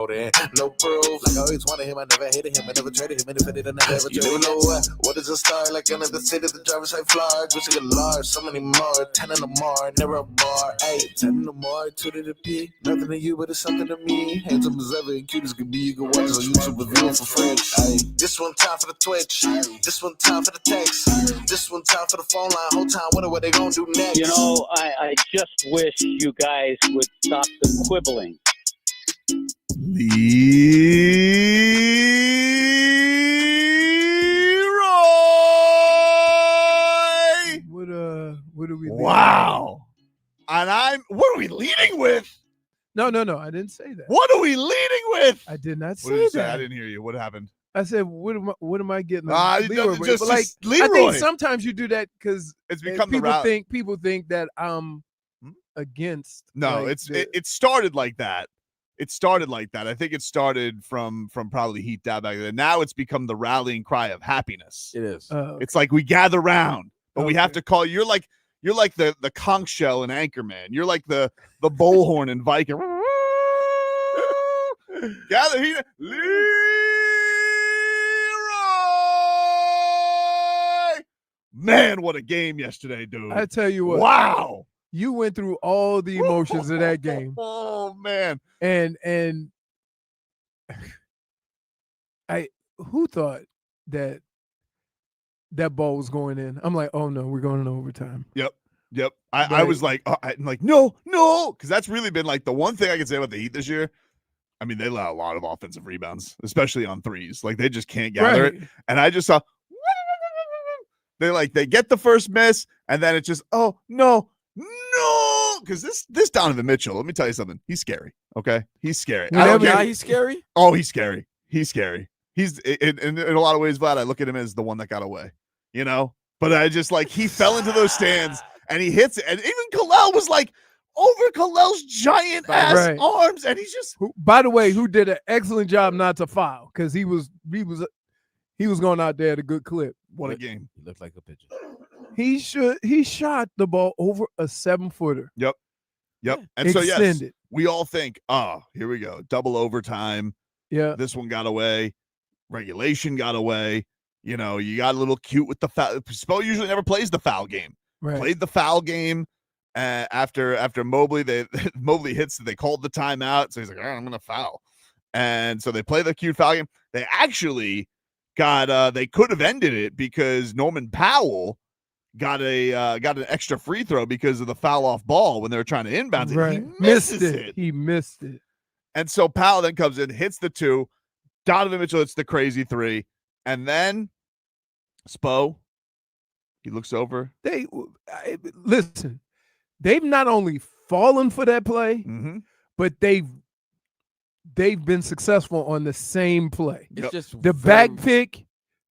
No proof. Like I always wanted him, I never hated him, I never traded him, and if I did, I never ever traded him. You know what is a star? Like another city, the driver's like Florida. Gucci get large, so many more. 10 in the more, never a bar. Hey, 10 in the more, 2 to the P. Nothing to you, but it's something to me. Handsome as ever and cute as can be. You can watch us on YouTube with viewing for free. Hey, this one time for the Twitch. This one time for the text. This one time for the phone line. Whole time, what they gonna do next? You know, I just wish you guys would stop the quibbling. Leroy! What are we leading Wow. And what are we leading with? No, I didn't say that. What are we leading with? I did not What did you say that. I didn't hear you. What happened? I said, what am I getting? Leroy, But just like, Leroy. I think sometimes you do that because It's become the route. people think that I'm against. No, like, it started like that. It started like that. I think it started from probably Heat Dad back then. Now it's become the rallying cry of happiness. It is. It's like we gather round, but we have to call. You're like the conch shell in Anchorman. You're like the bullhorn in Viking. Gather here, Leroy. Man, what a game yesterday, dude! I tell you what. Wow. You went through all the emotions of that game. Oh man. And who thought that ball was going in? I'm like, oh no, we're going in overtime. Yep. I was like, I'm like, no, because that's really been like the one thing I can say about the Heat this year. I mean, they allow a lot of offensive rebounds, especially on threes. Like they just can't gather it. And I just saw they get the first miss, and then it's just, oh no, because this Donovan Mitchell, let me tell you something. He's scary. Okay, he's scary. He's scary. Oh, he's scary. He's scary. He's in a lot of ways, Vlad. I look at him as the one that got away. You know, but I just like he fell into those stands and he hits it, and even Kel'el was like over Kel'el's giant ass arms, and he's just. By the way, who did an excellent job not to foul because he was going out there at a good clip. What a game! He looked like a pigeon. He shot the ball over a 7-footer. Yep. And Extended. So yes, we all think, oh, here we go, double overtime. Yeah, this one got away. Regulation got away. You know, you got a little cute with the foul. Spo usually never plays the foul game. Right. Played the foul game after Mobley. Mobley hits. They called the timeout, so he's like, all right, I'm gonna foul. And so they play the cute foul game. They actually got. They could have ended it because Norman Powell got an extra free throw because of the foul off ball when they were trying to inbound it. Right. He missed it. He missed it. And so Powell then comes in, hits the 2. Donovan Mitchell hits the crazy 3. And then Spo, he looks over. Listen, they've not only fallen for that play, but they've been successful on the same play. It's just the back pick,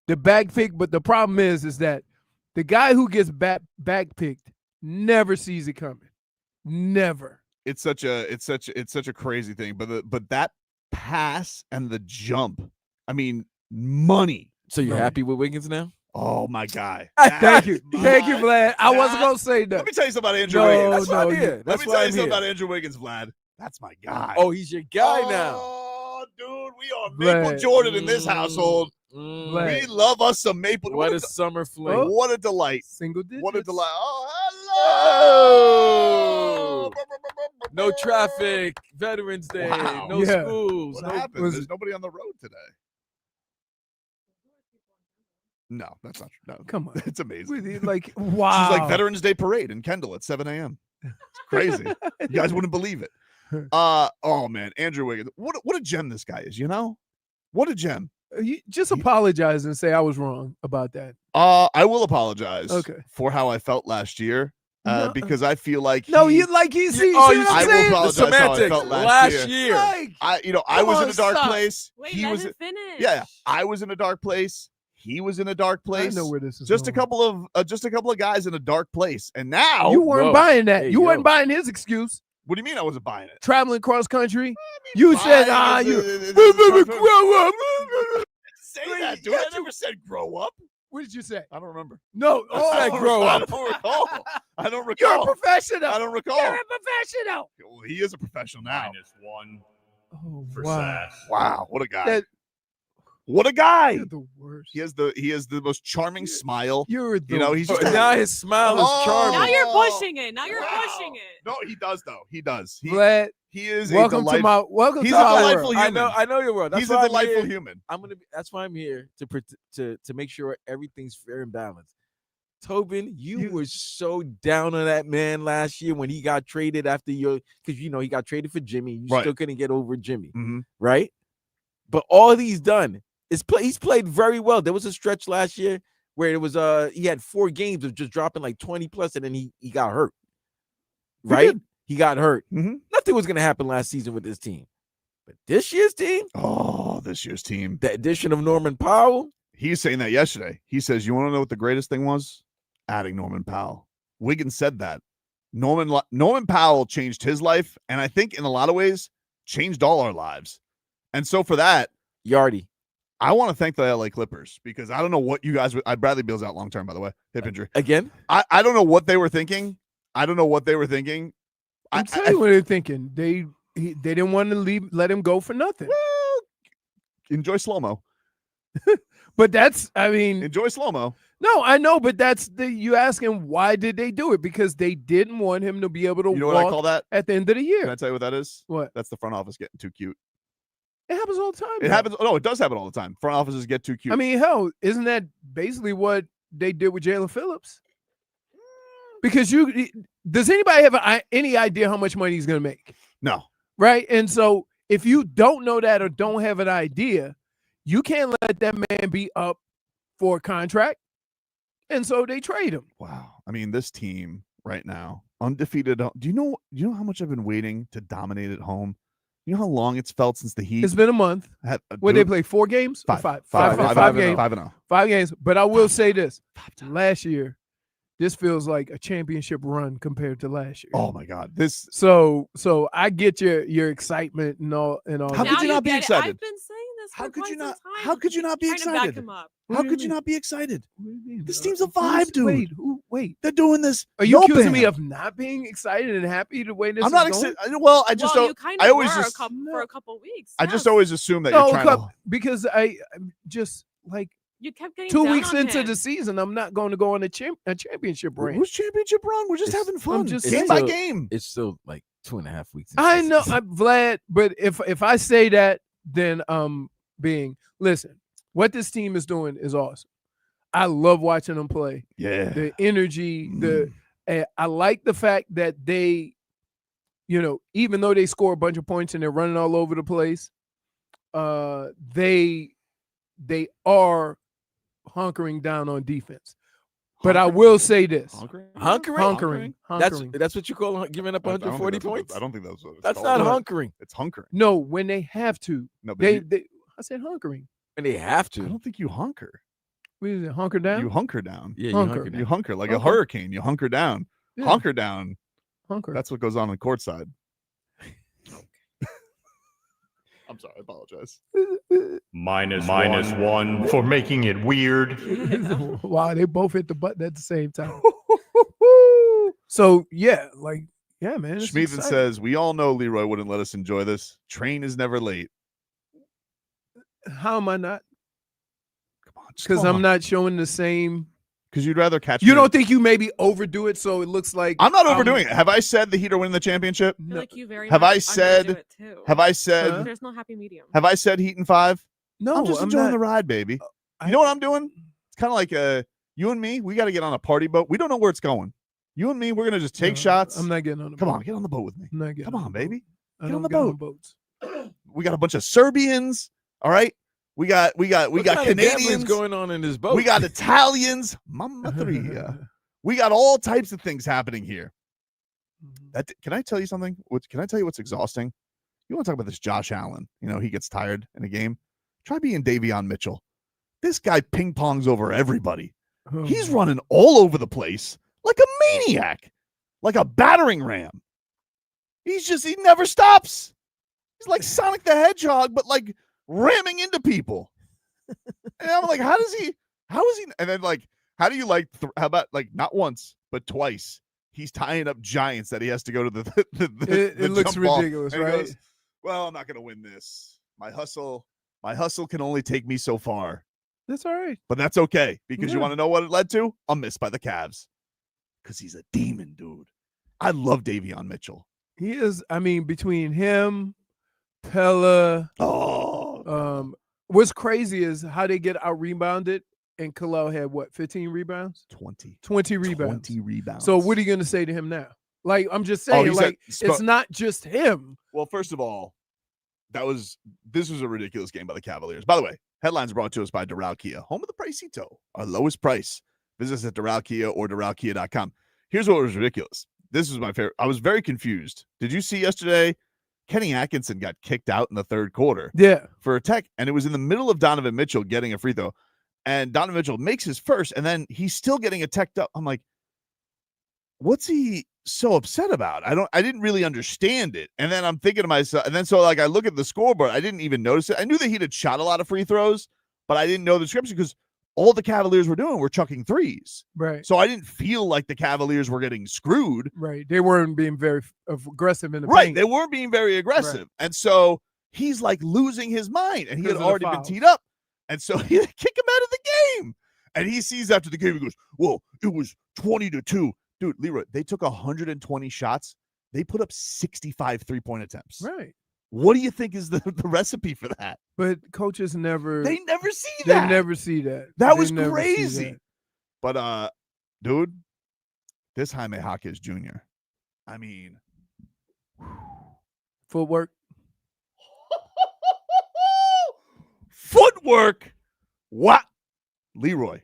but the problem is that the guy who gets back picked never sees it coming. Never. It's such a crazy thing. But that pass and the jump, I mean, money. So you're happy with Wiggins now? Oh my guy. Thank you, Vlad. I wasn't gonna say that. Let me tell you something about Andrew Wiggins. Let me tell you something about Andrew Wiggins, Vlad. That's my guy. Oh, he's your guy now. Oh, dude, we are Maple Jordan in this household. We love us some Maple. What a summer fling. What a delight. Single digits. What a delight. Oh, hello. No traffic. Veterans Day. Wow. No schools. What happened? There's nobody on the road today. No, that's not true. No, come on. It's amazing. Like, wow. She's like Veterans Day parade in Kendall at 7 a.m. It's crazy. You guys wouldn't believe it. Oh man, Andrew Wiggins. What a gem this guy is, you know? What a gem. You just apologize and say I was wrong about that. I will apologize for how I felt last year. Because I feel like I will apologize how I felt last year. Like, I was in a dark place. Wait, he was finish. Yeah, I was in a dark place. He was in a dark place. I know where this is just going. a couple of guys in a dark place. And now you weren't buying that. You weren't buying his excuse. What do you mean I wasn't buying it? Traveling cross country. You said, you grow up. Say that, dude. I never said grow up. What did you say? I don't remember. No, I don't grow up. I don't recall. I don't recall. You're a professional. I don't recall. You're a professional. Well, he is a professional now. -1. Oh, for wow. Sash. Wow, what a guy! That- What a guy! You're the worst. He has the most charming smile. You're the You know, he's just Oh, now his smile is Oh. charming. Now you're pushing it. Now you're pushing it. No, he does though. He does. Vlad, He is welcome a to my welcome He's to a our delightful world. human. I know your world. That's He's why a I'm delightful here. human. That's why I'm here to make sure everything's fair and balanced. Tobin, you were so down on that man last year when he got traded after because he got traded for Jimmy. You Right. still couldn't get over Jimmy, Mhm. right? But all he's done is he's played very well. There was a stretch last year where it was he had 4 games of just dropping like 20 plus, and then he got hurt. Right? He got hurt. Mhm. Nothing was gonna happen last season with this team. But this year's team, Oh, this year's team. the addition of Norman Powell. He's saying that yesterday. He says, "You want to know what the greatest thing was? Adding Norman Powell." Wiggins said that. Norman Powell changed his life, and I think in a lot of ways changed all our lives. And so for that, Yardy. I want to thank the LA Clippers because I don't know what you guys would. Bradley Beal's out long term, by the way, hip injury. Again? I don't know what they were thinking. I'm tell you what they're thinking. They didn't want to let him go for nothing. Well, enjoy slow mo. But that's, I mean, Enjoy slow mo. no, I know, but that's you asking why did they do it? Because they didn't want him to be able to You know what I walk call that? at the end of the year. Can I tell you what that is? What? That's the front office getting too cute. It happens all the time. It though. happens. No, it does happen all the time. Front offices get too cute. I mean, hell, isn't that basically what they did with Jaelan Phillips? Because does anybody have any idea how much money he's going to make? no. Right. And so if you don't know that or don't have an idea, you can't let that man be up for a contract. And so they trade him. Wow. I mean, this team right now, undefeated. Do you know how much I've been waiting to dominate at home? You know how long it's felt since the Heat It's been a month. had When they play 4 games? Or five five games. 5-0. 5 games. But I will say this. Last year, this feels like a championship run compared to last year. Oh my God. This So I get your excitement and all. How Now could you not be get it. excited? I've been saying this How for could quite you some not time. how could you not be Trying to back excited? him up. How could you not be excited? What do you mean? This team's a Who's- vibe, dude. Wait. They're doing this. Are you no accusing me ban. of not being excited and happy the way this I'm not is going? excited. Well, I just well, you don't. kind I of always were just for a couple weeks. I just yes. always assume that No, you're trying to. because I'm just like You kept getting 2 down weeks on into him. the season, I'm not going to go on a championship run. Who's championship run? We're just It's- having fun. just game saying. by game. It's still like 2.5 weeks. I know, Vlad, but if I say that, then listen, what this team is doing is awesome. I love watching them play. Yeah. The energy, I like the fact that they, even though they score a bunch of points and they're running all over the place, they are hunkering down on defense. But I will say this. Hunkering? Hunkering. That's what you call giving up I don't think 140 that's what points? I don't think that's what it's That's called. not hunkering. It's hunkering. No, when they have to. No, but They I said hunkering. And they have I to. don't think you hunker. What is it? Hunker down? You hunker down. Yeah, Hunker. You hunker like a Okay. hurricane. You hunker down. Yeah. Hunker down. Hunker. That's what goes on courtside. I'm sorry. I apologize. Minus one for making it weird. Wow, they both hit the button at the same time. So yeah, man. it's Schmeathan exciting. says, we all know Leroy wouldn't let us enjoy this. Train is never late. How am I not? Come on. Because I'm not showing the same. Because you'd rather catch You me. don't think you maybe overdo it so it looks like I'm not overdoing it. Have I said the Heat are winning the championship? I feel like you very Have much I said- underdo it too. Have I said Huh? There's no happy medium. have I said Heat in 5? No, I'm just enjoying the ride, baby. You know what I'm doing? It's kind of like you and me, we got to get on a party boat. We don't know where it's going. You and me, we're gonna just take shots. I'm not getting on the Come boat. on, get on the boat with me. I'm not getting Come on on, the boat. baby. I Get on don't the boat. boats. We got a bunch of Serbians. All right. We got What kind of Canadians gambling's going on in this boat? We got Italians. Mamma mia. We got all types of things happening here. Can I tell you something? Can I tell you what's exhausting? You want to talk about this Josh Allen? He gets tired in a game. Try being Davion Mitchell. This guy ping pongs over everybody. Oh, He's running all over the place like a maniac, like a battering ram. He never stops. He's like Sonic the Hedgehog, but like ramming into people. And I'm like, how is he? And then how do you how about not once, but twice? He's tying up giants that he has to go to the it looks jump ball. ridiculous, And he right? goes, Well, I'm not going to win this. My hustle can only take me so far. That's all right. But that's okay, because you Yeah. want to know what it led to? A miss by the Cavs. Because he's a demon, dude. I love Davion Mitchell. He is. I mean, between him, Pella. What's crazy is how they get out rebounded, and Kel'el had what, 15 rebounds? 20 rebounds. 20 rebounds. So what are you going to say to him now? Like, I'm just saying, it's not just him. Well, first of all, this was a ridiculous game by the Cavaliers. By the way, headlines brought to us by Doral Kia, home of the Pricito, our lowest price. Visit us at Doral Kia or DoralKia.com. Here's what was ridiculous. This was my favorite. I was very confused. Did you see yesterday? Kenny Atkinson got kicked out in the third quarter. Yeah. For a tech, and it was in the middle of Donovan Mitchell getting a free throw, and Donovan Mitchell makes his first, and then he's still getting a teched up. I'm like, what's he so upset about? I didn't really understand it. And then I'm thinking to myself, and then so like I look at the scoreboard, I didn't even notice it. I knew that he'd had shot a lot of free throws, but I didn't know the description because all the Cavaliers were doing were chucking threes. Right. So I didn't feel like the Cavaliers were getting screwed. Right. They weren't being very aggressive in the Right. paint. They weren't being very aggressive. Right. And so he's like losing his mind, and he had Because of the already been fouls. teed up. And so he kick him out of the game. And he sees after the game, he goes, well, it was 20-2. Dude, Leroy, they took 120 shots. They put up 65 three-point attempts. Right. What do you think is the recipe for that? But coaches never. They never see They that. never see that. That They was never see crazy. that. But, dude, this Jaime Jaquez Jr., I mean, Footwork. footwork. What? Leroy,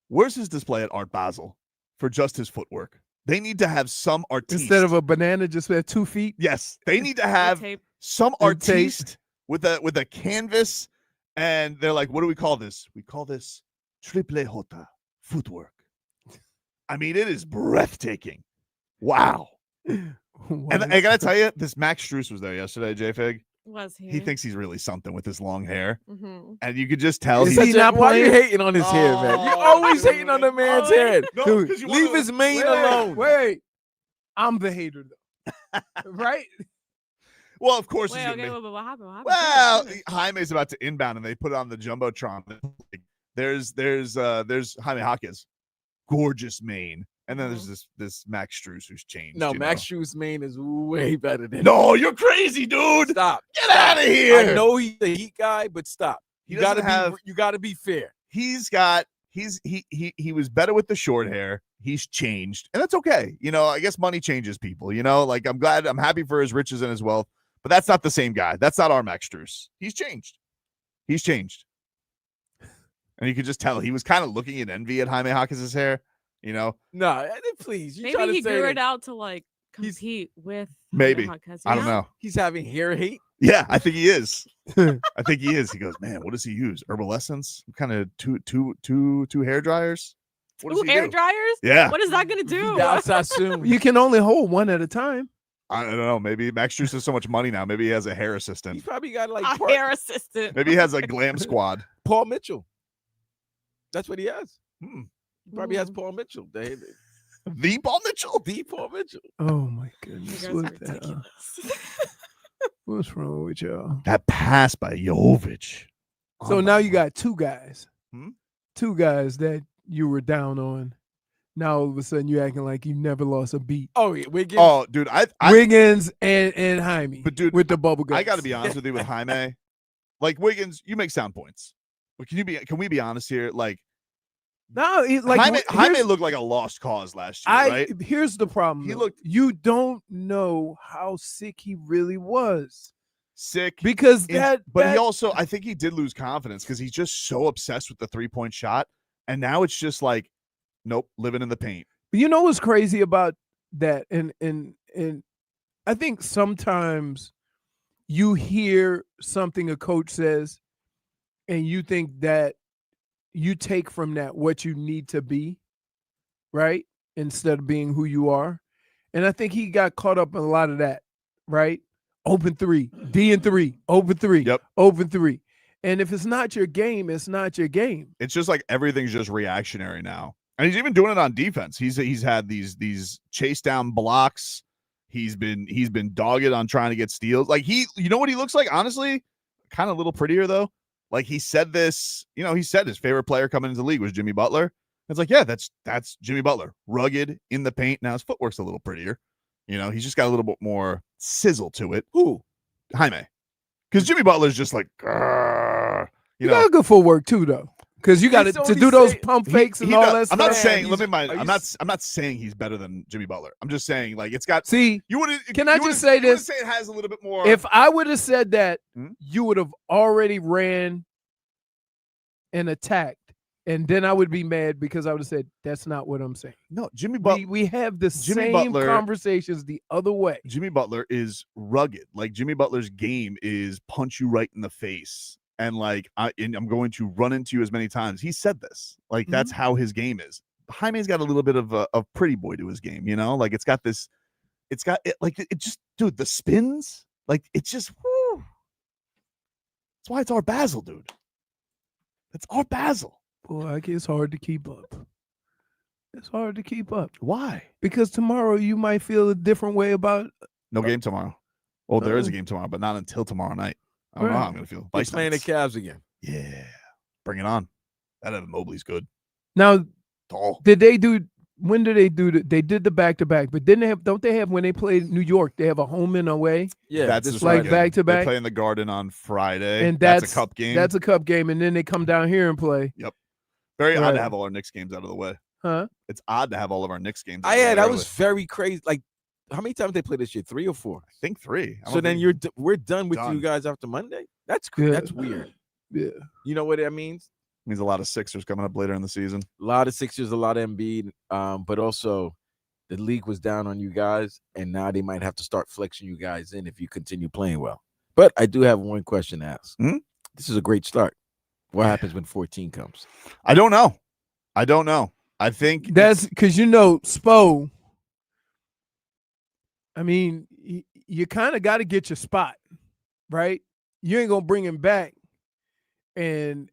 where's his display at Art Basel for just his footwork? They need to have some artiste. Instead of a banana just at 2 feet. Yes, they need to have tape. some And tape. artiste with a canvas, and they're like, what do we call this? We call this triple J footwork. I mean, it is breathtaking. Wow. And I gotta tell you, this Max Strus was there yesterday, JFig. Was he? He thinks he's really something with his long hair. Mhm. And you could just tell Is he's he not Why are you playing? hating on his hair, man? You're Oh, always hating on the man's oh, hair. No, Dude, 'cause you Leave wanna- his mane Wait, alone. Wait. I'm the hater though. Right? Well, of course Wait, he's gonna okay, be. what happened? What happened? Well, What happened? Jaime's about to inbound, and they put it on the jumbotron. There's Jaime Jaquez, gorgeous mane, and then there's this Max Strus who's changed. No, you Max know? Strus' mane is way better than No, you're crazy, dude. Stop. Get out of here. I know he's the Heat guy, but stop. He You gotta doesn't have- you gotta be fair. He was better with the short hair. He's changed, and that's okay. You know, I guess money changes people. You know, like I'm happy for his riches and his wealth, but that's not the same guy. That's not our Max Strus. He's changed. And you could just tell he was kind of looking in envy at Jaime Jaquez's hair. You know, No, please. You Maybe trying to he say grew that it out to like He's- compete with Maybe. Jaquez, I don't you know. he's having hair hate? Yeah, I think he is. I think he is. He goes, man, what does he use? Herbal essence? Kind of two hair dryers? What does Ooh, he hair do? dryers? Yeah. What is that gonna do? That's assume. You can only hold one at a time. I don't know. Maybe Max Strus has so much money now. Maybe he has a hair He's assistant. probably got like A hair assistant. Maybe he has a glam squad. Paul Mitchell. That's what he has. Hmm. He probably has Ooh. Paul Mitchell. The Paul Mitchell. The Paul Mitchell. Oh my You goodness. guys are What the hell? ridiculous. What's wrong with y'all? That pass by Jović. So Oh now my you God. got two guys. Hmm? Two guys that you were down on. Now all of a sudden you acting like you never lost a beat. Oh, yeah, Wiggins. Oh, dude, I Wiggins and Jaime. But dude, with the bubble guts. I got to be honest with you with Jaime. Like Wiggins, you make sound points. But can we be honest here? Like, No, like Jaime looked like a lost cause last year, right? Here's the problem. He though. looked- You don't know how sick he really was Sick. because But that he also, I think he did lose confidence because he's just so obsessed with the 3-point shot. And now it's just like, nope, living in the paint. You know what's crazy about that? And I think sometimes you hear something a coach says and you think that you take from that what you need to be, right? Instead of being who you are. And I think he got caught up in a lot of that, right? Open three, D and three, open three, Yep. open three. And if it's not your game, it's not your game. It's just like everything's just reactionary now. And he's even doing it on defense. He's had these chase down blocks. He's been dogged on trying to get steals. Like you know what he looks like? Honestly, kind of a little prettier though. Like he said this, he said his favorite player coming into the league was Jimmy Butler. It's like, yeah, that's Jimmy Butler. Rugged in the paint. Now his footwork's a little prettier. He's just got a little bit more sizzle to it. Who? Jaime. Because Jimmy Butler's just like, you got good footwork too, though. Because you got to do those pump fakes and all that stuff. I'm not saying. I'm not saying he's better than Jimmy Butler. I'm just saying like it's got. See, you wouldn't. Can I just say this? Say it has a little bit more. If I would have said that, you would have already ran and attacked, and then I would be mad because I would have said that's not what I'm saying. No, Jimmy Butler. We have the same conversations the other way. Jimmy Butler is rugged. Like Jimmy Butler's game is punch you right in the face. And like I'm going to run into you as many times. He said this. Like that's how his game is. Jaime's got a little bit of a pretty boy to his game, Like it's got it just, dude, the spins, like it's just whoo. That's why it's Art Basel, dude. It's Art Basel. Boy, it's hard to keep up. It's hard to keep up. Why? Because tomorrow you might feel a different way about. No game tomorrow. Well, there is a game tomorrow, but not until tomorrow night. I don't know how I'm going to feel. He's playing the Cavs again. Yeah. Bring it on. That Evan Mobley's good. Now, tall. When did they do they did the back-to-back, but don't they have, when they played New York, they have a home and away? Yeah. That's like back-to-back. They play in the Garden on Friday. And that's a cup game. That's a cup game, and then they come down here and play. Yep. Very odd to have all our Knicks games out of the way. Huh? It's odd to have all of our Knicks games. That was very crazy. Like, how many times they play this year? 3 or 4? I think 3. So then we're done with you guys after Monday? That's weird. Yeah. You know what that means? It means a lot of Sixers coming up later in the season. A lot of Sixers, a lot of Embiid. But also the league was down on you guys, and now they might have to start flexing you guys in if you continue playing well. But I do have one question to ask. This is a great start. What happens when 14 comes? I don't know. I think that's because Spo. I mean, you kind of got to get your spot, right? You ain't gonna bring him back and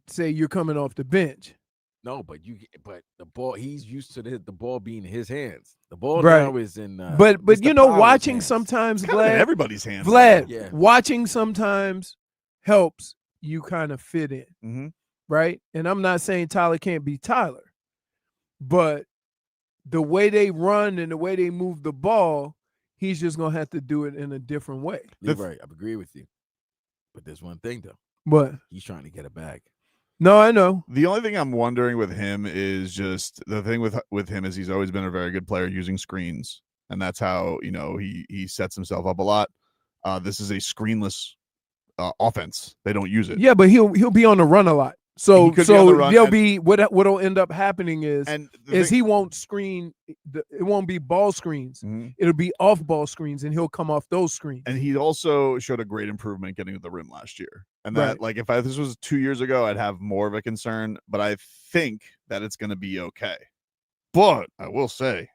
say you're coming off the bench. No, but the ball, he's used to the ball being in his hands. The ball now is in. But watching sometimes, Vlad, in everybody's hands. Vlad, watching sometimes helps you kind of fit in, right? And I'm not saying Tyler can't be Tyler, but the way they run and the way they move the ball, he's just gonna have to do it in a different way. Right, I agree with you. But there's one thing though. What? He's trying to get it back. No, I know. The only thing I'm wondering with him is just the thing with him is he's always been a very good player using screens, and that's how he sets himself up a lot. This is a screenless offense. They don't use it. Yeah, but he'll be on the run a lot. So there'll be what'll end up happening is he won't screen. It won't be ball screens. It'll be off ball screens, and he'll come off those screens. And he also showed a great improvement getting to the rim last year. And that, like, if this was 2 years ago, I'd have more of a concern. But I think that it's going to be okay. But I will say,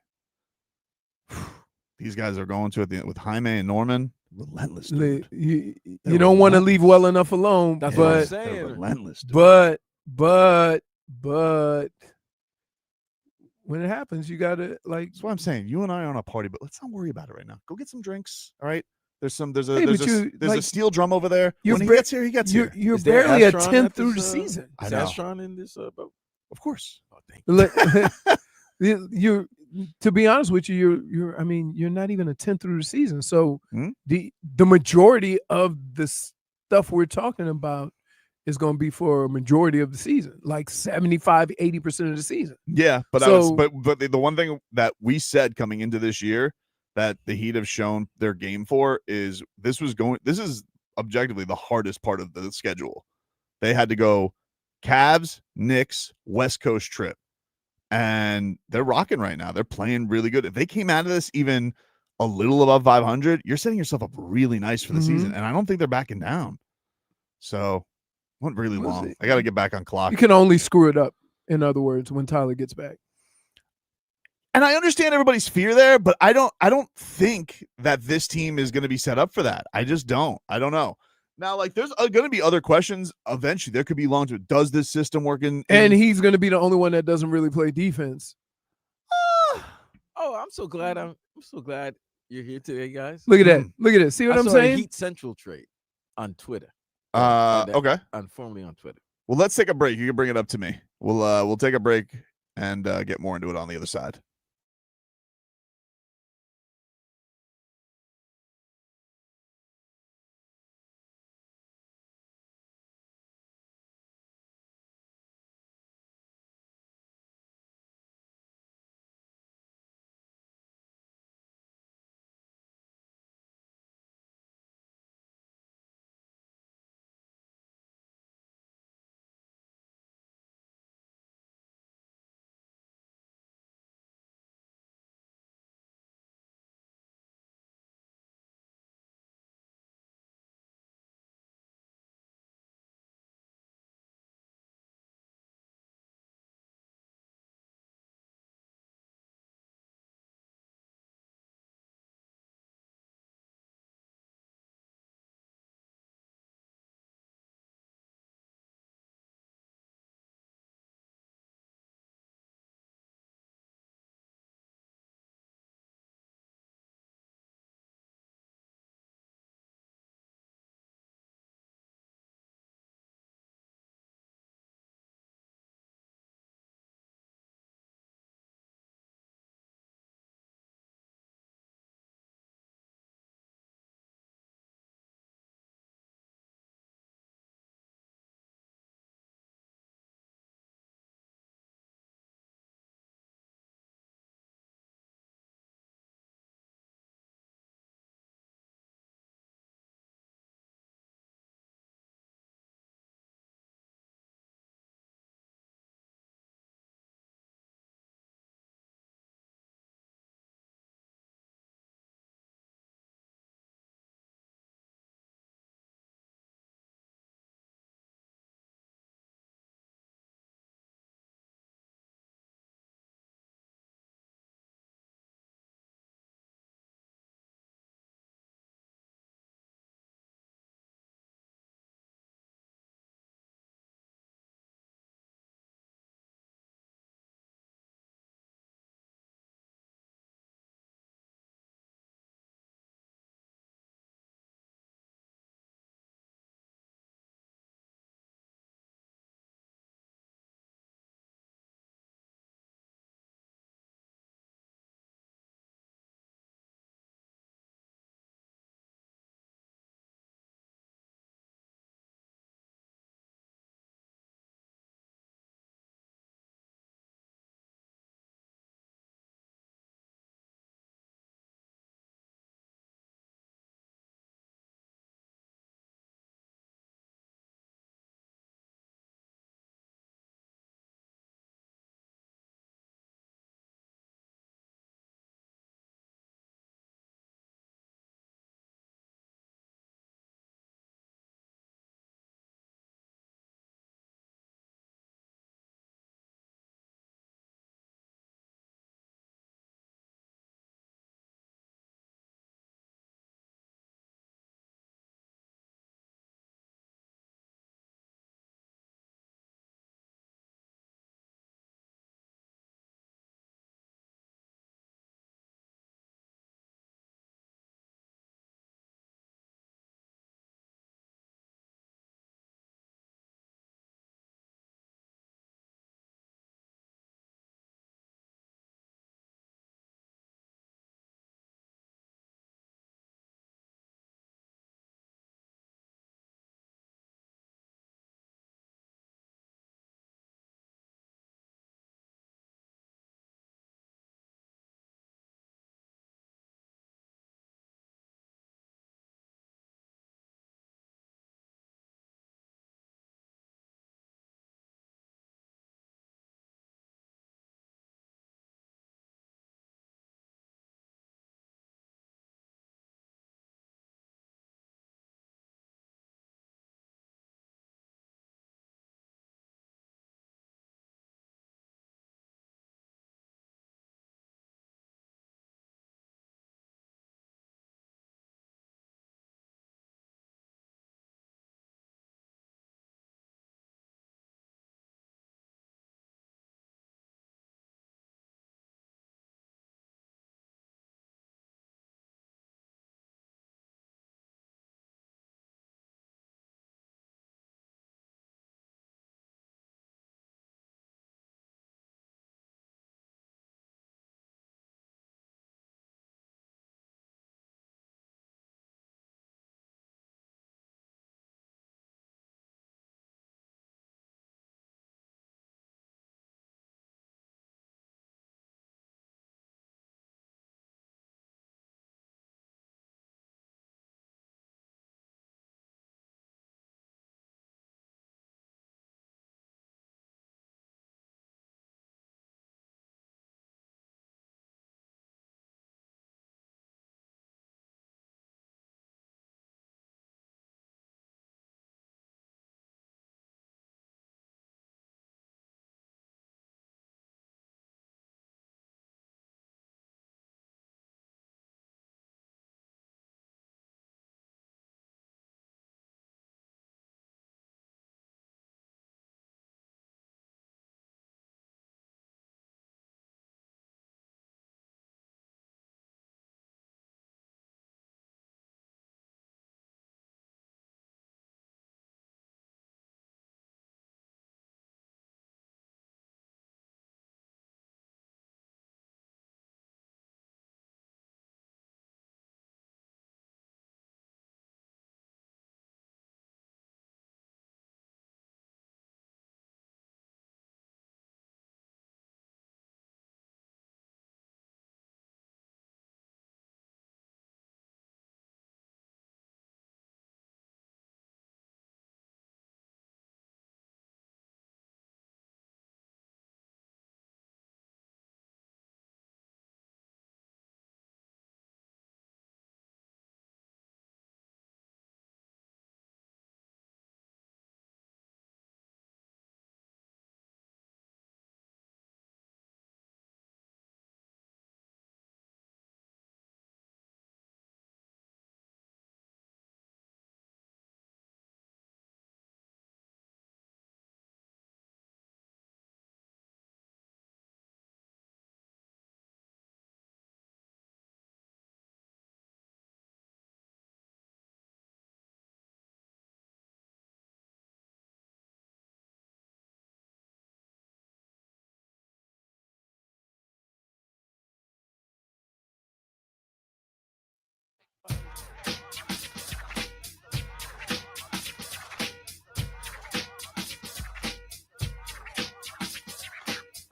these guys are going to with Jaime and Norman. Relentless. Dude. You don't want to leave well enough alone. That's what I'm saying. They're relentless. Dude. But when it happens, you gotta That's what I'm saying. You and I are on a party, but let's not worry about it right now. Go get some drinks. All right. There's a steel drum over there. When he gets here, he gets here. You're barely a 10th through the season. Is Astron in this boat? Of course. Oh, thank you. You're to be honest with you, you're not even a 10th through the season. So the majority of the stuff we're talking about is going to be for a majority of the season, like 75-80% of the season. Yeah, but the one thing that we said coming into this year that the Heat have shown their game for is this is objectively the hardest part of the schedule. They had to go Cavs, Knicks, West Coast trip. And they're rocking right now. They're playing really good. If they came out of this even a little above 500, you're setting yourself up really nice for the season. And I don't think they're backing down. So, went really long. I got to get back on clock. You can only screw it up, in other words, when Tyler gets back. And I understand everybody's fear there, but I don't think that this team is going to be set up for that. I just don't. I don't know. Now, like, there's going to be other questions. Eventually, there could be long term. Does this system work in? And he's going to be the only one that doesn't really play defense. I'm so glad. I'm so glad You're here today, guys. Look at that. Look at it. See what I I'm saw a saying? Heat Central trade on Twitter. Okay. Formerly on Twitter. Well, let's take a break. You can bring it up to me. We'll take a break and get more into it on the other side.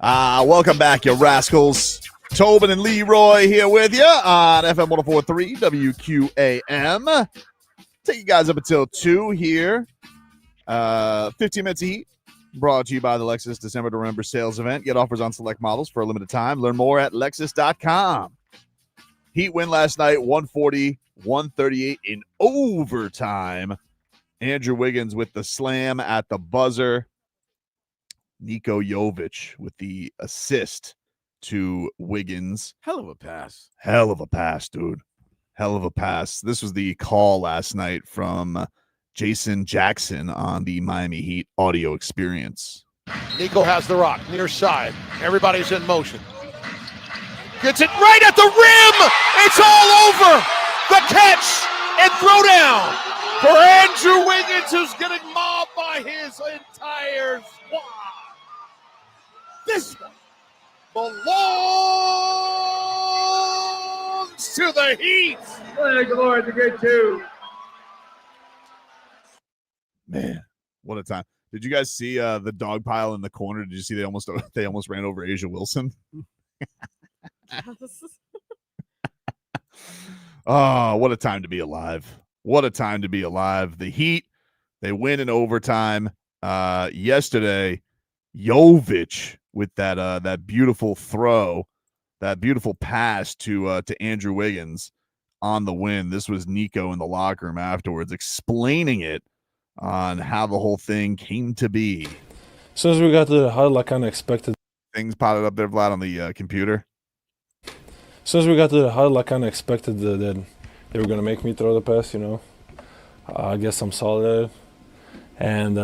Welcome back, you rascals. Tobin and Leroy here with you on FM 104.3 WQAM. Take you guys up until 2 here. 15 minutes of heat. Brought to you by the Lexus December to Remember sales event. Get offers on select models for a limited time. Learn more at Lexus.com. Heat win last night, 140-138 in overtime. Andrew Wiggins with the slam at the buzzer. Nikola Jović with the assist to Wiggins. Hell of a pass. Hell of a pass, dude. Hell of a pass. This was the call last night from Jason Jackson on the Miami Heat audio experience. Nico has the rock, near side. Everybody's in motion. Gets it right at the rim. It's all over. The catch and throw down for Andrew Wiggins, who's getting mobbed by his entire squad. This one belongs to the Heat. Thank the Lord, the great two. Man, what a time. Did you guys see the dog pile in the corner? Did you see they almost ran over Asia Wilson? Oh, what a time to be alive. What a time to be alive. The Heat, they win in overtime. Yesterday, Jović with that beautiful throw, that beautiful pass to Andrew Wiggins on the win. This was Nico in the locker room afterwards explaining it on how the whole thing came to be. As soon as we got to the huddle, I kind of expected things potted up there, Vlad, on the computer. As soon as we got to the huddle, I kind of expected that they were going to make me throw the pass, you know. I guess I'm solid at it. And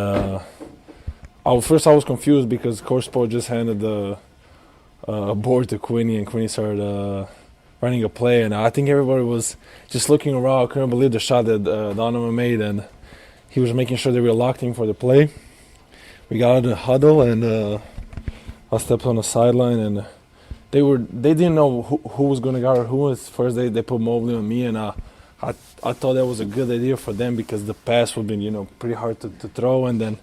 first I was confused because Coach Spo just handed the board to Quinny, and Quinny started running a play. And I think everybody was just looking around. I couldn't believe the shot that Donovan made, and he was making sure they were locked in for the play. We got out of the huddle, and I stepped on the sideline, and they didn't know who was going to guard who. First they put Mobley on me, and I thought that was a good idea for them because the pass would be pretty hard to throw. And then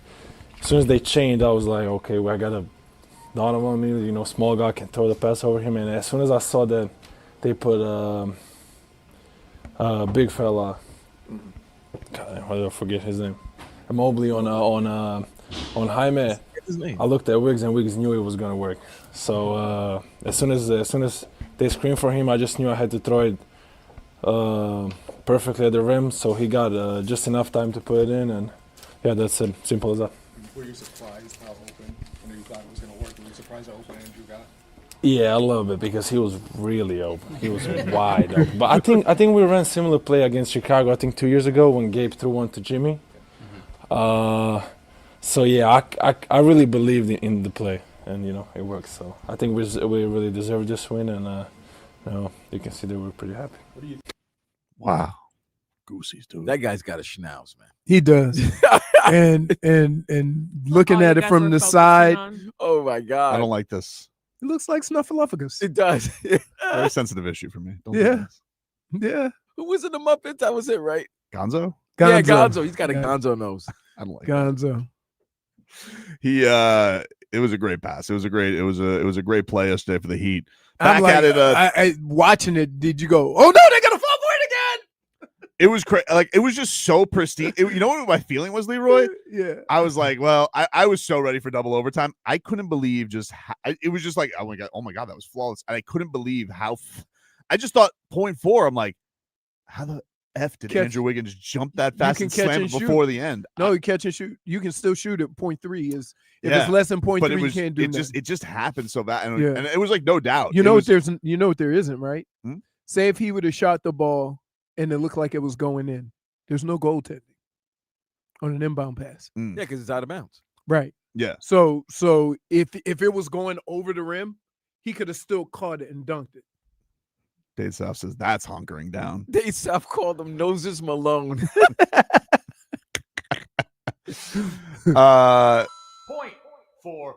as soon as they changed, I was like, okay, well, I got a Donovan on me, small guy can throw the pass over him. And as soon as I saw that they put a big fella, God, I forget his name, Mobley on Jaime, I looked at Wiggs, and Wiggs knew it was going to work. So as soon as they screamed for him, I just knew I had to throw it perfectly at the rim, so he got just enough time to put it in, and yeah, that's it. Simple as that. Were you surprised how open, when you thought it was going to work, were you surprised how open Andrew got? Yeah, a little bit, because he was really open. He was wide open. But I think we ran similar play against Chicago, I think 2 years ago when Gabe threw one to Jimmy. So yeah, I really believed in the play, and it worked. So I think we really deserved this win, and you can see that we're pretty happy. Wow, Goosies, dude. That guy's got a schnauz, man. He does. and looking at it from the side, oh my God, I don't like this. it looks like Snuffleupagus. It does. Very sensitive issue for me. Don't Yeah. do this. Yeah. Who was in the Muppets? That was it, right? Gonzo? Yeah, Gonzo. He's got a Gonzo nose. I don't like Gonzo. it. It was a great pass. It was a great play yesterday for the Heat. I'm Back like, at it. watching it, did you go, oh no, they got to fall for it again? It was crazy. Like, it was just so pristine. You know what my feeling was, Leroy? Yeah. I was like, well, I was so ready for double overtime. I couldn't believe it was just like, oh my God, that was flawless. And I couldn't believe how I just thought 0.4. I'm like, how the F did Andrew Wiggins jump that fast and slam it before the end? No, you catch and shoot. You can still shoot at 0.3. If it's less than 0.3, you can't do that. It just happened so bad. And it was like no doubt. You know what there isn't, right? Hmm? Say if he would have shot the ball and it looked like it was going in, there's no goaltending on an inbound pass. Yeah, because it's out of bounds. Right. Yeah. So if it was going over the rim, he could have still caught it and dunked it. Dave South says that's hunkering down. Dave South called them Noses Malone. Point for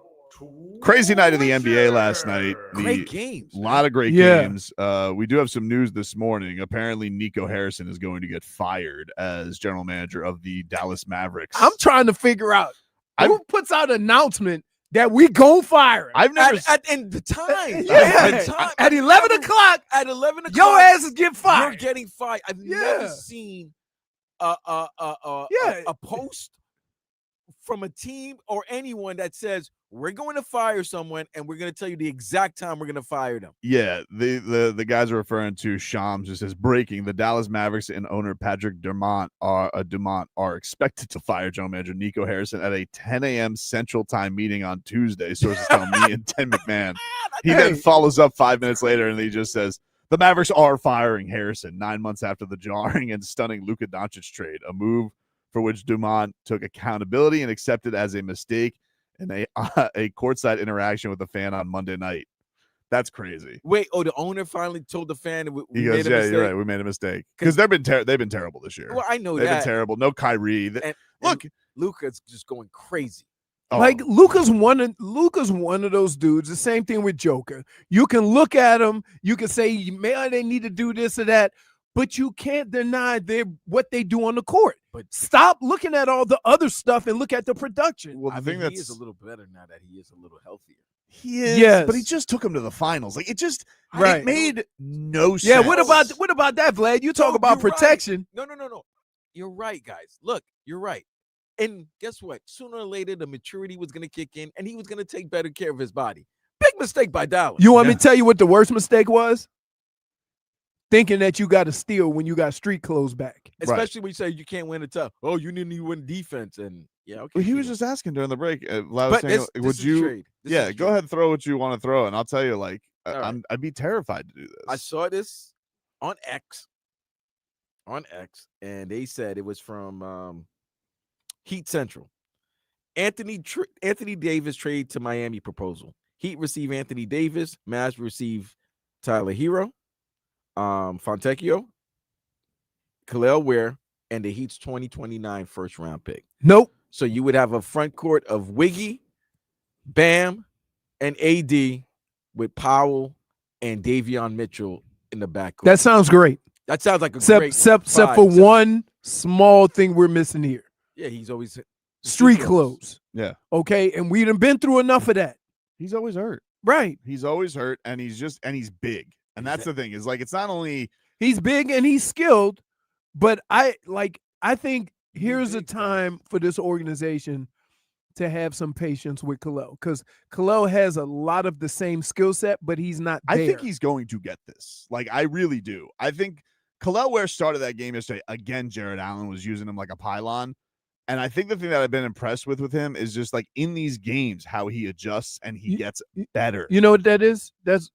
Crazy night in the NBA last night. Great games. A lot of great games. We do have some news this morning. Apparently, Nico Harrison is going to get fired as general manager of the Dallas Mavericks. I'm trying to figure out who puts out an announcement that we gon' fire him. I've never. And the time. Yeah. The time. At 11 o'clock, At 11 o'clock. your asses get You're fired. getting fired. I've Yeah. never seen a post from a team or anyone that says we're going to fire someone and we're going to tell you the exact time we're going to fire them. Yeah, the guys are referring to Shams. Just says breaking: the Dallas Mavericks and owner Patrick Dumont are expected to fire general manager Nico Harrison at a 10 a.m. Central Time meeting on Tuesday. Sources tell me and Tim McMahon. He then follows up 5 minutes later and he just says the Mavericks are firing Harrison 9 months after the jarring and stunning Luka Doncic trade, a move for which Dumont took accountability and accepted as a mistake in a courtside interaction with a fan on Monday night. That's crazy. Wait, the owner finally told the fan we He made goes, a yeah, mistake? you're right. We made a mistake. Because they've been terrible this year. Well, I know They've that. been terrible. No Kyrie. Look, Luka's just going crazy. Like Luka's one of those dudes. The same thing with Joker. You can look at him, you can say, man, they need to do this or that, but you can't deny what they do on the court. But stop looking at all the other stuff and look at the production. Well, He is a little better now that he is a little healthier. He is, Yes. but he just took him to the finals. Like it Right. made no sense. Yeah, what about that, Vlad? You talk about you're right. protection. No. You're right, guys. Look, you're right. And guess what? Sooner or later, the maturity was going to kick in, and he was going to take better care of his body. Big mistake by Dallas. You want me to tell you what the worst mistake was? Thinking that you got to steal when you got street clothes back. Especially when you say you can't win a tough. Oh, you need to win defense. And yeah, okay. Well, he was just asking during the break. I was But saying, this would is you? trade. This Yeah, is go trade. ahead and throw what you want to throw, and I'll tell you. Like, All right. I'd be terrified to do this. I saw this on X, and they said it was from Heat Central. Anthony Davis trade to Miami proposal. Heat receive Anthony Davis. Mavs receive Tyler Herro, Fontecchio, Kel'el Ware, and the Heat's 2029 first round pick. Nope. So you would have a front court of Wiggy, Bam, and AD with Powell and Davion Mitchell in the backcourt. That sounds great. That sounds like a Except great for vibe. one small thing we're missing here. Yeah, he's always Street clothes. Yeah. Okay. And we done been through enough of that. He's always hurt. Right. He's always hurt, and he's big. And that's the thing, is like it's not only He's big and he's skilled, but I think here's a time for this organization to have some patience with Kel'el, because Kel'el has a lot of the same skill set, but he's not there. I think he's going to get this. Like, I really do. I think Kel'el Ware started that game yesterday. Again, Jared Allen was using him like a pylon. And I think the thing that I've been impressed with him is just like in these games, how he adjusts and he gets better. You know what that is? That's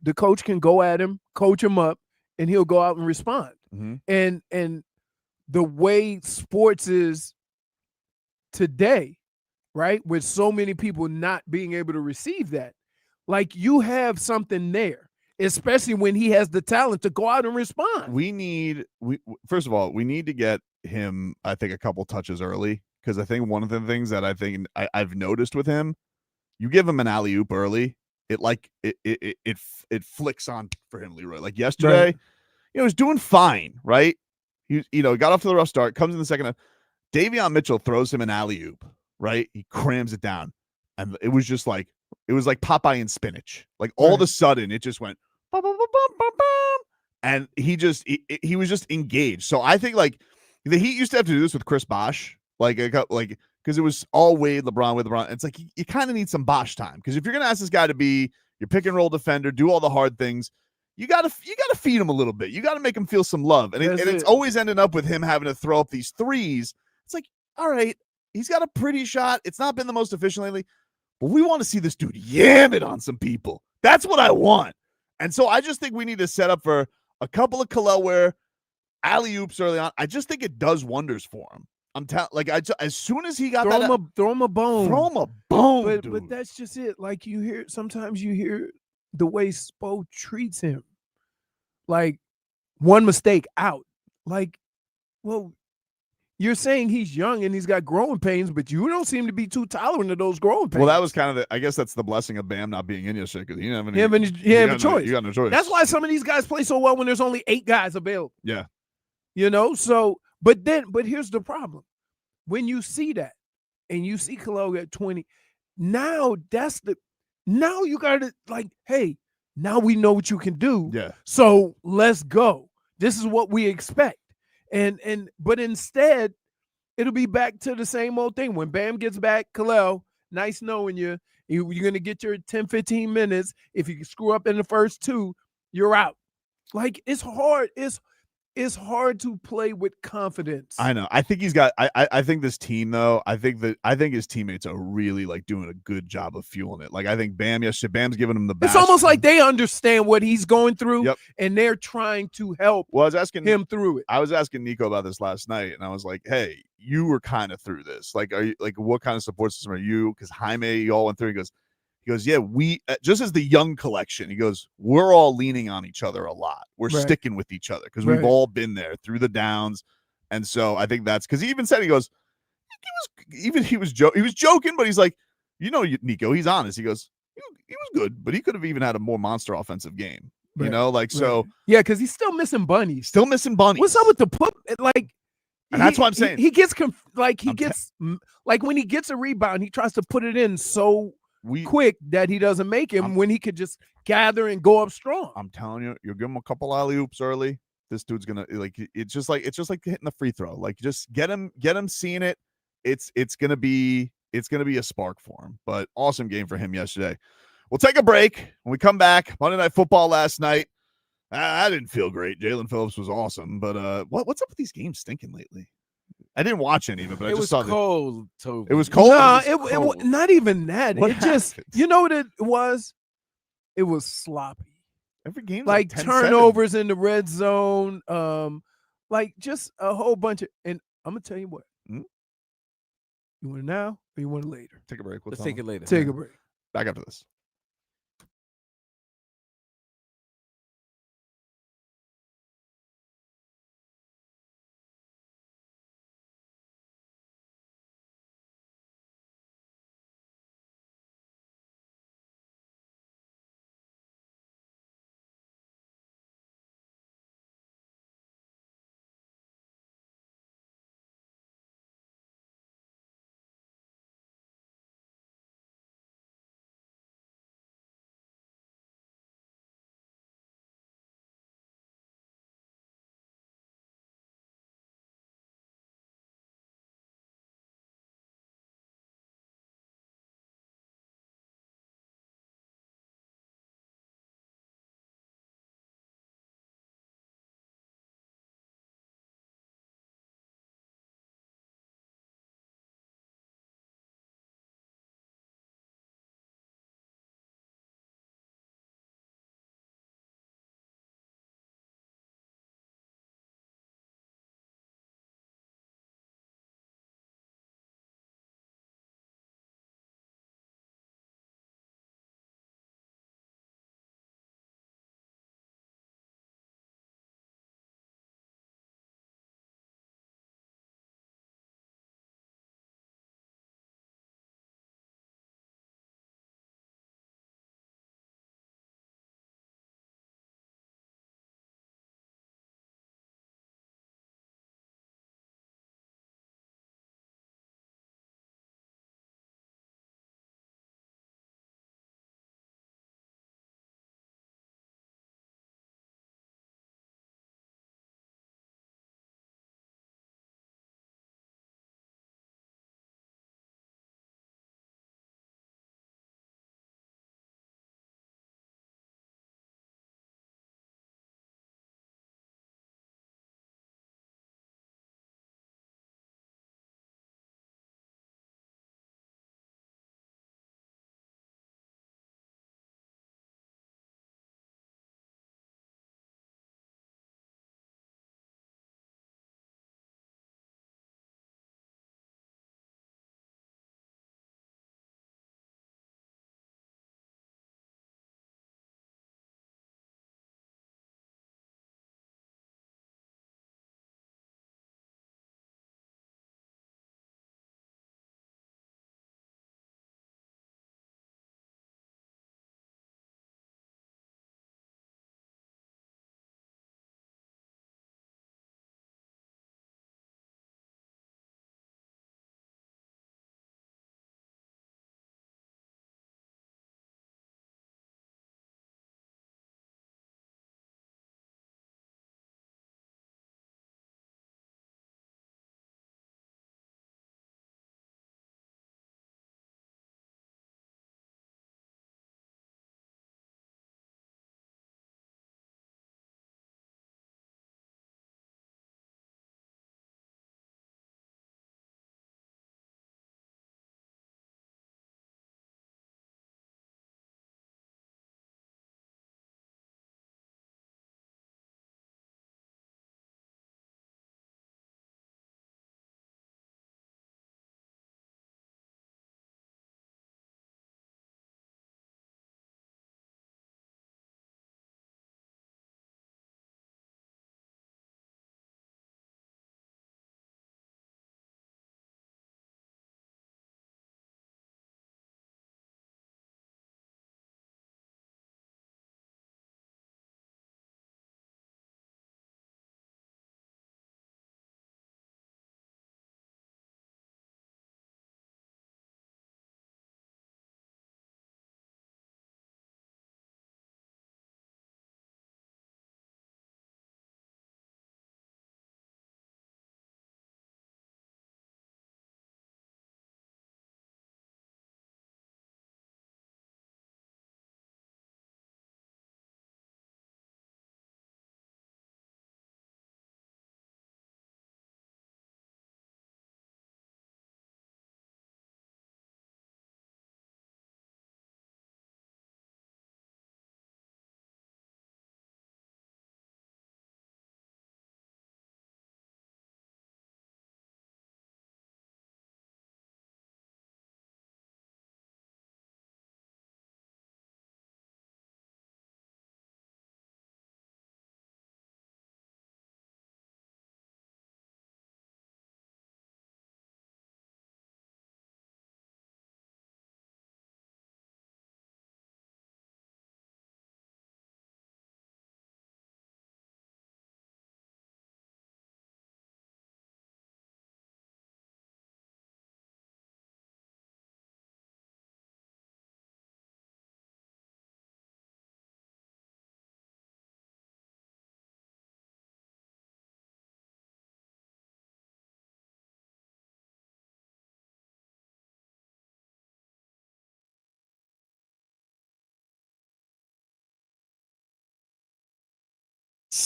the coach can go at him, coach him up, and he'll go out and respond. Mhm. And the way sports is today, right, with so many people not being able to receive that, like you have something there, especially when he has the talent to go out and respond. First of all, we need to get him, I think, a couple touches early, because I think one of the things that I think I've noticed with him, you give him an alley-oop early, it flicks on for him, Leroy. Like yesterday, Right. he was doing fine, right? He got off to the rough start, comes in the second half. Davion Mitchell throws him an alley-oop, right? He crams it down, and it was like Popeye and spinach. Like all of a sudden, it just went bum, bum, bum, bum, bum, bum, and he was just engaged. So I think like the Heat used to have to do this with Chris Bosh, because it was all Wade, LeBron. It's like you kind of need some Bosh time, because if you're gonna ask this guy to be your pick and roll defender, do all the hard things, you gotta feed him a little bit. You gotta make him feel some love, and it's always ending up with him having to throw up these threes. It's like, all right, he's got a pretty shot. It's not been the most efficient lately, but we want to see this dude yam it on some people. That's what I want. And so I just think we need to set up for a couple of Kel'el Ware alley-oops early on. I just think it does wonders for him. As soon as he got throw him a bone. Throw him a bone, But that's just it. Like sometimes you hear the way Spo treats him. Like one mistake out. Like, well, you're saying he's young and he's got growing pains, but you don't seem to be too tolerant of those growing pains. Well, that was kind of I guess that's the blessing of Bam not being in yesterday, because he didn't have he have a choice. You got no choice. That's why some of these guys play so well when there's only 8 guys available. Yeah. So, but here's the problem. When you see that and you see Kel'el at 20, now now you gotta hey, now we know what you can do. Yeah. So let's go. This is what we expect. But instead, it'll be back to the same old thing. When Bam gets back, Kel'el, nice knowing you. You're going to get your 10, 15 minutes. If you screw up in the first 2, you're out. It's hard. It's hard to play with confidence. I know. I think he's got. I think this team though. I think his teammates are really doing a good job of fueling it. I think Bam's giving him the best. It's almost like they understand what he's going through, Yep. and they're trying to help I was asking him through it. I was asking Nico about this last night, and I was like, "Hey, you were kind of through this. Are you what kind of support system are you?" Because Jaime, you all went through. He goes, yeah, we just as the young collection. He goes, we're all leaning on each other a lot. We're sticking with each other because we've all been there through the downs, and so I think that's because he even said he was joking, but he's like, Nico, he's honest. He goes, he was good, but he could have even had a more monster offensive game. So yeah, because he's still missing bunnies. What's up with the put And that's what I'm saying. He gets when he gets a rebound, he tries to put it in quick that he doesn't make him when he could just gather and go up strong. I'm telling you, you'll give him a couple alley oops early. This dude's gonna it's just like hitting the free throw. Just get him seeing it. It's gonna be a spark for him. But awesome game for him yesterday. We'll take a break. When we come back, Monday Night Football last night. I didn't feel great. Jaelan Phillips was awesome, but what's up with these games stinking lately? I didn't watch any of it, but I just saw cold, Tobin. It was cold. No, it not even that. What just you know what it was? It was sloppy. Every game, turnovers in the red zone, just a whole bunch of. And I'm gonna tell you what. You want it now or you want it later? Take a break. Let's take it later. Take a break. Back after this.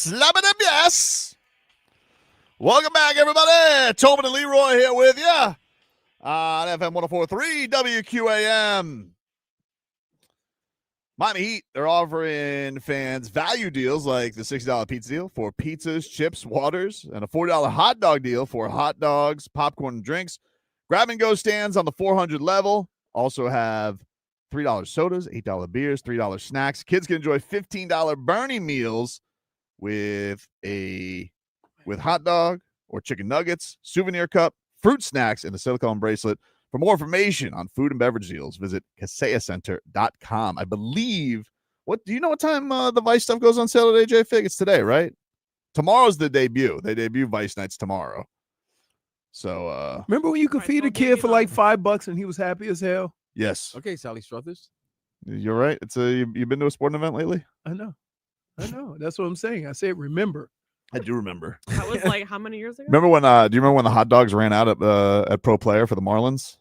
Slap it up, yes. Welcome back, everybody. Tobin and Leroy here with you on FM 104.3 WQAM. Miami Heat, they're offering fans value deals like the $60 pizza deal for pizzas, chips, waters, and a $40 hot dog deal for hot dogs, popcorn, and drinks. Grab-and-go stands on the 400 level also have $3 sodas, $8 beers, $3 snacks. Kids can enjoy $15 Bernie meals with hot dog or chicken nuggets, souvenir cup, fruit snacks, and a silicone bracelet. For more information on food and beverage deals, visit CaseaCenter.com. I believe, do you know what time the Vice stuff goes on sale today, JFig? It's today, right? Tomorrow's the debut. They debut Vice Nights tomorrow. So, remember when you could feed a kid for like $5 and he was happy as hell? Yes. Okay, Sally Struthers. You're right. You've been to a sporting event lately? I know. That's what I'm saying. I said, remember. I do remember. That was like how many years ago? Remember when? Do you remember when the hot dogs ran out at Pro Player for the Marlins?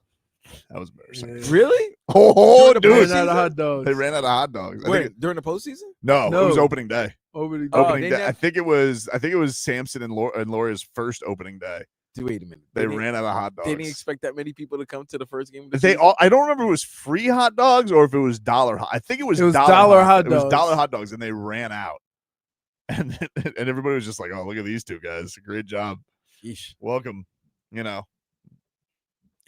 That was embarrassing. Yeah. Really? Oh, dude! Ran out of hot dogs. They ran out of hot dogs. During the postseason? No, it was opening day. Opening day. I think it was Samson and Laura's first opening day. Wait a minute. They ran out of hot dogs. They didn't expect that many people to come to the first game. I don't remember if it was free hot dogs or if it was dollar. I think it was dollar hot dogs. It was dollar hot dogs, and they ran out. And everybody was just like, "Oh, look at these two guys! Great job! Yeesh. Welcome,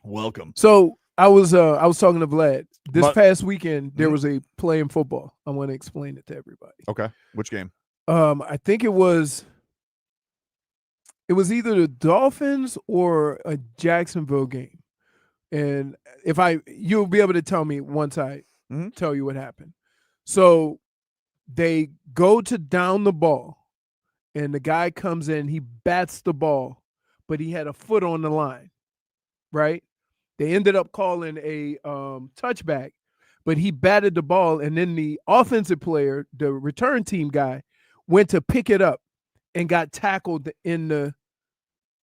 welcome." So I was talking to Vlad this past weekend. There was a play in football. I want to explain it to everybody. Okay, which game? I think it was either the Dolphins or a Jacksonville game, and you'll be able to tell me once I tell you what happened. So they go to down the ball, and the guy comes in, he bats the ball, but he had a foot on the line, right? They ended up calling a touchback, but he batted the ball, and then the offensive player, the return team guy, went to pick it up and got tackled in the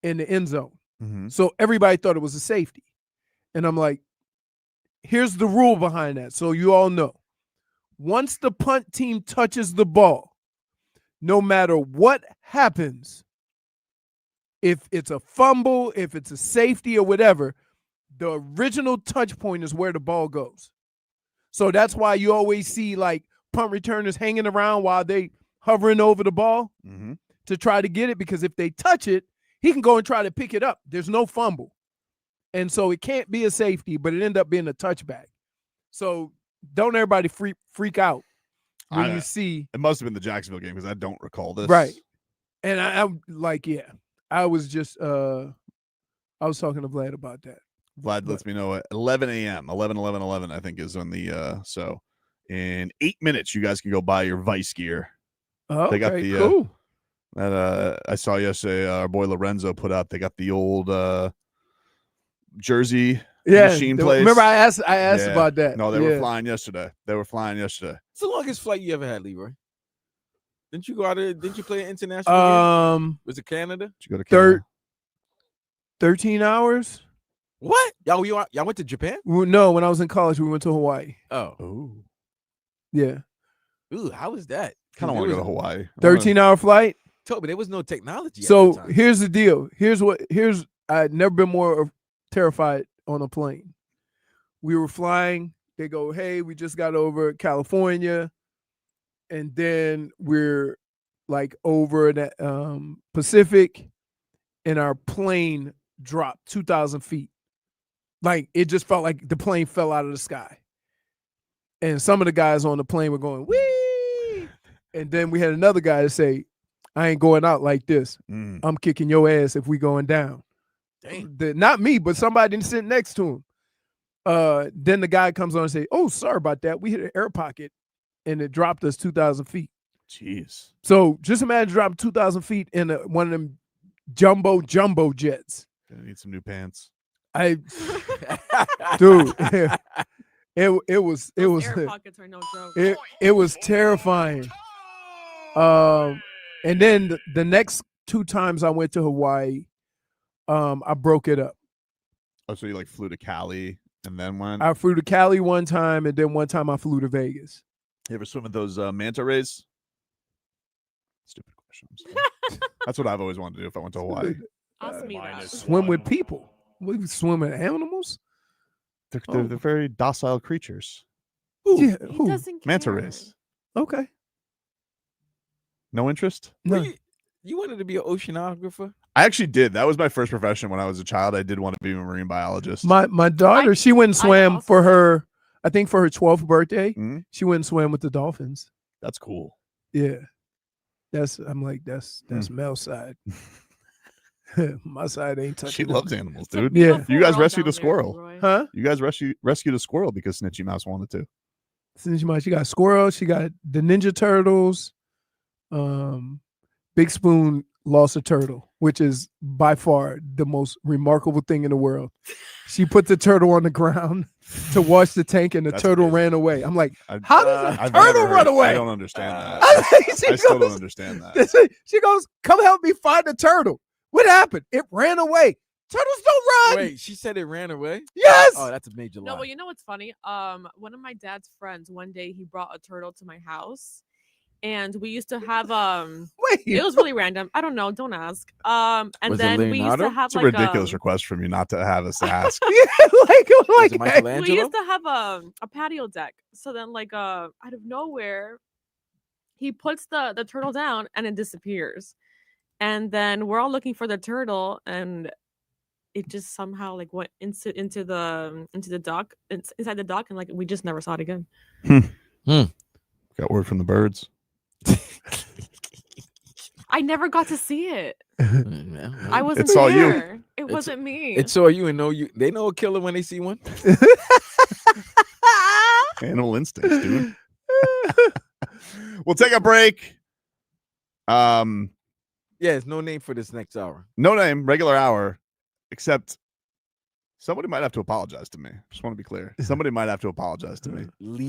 end zone. Mm-hmm. So everybody thought it was a safety. And I'm like, here's the rule behind that, so you all know. Once the punt team touches the ball, no matter what happens, if it's a fumble, if it's a safety or whatever, the original touch point is where the ball goes. So that's why you always see like punt returners hanging around while they hovering over the ball to try to get it, because if they touch it, he can go and try to pick it up. There's no fumble. And so it can't be a safety, but it ended up being a touchback. So don't everybody freak out when you see. It must have been the Jacksonville game because I don't recall this. Right. And I'm like, I was just I was talking to Vlad about that. Vlad lets me know at 11 a.m. 11, I think is on the so in 8 minutes you guys can go buy your Vice gear. Oh, they got the cool. That I saw yesterday, our boy Lorenzo put out. They got the old jersey machine place. Remember I asked about that. No, they were flying yesterday. It's the longest flight you ever had, Leroy. Didn't you go out there? Didn't you play an international game? Was it Canada? Did you go to Canada? 13 hours. What? Y'all went to Japan? No, when I was in college, we went to Hawaii. Oh. Yeah. Ooh, how was that? Kind of want to go to Hawaii. 13-hour flight. Toby, there was no technology. So here's the deal. I'd never been more terrified on a plane. We were flying. They go, hey, we just got over California. And then we're like over the Pacific, and our plane dropped 2,000 feet. Like it just felt like the plane fell out of the sky. And some of the guys on the plane were going, wee! And then we had another guy to say, I ain't going out like this. I'm kicking your ass if we going down. Dang. Not me, but somebody sitting next to him. Then the guy comes on and say, oh, sorry about that. We hit an air pocket and it dropped us 2,000 feet. Jeez. So just imagine dropping 2,000 feet in one of them jumbo jets. Gonna need some new pants. Dude, it was Air pockets are no joke. it was terrifying. And then the next 2 times I went to Hawaii, I broke it up. Oh, so you like flew to Cali and then went? I flew to Cali one time, and then one time I flew to Vegas. You ever swim with those manta rays? Stupid That's what I've always wanted to do if I went to Hawaii. Ask me that. Swim with people. We swim with animals. They're very docile creatures. Who? Yeah, He who? doesn't Manta care. rays. Okay. No interest? No. You wanted to be an oceanographer? I actually did. That was my first profession when I was a child. I did want to be a marine biologist. My daughter, she went and swam for her, I think for her 12th birthday. She went and swam with the dolphins. That's cool. Yeah. I'm like, that's Mel's side. My side ain't touching. She loves animals, It's a dude. beautiful You guys world rescued down a there, squirrel. Leroy. Huh? You guys rescued a squirrel because Snitchy Mouse wanted to. She got squirrels. She got the Ninja Turtles. Big Spoon lost a turtle, which is by far the most remarkable thing in the world. She put the turtle on the ground to wash the tank, and the turtle ran away. I'm like, how does a turtle run away? I don't understand that. I still don't understand that. She goes, come help me find the turtle. What happened? It ran away. Turtles don't run. Wait, she said it ran away? Yes. Oh, that's a major lie. No, but you know what's funny? One of my dad's friends one day he brought a turtle to my house, and we used to have it was really random. I don't know. Don't ask. And Was it then we used to Leonardo? have It's a like ridiculous request from you not to have us to ask. like we used to have a patio deck. So then like out of nowhere, he puts the turtle down and it disappears. And then we're all looking for the turtle, and it just somehow like went into the dock, inside the dock, and like we just never saw it again. Got word from the birds. I never got to see it. I wasn't saw you. there. It wasn't me. It saw you and know you. They know a killer when they see one. Animal instincts, dude. We'll take a break. Yeah, there's no name for this next hour. No name, regular hour, except somebody might have to apologize to me. Just want to be clear. Somebody might have to apologize to me. Leroy.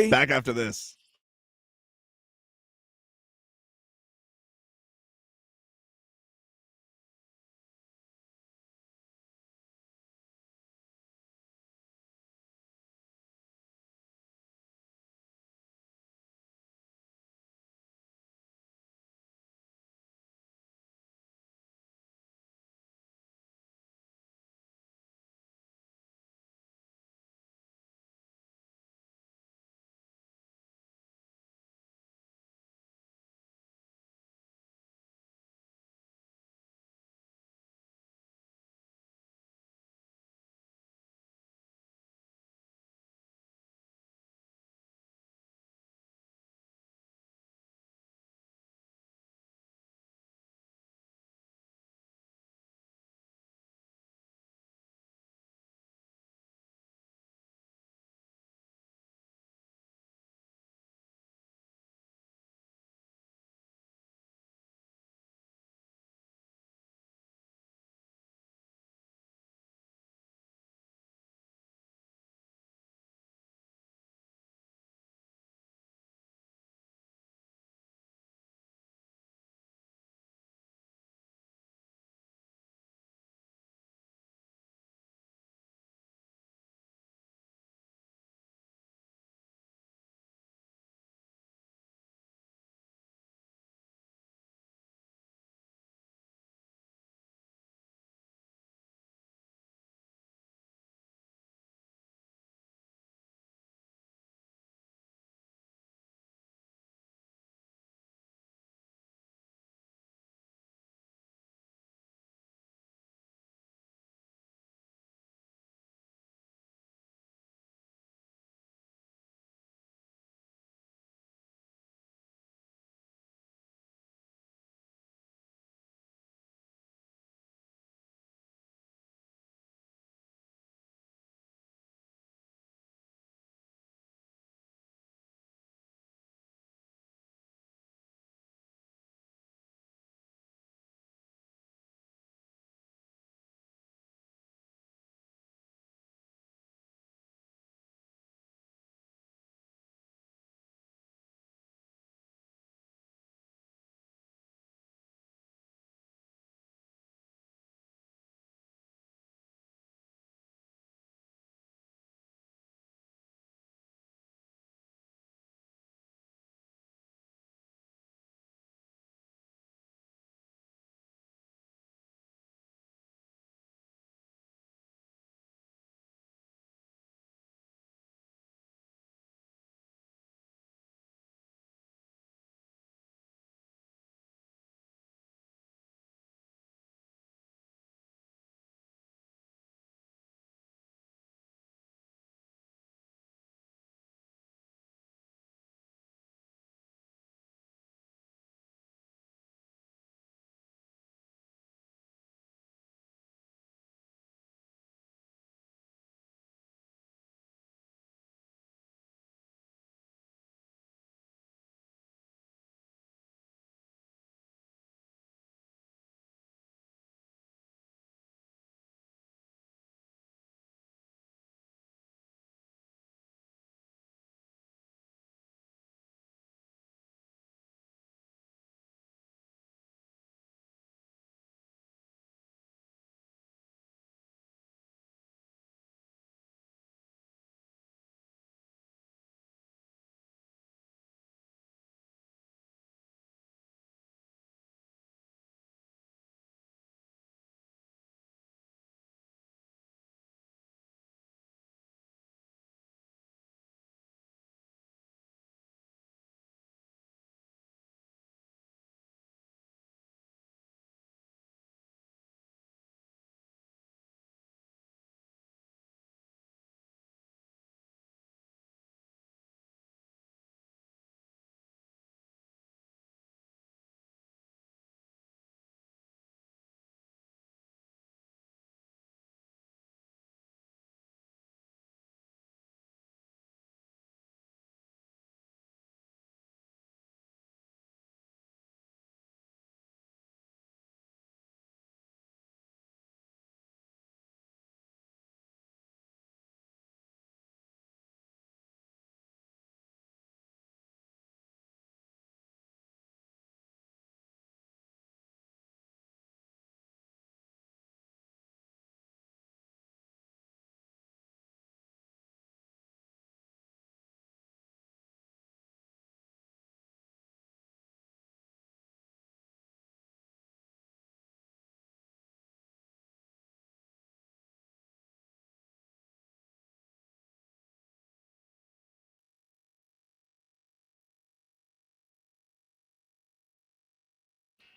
Back after this.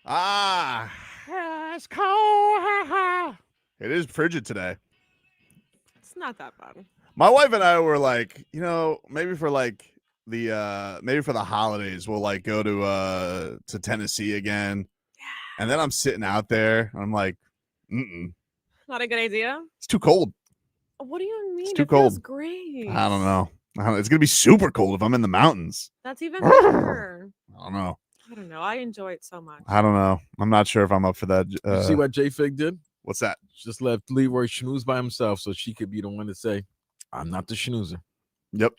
Ah, it's cold. It is frigid today. It's not that bad. My wife and I were like, maybe for like maybe for the holidays, we'll like go to Tennessee again. And then I'm sitting out there. And I'm like, Not a good idea. It's too cold. What do you mean? It's too it feels cold. great. I don't know. It's gonna be super cold if I'm in the mountains. That's even better. I don't know. I don't know. I enjoy it so much. I don't know. I'm not sure if I'm up for that. You see what JFig did? What's that? Just left Leroy schmooze by himself so she could be the one to say, I'm not the schmoozer. Yep.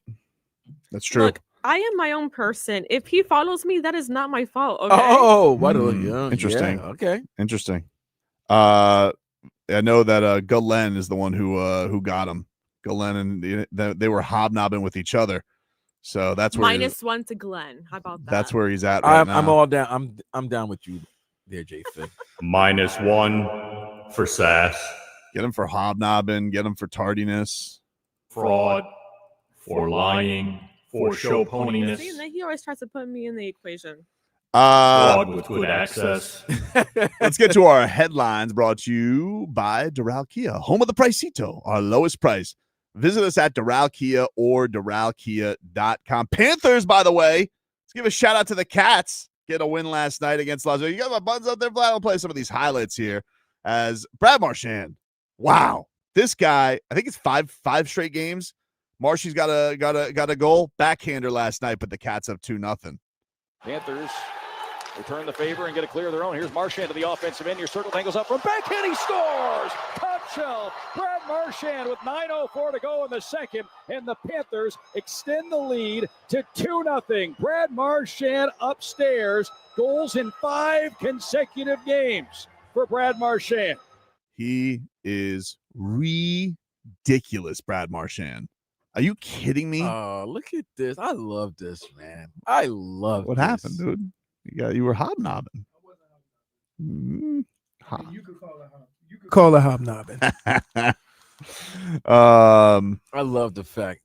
That's true. Look, I am my own person. If he follows me, that is not my fault. Okay? Oh, what yeah, interesting. Yeah, okay. Interesting. I know that Galen is the one who got him. Galen and they were hobnobbing with each other. So that's where -1 to Glenn. How about that? That's where he's at right now. I'm all down. I'm down with you there, JFig. -1 for sass. Get him for hobnobbing, get him for tardiness. Fraud. For lying. For show poniness. See, and then he always tries to put me in the equation. Fraud with good access. Let's get to our headlines brought to you by Doral Kia, home of the Pricito, our lowest price. Visit us at Doral Kia or DoralKia.com. Panthers, by the way, let's give a shout out to the Cats. Get a win last night against Las Vegas. You got my buns up there, Vlad. I'll play some of these highlights here. As Brad Marchand, wow, this guy, I think it's five straight games. Marshy's got a goal backhander last night, but the Cats up 2-0. Panthers return the favor and get a clear of their own. Here's Marchand to the offensive end. Your circle tangles up from backhand. He scores! Top shelf. Brad Marchand with 9:04 to go in the second. And the Panthers extend the lead to 2-0. Brad Marchand upstairs. Goals in 5 consecutive games for Brad Marchand. He is ridiculous, Brad Marchand. Are you kidding me? Oh, look at this. I love this, man. I love What this. happened, dude? You were hobnobbing. You could call it hobnobbing. I love the fact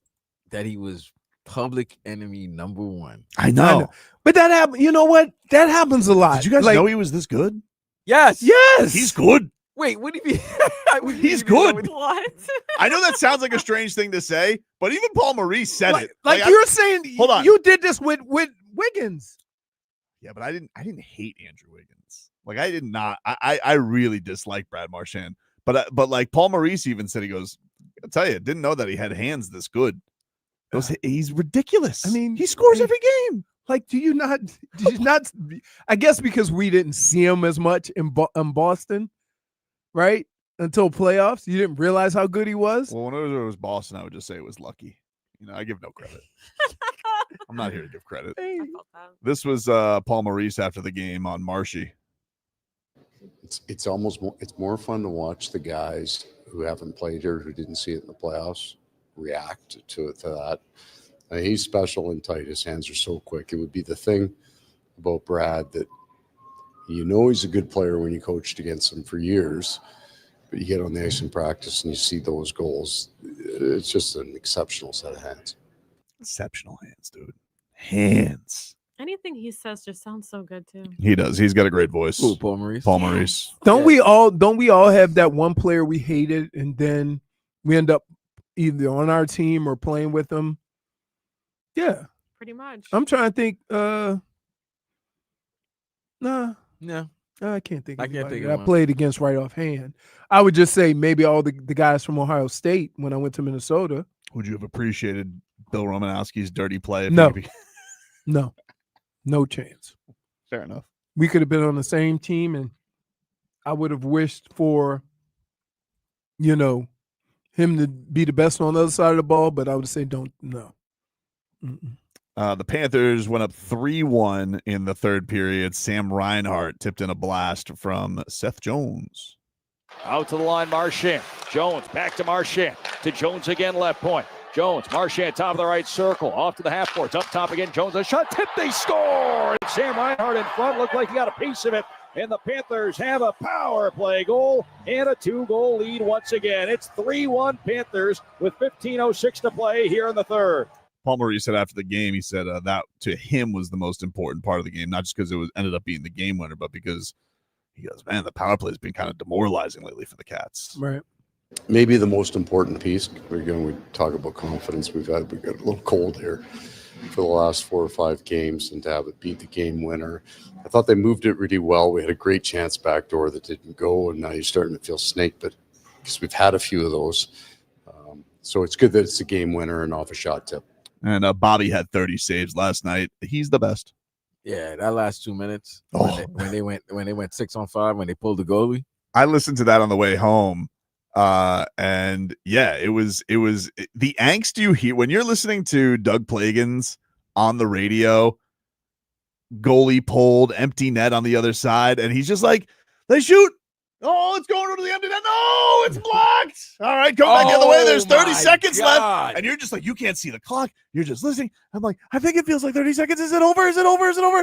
that he was public enemy number 1. I know. But that happened. You know what? That happens a lot. Did you guys know he was this good? Yes. Yes. He's good. Wait, what do you mean? He's good. What? I know that sounds like a strange thing to say, but even Paul Maurice said it. Like you're saying, hold on. You did this with Wiggins. Yeah, but I didn't hate Andrew Wiggins. Like I did not. I really dislike Brad Marchand. But like Paul Maurice even said, he goes, I'll tell you, didn't know that he had hands this good. He's ridiculous. I mean, he scores every game. Like, did you not? I guess because we didn't see him as much in Boston, right? Until playoffs, you didn't realize how good he was. Well, when it was Boston, I would just say it was lucky. I give no credit. I'm not here to give credit. This was Paul Maurice after the game on Marshy. It's more fun to watch the guys who haven't played here, who didn't see it in the playoffs, react to that. I mean, he's special and tight. His hands are so quick. It would be the thing about Brad that he's a good player when you coached against him for years, but you get on the ice in practice and you see those goals. It's just an exceptional set of hands. Exceptional hands, dude. Hands. Anything he says just sounds so good too. He does. He's got a great voice. Ooh, Paul Maurice. Paul Maurice. Don't we all have that one player we hated and then we end up either on our team or playing with them? Yeah. Pretty much. I'm trying to think. Nah. No. I can't think. I can't think of I one. played against right offhand. I would just say maybe all the guys from Ohio State when I went to Minnesota. Would you have appreciated Bill Romanowski's dirty play? No. No chance. Fair enough. We could have been on the same team, and I would have wished for, him to be the best on the other side of the ball, but I would say no. The Panthers went up 3-1 in the third period. Sam Reinhart tipped in a blast from Seth Jones. Out to the line, Marchand. Jones back to Marchand. To Jones again, left point. Jones, Marchand, top of the right circle. Off to the half court. Up top again. Jones, a shot. Tip, they score. Sam Reinhart in front. Looked like he got a piece of it. And the Panthers have a power play goal and a 2-goal lead once again. It's 3-1 Panthers with 15:06 to play here in the third. Paul Maurice said after the game, he said that to him was the most important part of the game, not just because it was ended up being the game winner, but because he goes, man, the power play has been kind of demoralizing lately for the Cats. Right. Maybe the most important piece. We talk about confidence. We got a little cold here for the last 4 or 5 games, and to have it beat the game winner. I thought they moved it really well. We had a great chance backdoor that didn't go, and now you're starting to feel snake, but because we've had a few of those. So it's good that it's a game winner and off a shot tip. And Bobby had 30 saves last night. He's the best. Yeah, that last 2 minutes when they went 6-on-5 when they pulled the goalie. I listened to that on the way home. And yeah, it was the angst you hear when you're listening to Doug Plagans on the radio, goalie pulled, empty net on the other side, and he's just like, they shoot. Oh, it's going to the empty net. No, it's blocked. All right, come back the other way. There's 30 seconds left. And you're just like, you can't see the clock. You're just listening. I'm like, I think it feels like 30 seconds. Is it over? Is it over? Is it over?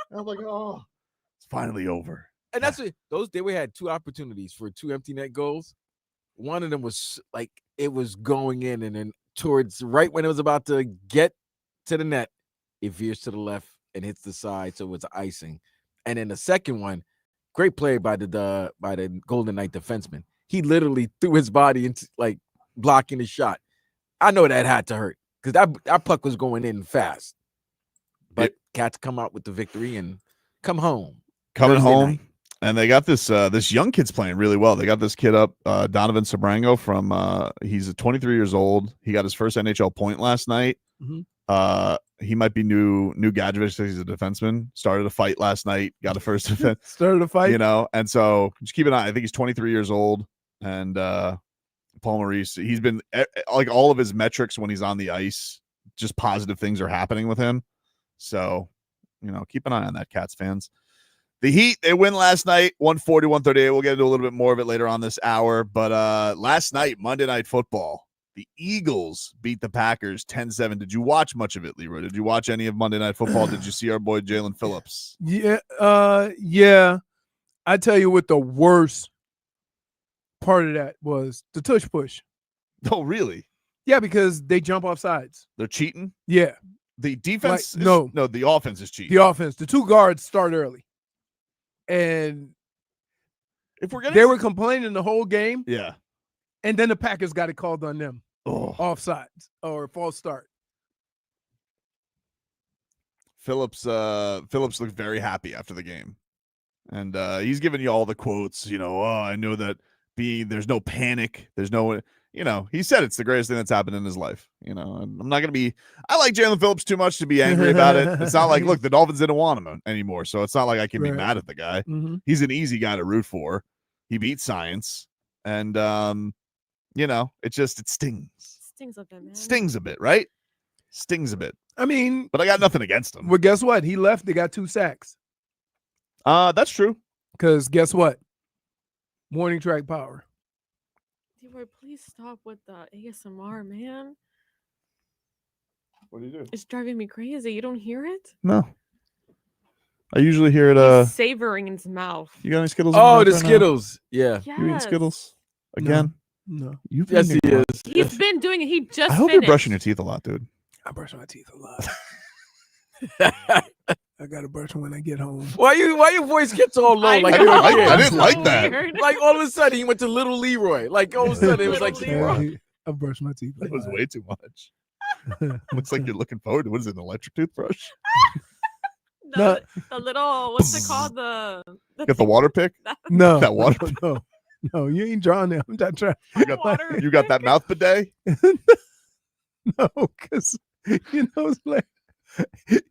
And I'm like, oh, it's finally over. And that's what they had 2 opportunities for 2 empty net goals. One of them was like it was going in, and then towards right when it was about to get to the net, it veers to the left and hits the side, so it's icing. And then the second one, great play by the Golden Knight defenseman. He literally threw his body into like blocking the shot. I know that had to hurt because that puck was going in fast. But Cats come out with the victory and come home. Coming Thursday home. night. And they got this young kid's playing really well. They got this kid up, Donovan Sabrango from he's 23 years old. He got his first NHL point last night. Mm-hmm. He might be new Gajovic. He's a defenseman. Started a fight last night. Got a first defense. Started a fight. You know, and so just keep an eye. I think he's 23 years old. And Paul Maurice, he's been like all of his metrics when he's on the ice, just positive things are happening with him. So, you know, keep an eye on that, Cats fans. The Heat, they win last night, 140-138. We'll get into a little bit more of it later on this hour. But last night, Monday Night Football, the Eagles beat the Packers 10-7. Did you watch much of it, Leroy? Did you watch any of Monday Night Football? Did you see our boy Jaelan Phillips? Yeah. Yeah. I tell you what the worst part of that was the tush push. Oh, really? Yeah, because they jump off sides. They're cheating? Yeah. The defense? No, the offense is cheating. The offense. The 2 guards start early. And if we're getting they were complaining the whole game. Yeah. And then the Packers got it called on them. Oh. Offsides or false start. Phillips looked very happy after the game. And he's giving you all the quotes, you know, I know that there's no panic. There's no, you know, he said it's the greatest thing that's happened in his life. You know, and I'm not going to be, I like Jaelan Phillips too much to be angry about it. It's not like, look, the Dolphins didn't want him anymore. So it's not like I can be mad at the guy. Mm-hmm. He's an easy guy to root for. He beat science. And, you know, it stings. Stings a bit, man. Stings a bit, right? Stings a bit. I mean, but I got nothing against him. Well, guess what? He left. They got 2 sacks. That's true. Because guess what? Warning track power. Leroy, please stop with the ASMR, man. What do you do? It's driving me crazy. You don't hear it? No. I usually hear it. He's savoring in his mouth. You got any Skittles? Oh, the Skittles. Yeah. Yes. You eating Skittles again? No. You've Yes, he is. He's been doing it. He just I hope finished. you're brushing your teeth a lot, dude. I brush my teeth a lot. I gotta brush when I get home. Why your voice gets all low? I Like know. I didn't like that. Weird. Like all of a sudden he went to Little Leroy. Like all of a sudden it was like Leroy. I brush my teeth. That was way too much. Looks like you're looking forward to what is it, an electric toothbrush? The little, what's it called? Get the water pick? No, That water pick? no, you ain't drawing there. I'm not trying. You got that mouth bidet? No, because you know, it's like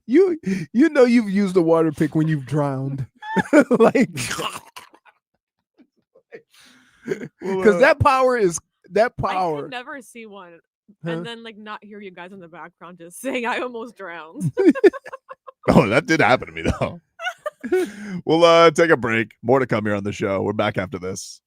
you know you've used a water pick when you've drowned. Like, because that power. I could never see one and then like not hear you guys in the background just saying I almost drowned. Oh, that did happen to me though. We'll take a break. More to come here on the show. We're back after this.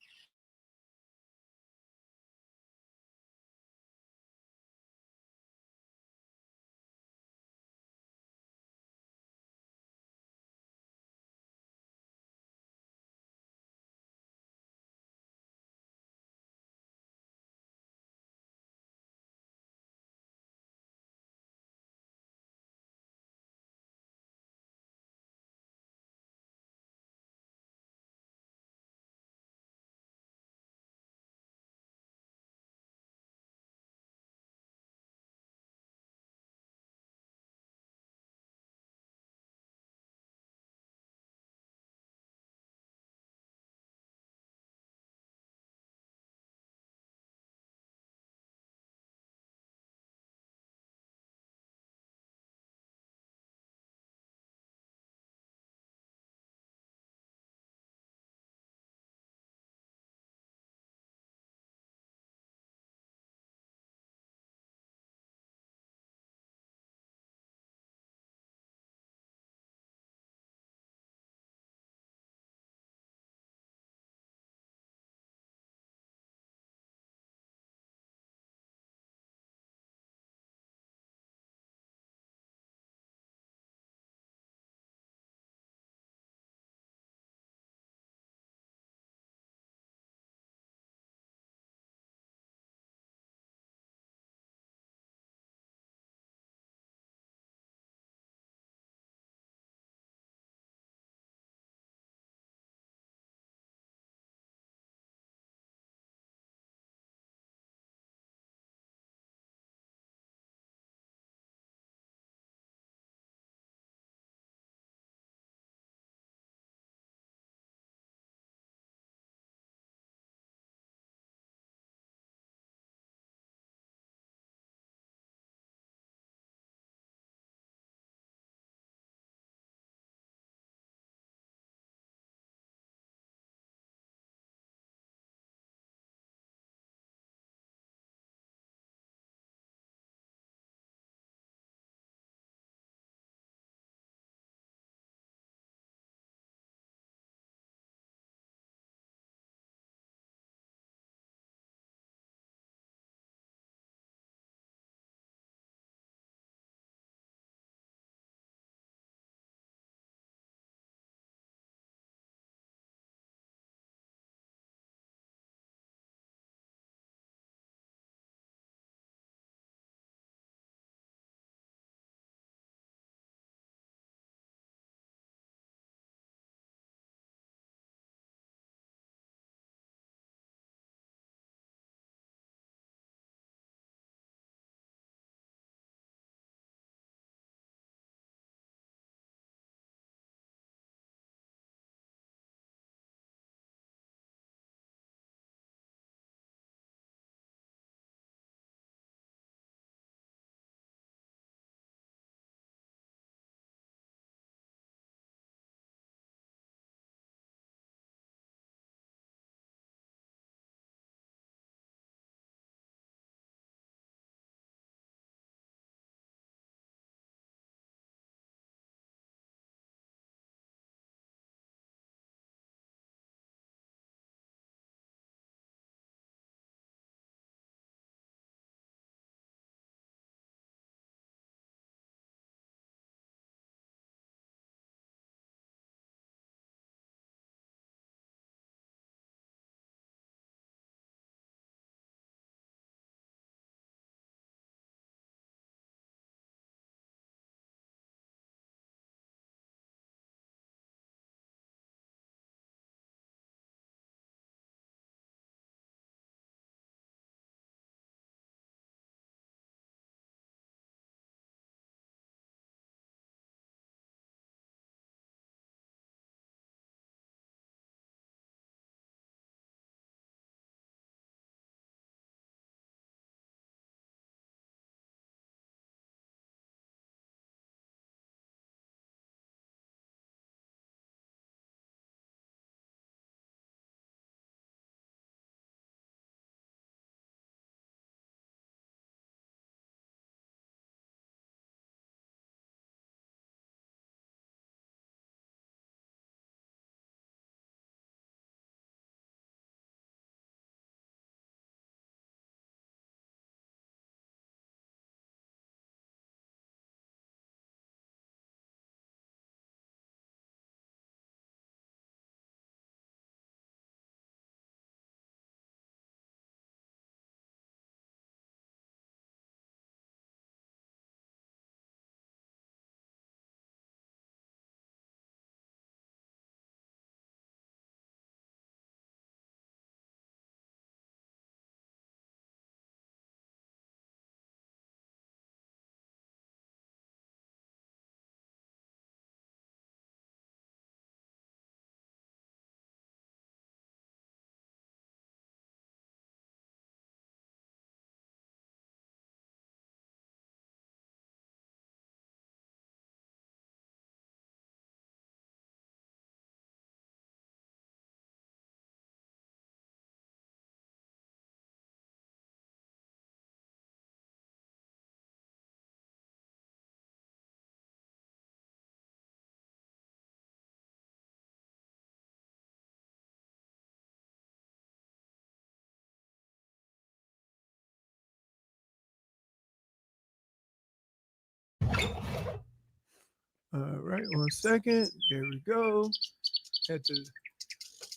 All right, 1 second. There we go.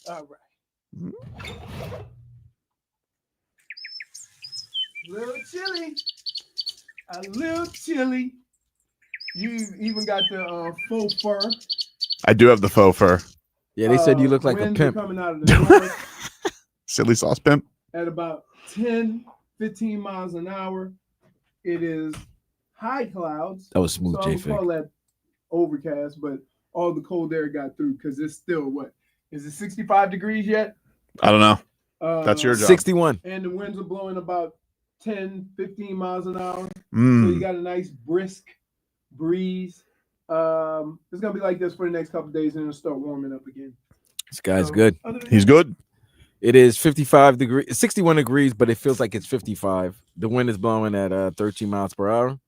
All right. Little chilly. A little chilly. You even got the faux fur. I do have the faux fur. Yeah, they said you look like a winds are pimp. coming out of the north Silly sauce pimp. at about 10, 15 miles an hour. It is high clouds. That was smooth, So I would JFig. call that overcast, but all the cold air got through because it's still what? Is it 65 degrees yet? I don't know. That's your job. 61. And the winds are blowing about 10, 15 miles an hour. So Mm. you got a nice brisk breeze. It's gonna be like this for the next couple of days, and it'll start warming up again. This guy's So, good. other than He's that, good. It is 55 degrees, 61 degrees, but it feels like it's 55. The wind is blowing at 13 miles per hour,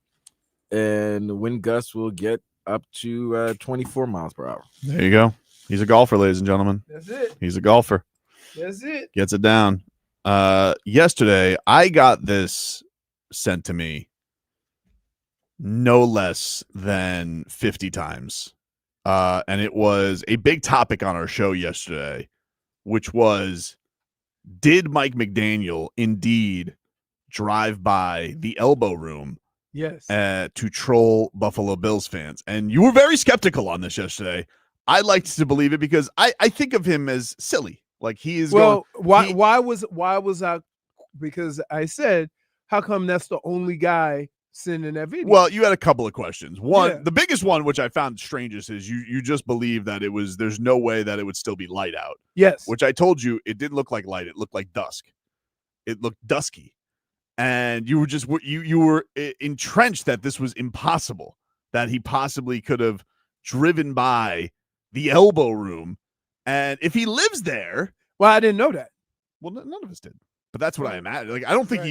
and the wind gusts will get up to 24 miles per hour. There you go. He's a golfer, ladies and gentlemen. That's it. He's a golfer. That's it. Gets it down. Yesterday, I got this sent to me no less than 50 times. And it was a big topic on our show yesterday, which was, did Mike McDaniel indeed drive by the elbow room Yes. to troll Buffalo Bills fans? And you were very skeptical on this yesterday. I liked to believe it because I think of him as silly. Like he is Well, going, why was I? Because I said, how come that's the only guy sending that video? well, you had a couple of questions. One, Yeah. the biggest one, which I found strangest, is you just believe that there's no way that it would still be light out. yes. Which I told you, it didn't look like light. It looked like dusk. It looked dusky. And you were just, you were entrenched that this was impossible, that he possibly could have driven by the elbow room. And if he lives there, Well, I didn't know that. well, none of us did. But that's what I imagine. Like, I don't think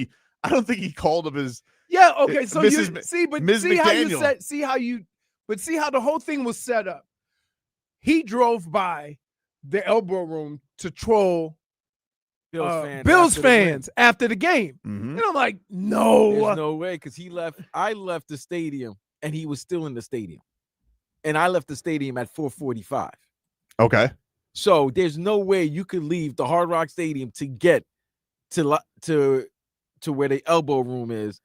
he called up his Yeah. Okay. So Mrs. you see, but Ms. see how you McDaniel. said, see how the whole thing was set up. He drove by the elbow room to troll Bills fans after the game. Mhm. And I'm like, no. There's no way, because I left the stadium and he was still in the stadium. And I left the stadium at 4:45. Okay. So there's no way you could leave the Hard Rock Stadium to get to where the elbow room is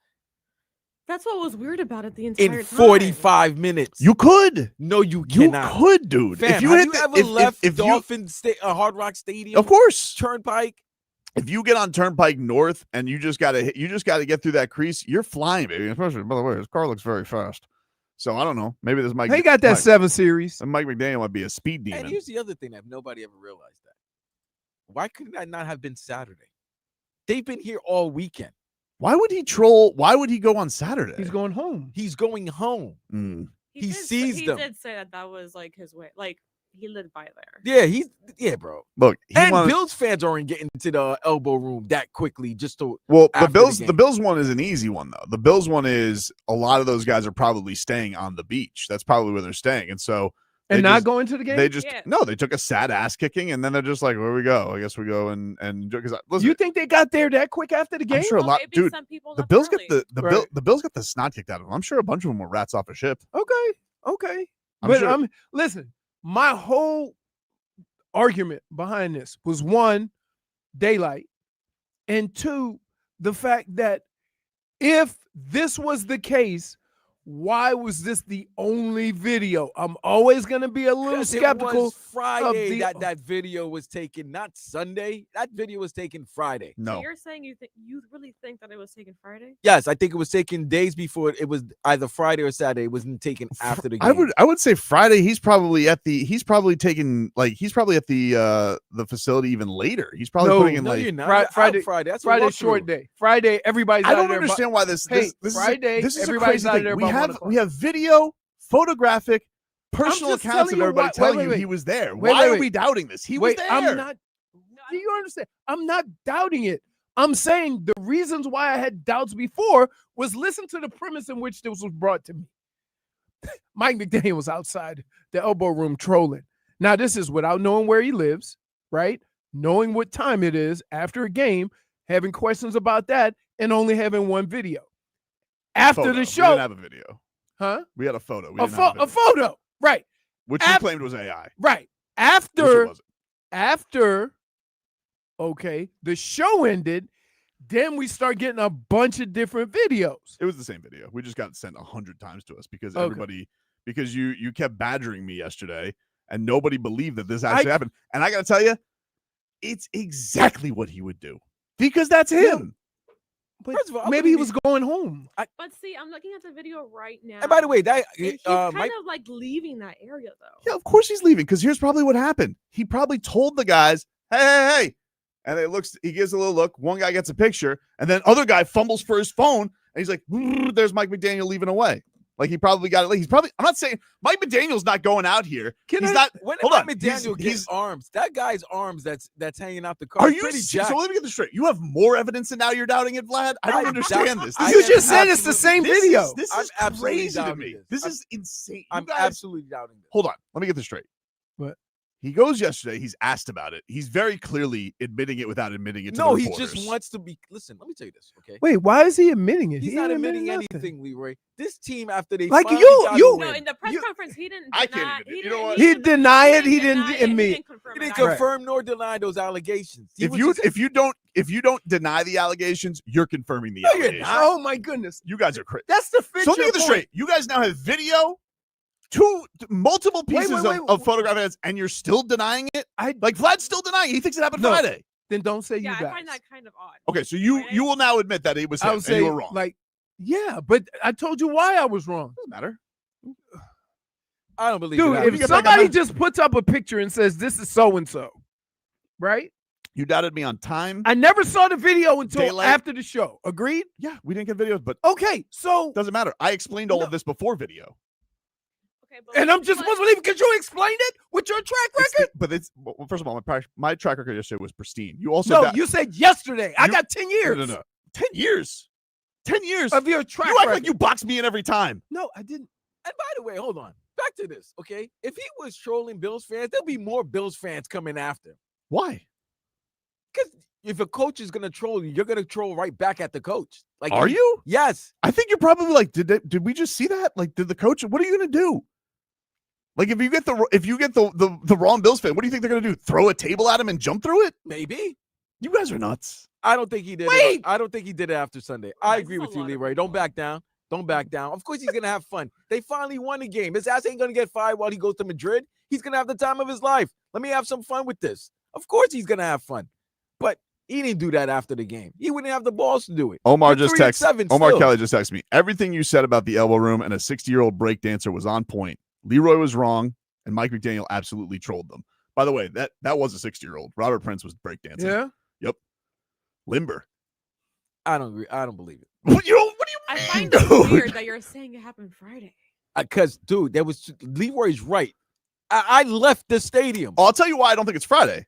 That's what was weird about it the entire in time. 45 minutes. You could. No, you You cannot. could, dude. Fam, if you have hit you the- ever if- left if you- Dolphin Hard Rock Stadium? of course. Turnpike. If you get on Turnpike North and you just gotta get through that crease, you're flying, baby. Especially, by the way, his car looks very fast. So I don't know. Maybe this Mike. He got that 7 series. Mike McDaniel might be a speed And demon. here's the other thing that nobody ever realized that. Why couldn't that not have been Saturday? They've been here all weekend. Why would he troll? Why would he go on Saturday? He's going home. He's going home. Mm. He sees them. He did say that was like his way. Like he lived by there. Yeah, bro. Look, he And wanted- Bills fans aren't getting to the elbow room that quickly just to Well, after the game. Bills one is an easy one though. The Bills one is a lot of those guys are probably staying on the beach. That's probably where they're staying, and so And they not just- going to the game? They just Yeah. no, they took a sad ass kicking, and then they're just like, where we go? I guess we go and because listen, You think they got there that quick after the game? I'm sure a Well, lot, maybe dude. some people The left Bills early. got the Right. the Bills got the snot kicked out of them. I'm sure a bunch of them were rats off a ship. Okay. I'm But sure- listen, my whole argument behind this was 1, daylight, and 2, the fact that if this was the case, why was this the only video? I'm always going to be a little 'Cause it skeptical. was Friday the- that video was taken, not Sunday. That video was taken Friday. So No, you're saying you really think that it was taken Friday? Yes, I think it was taken days before. It was either Friday or Saturday. It wasn't taken after the game. I would say Friday. He's probably at the facility even later. He's probably No, putting in No, like you're not. Fri- You're out Friday- Friday. That's a Friday walkthrough. short day. Friday, everybody's I out don't of there. understand why this. Hey, This Friday, this is a everybody's crazy out of thing. there We by 1 have o'clock. we have video, photographic, personal just accounts telling of you everybody why- telling wait, you wait. he was there. Wait, Why wait, are wait. we doubting this? He was there. I'm not. Do you understand? I'm not doubting it. I'm saying the reasons why I had doubts before was listen to the premise in which this was brought to me. Mike McDaniel was outside the elbow room trolling. Now, this is without knowing where he lives, right? Knowing what time it is after a game, having questions about that, and only having 1 video. After Photo. the We show, didn't have a video. huh? We had a photo. We A didn't have photo. Right. which you claimed was AI. Right. Which After, okay, the show ended, then we start getting a bunch of different videos. It was the same video. We just got sent 100 times to us because Okay. because you kept badgering me yesterday and nobody believed that this actually happened. And I got to tell you, it's exactly what he would do because that's him. But First of all, maybe he was going home. But see, I'm looking at the video right now. And by the way, that and he's kind Mike, of like leaving that area though. Yeah, of course he's leaving because here's probably what happened. He probably told the guys, hey. And he gives a little look. One guy gets a picture, and then other guy fumbles for his phone, and he's like, there's Mike McDaniel leaving away. Like he probably got it. I'm not saying Mike McDaniel's not going out here. when hold Mike on. McDaniel gets arms, that guy's arms that's hanging out the car. Are is you pretty so jacked. let me get this straight. You have more evidence and now you're doubting it, Vlad? I don't understand this. You just said it's the same video. This I'm is absolutely crazy to doubting me. this. This is insane. You I'm guys- absolutely doubting this. Hold on. Let me get this straight. What? He goes yesterday. He's asked about it. He's very clearly admitting it without admitting it to No, the he reporters. just wants to be. Listen, let me tell you this, okay? Wait, why is he admitting it? He's He not ain't admitting nothing. anything, Leroy. This team, after they Like finally you- got you- a No, win, in the press conference, he didn't. I Deny, can't even- he you know didn't- what? he He didn't denied it. He deny didn't it, admit. He didn't confirm he it didn't either. confirm nor deny those allegations. He If was you just- if you don't deny the allegations, you're confirming the No, you're allegations. not. Oh my goodness. You guys are crazy. That's the fit So let me your get this point. straight. You guys now have video, multiple pieces of photograph evidence, and you're still denying it? Like Vlad's still denying it. He thinks it happened No. Friday. Then don't say Yeah, you I guys. find that kind of odd. Okay, so you will now admit that it was him I and would say you were wrong. like, yeah, but I told you why I was wrong. Doesn't matter. I don't believe Dude, it. if somebody just puts up a picture and says this is so and so, right? You doubted me on time. I never saw the video until Daylight. after the show. Agreed? Yeah, we didn't get videos, but okay, so doesn't matter. I explained all of this before video. Okay, but and I'm just supposed to believe because you explained it with your track record. But it's well, first of all, my track record yesterday was pristine. You also No, you said yesterday. I got 10 years. No. 10 years. 10 years of your track You act record. like you boxed me in every time. No, I didn't. And by the way, hold on. Back to this, okay? If he was trolling Bills fans, there'll be more Bills fans coming after him. Why? Because if a coach is gonna troll you, you're gonna troll right back at the coach. Like, Are you? Yes. I think you're probably like, did we just see that? Like, did the coach? What are you gonna do? Like, if you get the wrong Bills fan, what do you think they're gonna do? Throw a table at him and jump through it? Maybe. You guys are nuts. I don't think he did. Wait! I don't think he did it after Sunday. I agree with you, Leroy. Don't back down. Don't back down. Of course, he's gonna have fun. They finally won the game. His ass ain't gonna get fired while he goes to Madrid. He's gonna have the time of his life. Let me have some fun with this. Of course, he's gonna have fun. But he didn't do that after the game. He wouldn't have the balls to do it. Omar You're just 3-7 texted. Omar still. Kelly just texted me. Everything you said about the elbow room and a 60-year-old breakdancer was on point. Leroy was wrong, and Mike McDaniel absolutely trolled them. By the way, that was a 60-year-old. Robert Prince was breakdancing. Yeah. Yep. Limber. I don't agree. I don't believe it. What do you I mean, find it dude? weird that you're saying it happened Friday. Because, dude, there was Leroy's right. I left the stadium. I'll tell you why I don't think it's Friday.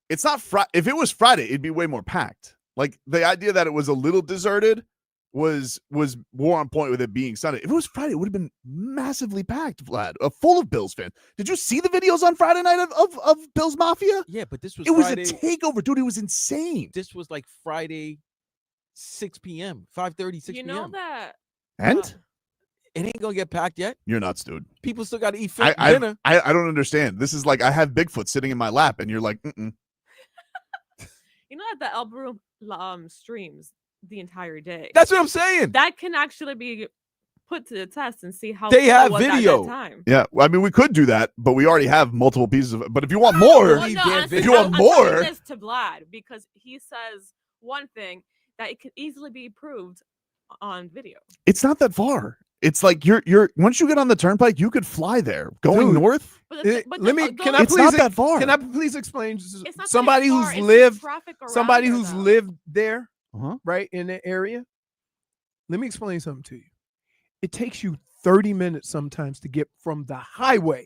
It's not Friday. If it was Friday, it'd be way more packed. Like the idea that it was a little deserted was more on point with it being Sunday. If it was Friday, it would have been massively packed, Vlad, full of Bills fans. Did you see the videos on Friday night of Bills Mafia? Yeah, but this was It was Friday. a takeover, dude. It was insane. This was like Friday, 6 p.m., 5:30, 6 You p.m. know that And It ain't gonna get packed yet. you're nuts, dude. People still got to eat I dinner. don't understand. This is like I have Bigfoot sitting in my lap, and you're like, mm-mm. you know that the elbow room streams the entire day. That's what I'm saying. That can actually be put to the test and see how They it have was at video. that time. Yeah, well, I mean, we could do that, but we already have multiple pieces of it. But if you want more, Well, no, honestly, if you want I'm telling more, this to Vlad because he says one thing that it could easily be proved on video. it's not that far. It's like you're once you get on the turnpike, you could fly there going Dude, north. But the, but Let the- me. Can I It's please? not that far. Can I please explain? It's not that Somebody far, who's it's the lived, traffic around somebody there, who's though. lived there, Uh-huh. right in the area. Let me explain something to you. It takes you 30 minutes sometimes to get from the highway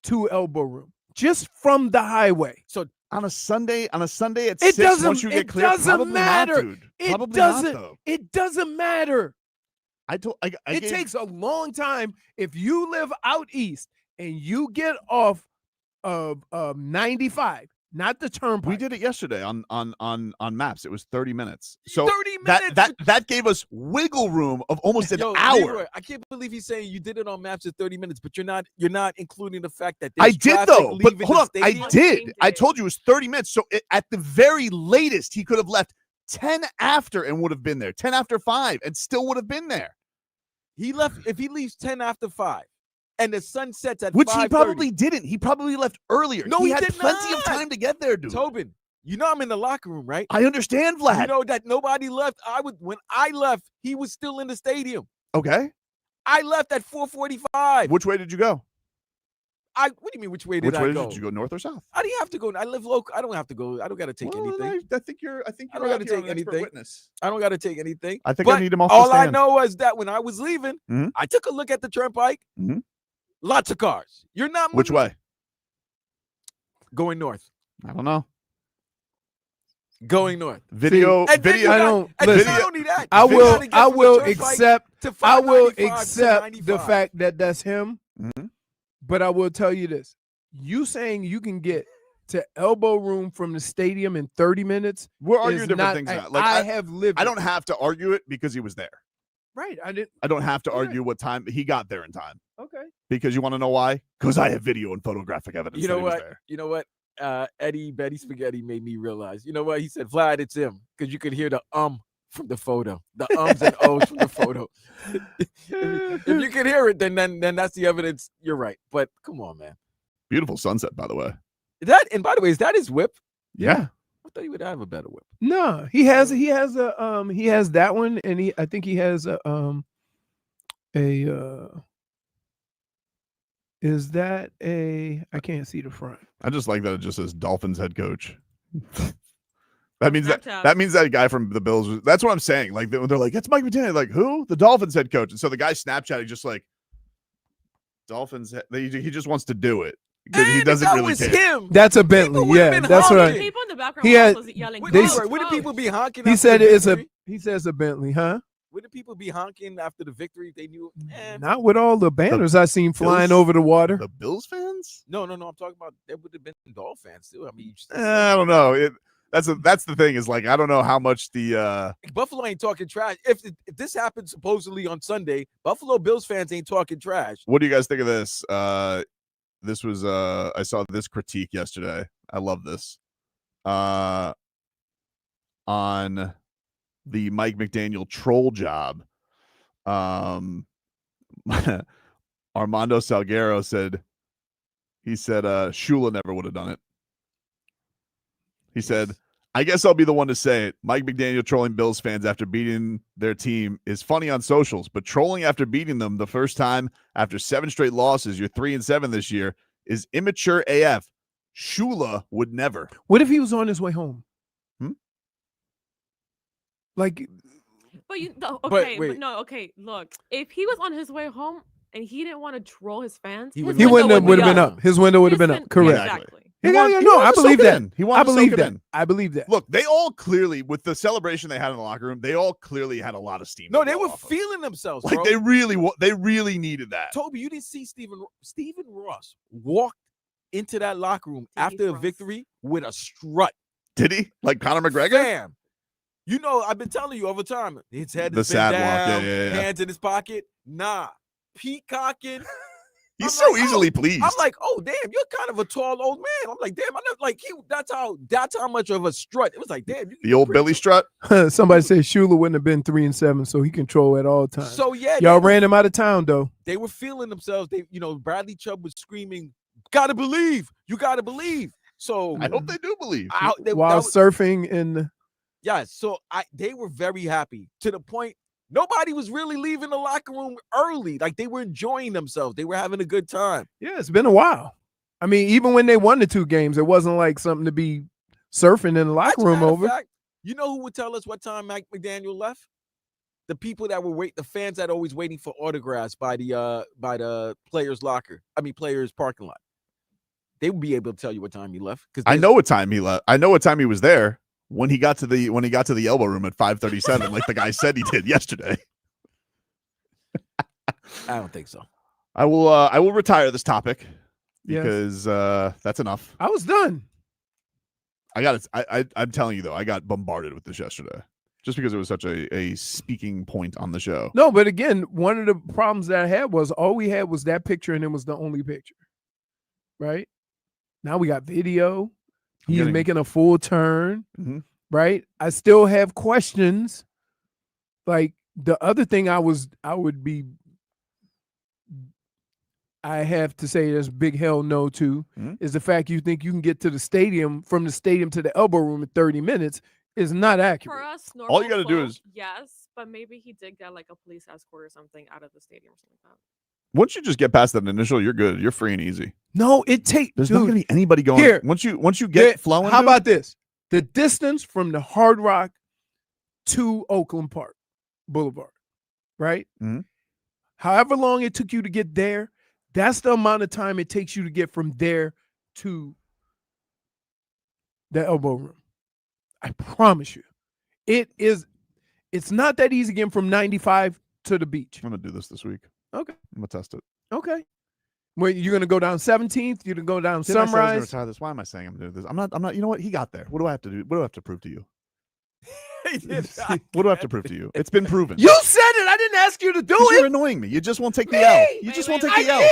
to elbow room, just from the highway. So On a Sunday at It 6, doesn't. once you get It clear, doesn't probably matter. not, dude. It Probably doesn't. not, though. It doesn't matter. I It gave- takes a long time. If you live out east and you get off of 95, not the turnpike. We did it yesterday on maps. It was 30 minutes. So 30 minutes. that gave us wiggle room of almost an hour. Leroy, I can't believe he's saying you did it on maps at 30 minutes, but you're not including the fact that I there's did traffic though. But leaving hold on, the I stadium. did. I told you it was 30 minutes. So at the very latest, he could have left 10 after and would have been there. 10 after 5 and still would have been there. He left if he leaves 10 after 5 and the sun sets at Which 5:30. he probably didn't. He probably left earlier. No, he had did plenty not. of time to get there, dude. Tobin, you know I'm in the locker room, right? I understand, Vlad. You know that nobody left. When I left, he was still in the stadium. Okay. I left at 4:45. Which way did you go? What do you mean? Which way did I go? Did you go, north or south? I didn't have to go. I live local. I don't have to go. I don't got to take anything. I think you're. I don't got to take anything. Witness. I don't got to take anything. I think But I need him off all the I stand. know is that when I was leaving, Mhm. I took a look at the turnpike. Mhm. Lots of cars. You're not Which way? going north. I don't know. Going north. Video. And then video. you got- I don't. and then Listen, not only that, I you will. gotta get I from the will turnpike accept. to I will 595 to accept the 95. fact that that's him. Mhm. But I will tell you this: you saying you can get to elbow room from the stadium in 30 minutes. We're arguing is different not, things now. I have lived. I don't have to argue it because he was there. Right. I didn't. I don't have to argue what time he got there in time. Okay. Because you want to know why? Because I have video and photographic evidence. You know that he was what? there. You know what? Betty Spaghetti made me realize. You know what? He said, Vlad, it's him. Because you could hear the from the photo. The ums and ohs from the photo. if you can hear it, then that's the evidence. You're right. But come on, man. Beautiful sunset, by the way. And by the way, is that his whip? Yeah. I thought he would have a better whip. No, he has that one, and I think he has is that a I can't see the front. I just like that it just says Dolphins head coach. That means Snapchat. that means that guy from the Bills. That's what I'm saying. Like they're like, it's Mike McDaniel. Like who? The Dolphins head coach. And so the guy Snapchatting just like Dolphins. He just wants to do it because he doesn't that really was care. him. That's a Bentley. would've Yeah, been that's what honking. I. People in the background He were had- also yelling. Wouldn't "Coach, people coach." be honking? He after said the it's a. victory? He says a Bentley, huh? Wouldn't people be honking after the victory if they knew? Not with all the banners I seen flying Bills- over the water. The Bills fans? No. I'm talking about there would have been Dolph fans too. I mean, you just- I don't know. That's the thing is like I don't know how much the Buffalo ain't talking trash. If this happened supposedly on Sunday, Buffalo Bills fans ain't talking trash. What do you guys think of this? This was I saw this critique yesterday. I love this. On the Mike McDaniel troll job. Armando Salguero said Shula never would have done it. He said, I guess I'll be the one to say it. Mike McDaniel trolling Bills fans after beating their team is funny on socials, but trolling after beating them the first time after 7 straight losses, you're 3-7 this year, is immature AF. Shula would never. What if he was on his way home? Like, But wait. okay. Look, if he was on his way home and he didn't want to troll his fans, He his he window would have been up. up. His window would have been up. Correct. Exactly. He Yeah, wanted- he no, wanted I to believe soak it that. in. He wanted I to soak believe it that. in. I believe that. Look, they all clearly, with the celebration they had in the locker room, they all clearly had a lot of steam. No, to they blow were off of. feeling themselves. Like Bro. they really needed that. Toby, you didn't see Stephen Ross walked into that locker room after a Ross. victory with a strut. Did he? Like Conor McGregor? Fam, you know, I've been telling you over time. His head The has been sad walk. down, Yeah. hands in his pocket. Nah, peacocking. He's I'm so like, easily pleased. I'm like, oh damn, you're kind of a tall old man. I'm like, damn, I know, like that's how much of a strut. It was like, damn, the old Billy strut. Somebody said Shula wouldn't have been 3-7, so he control at all times. So yeah, Y'all ran him out of town though. they were feeling themselves. Bradley Chubb was screaming, "Gotta believe, you gotta believe." So I hope they do believe. While surfing in. Yeah, so they were very happy to the point nobody was really leaving the locker room early. Like they were enjoying themselves. They were having a good time. Yeah, it's been a while. I mean, even when they won the 2 games, it wasn't like something to be surfing in the locker room Matter of over. fact, you know who would tell us what time Mike McDaniel left? The people that were the fans that always waiting for autographs by the players' locker. I mean, players' parking lot. They would be able to tell you what time he left. I know what time he left. I know what time he was there when he got to the elbow room at 5:37, like the guy said he did yesterday. I don't think so. I will retire this topic Yes. because that's enough. I was done. I'm telling you though, I got bombarded with this yesterday just because it was such a speaking point on the show. No, but again, one of the problems that I had was all we had was that picture, and it was the only picture. Right? Now we got video. He's making a full turn. Right? I still have questions. Like the other thing I have to say there's big hell no to is the fact you think you can get to the stadium from the stadium to the elbow room in 30 minutes is not accurate. For us, All you got to do is yes, but maybe he did get like a police escort or something out of the stadium or something like that. once you just get past that initial, you're good. You're free and easy. No, it takes. There's not gonna be anybody going here. Once you get flowing. How about this? The distance from the Hard Rock to Oakland Park Boulevard, right? However long it took you to get there, that's the amount of time it takes you to get from there to the elbow room. I promise you. It's not that easy getting from 95 to the beach. I'm gonna do this week. Okay. I'm gonna test it. Okay. Well, you're gonna go down 17th, you're gonna go down Didn't I say I was gonna Sunrise. retire this? Why am I saying I'm doing this? I'm not, you know what? He got there. What do I have to do? What do I have to prove to you? What do I have to prove to you? It's been proven. You said it. I didn't ask you to do it. You're annoying me. You just won't take the L. You just won't take the L.